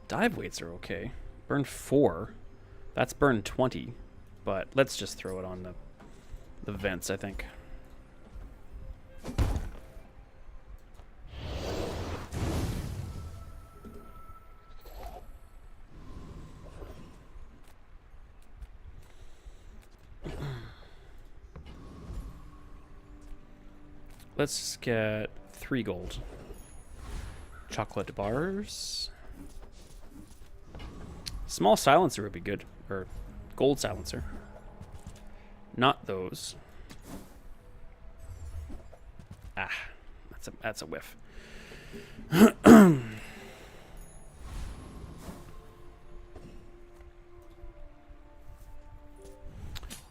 Dive weights are okay. Burn 4. That's burn 20. But let's just throw it on the vents, I think. let's get 3 gold. Chocolate bars. Small silencer would be good. Or gold silencer. Not those. Ah, that's a whiff.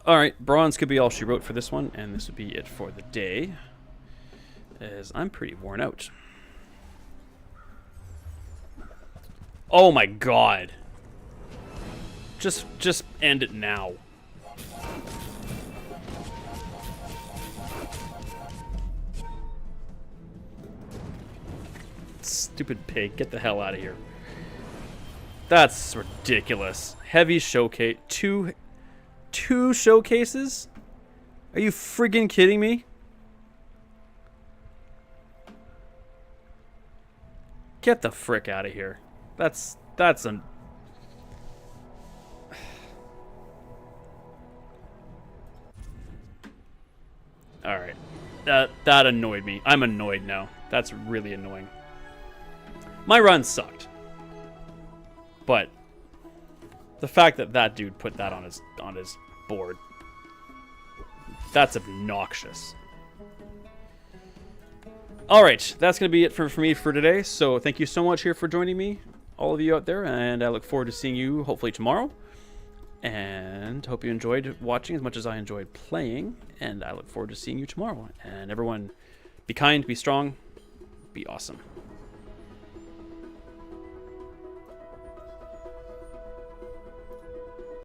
Alright, bronze could be all she wrote for this one, and this would be it for the day, as I'm pretty worn out. Oh my god. Just end it now. Stupid pig, get the hell out of here. That's ridiculous. Heavy showcase. Two showcases? Are you friggin' kidding me? Get the frick out of here. That's an... Alright. That annoyed me. I'm annoyed now. That's really annoying. My run sucked. But the fact that that dude put that on his board, that's obnoxious. All right, that's going to be it for me for today. So thank you so much here for joining me, all of you out there, and I look forward to seeing you hopefully tomorrow. And hope you enjoyed watching as much as I enjoyed playing, and I look forward to seeing you tomorrow. And everyone, be kind, be strong, be awesome.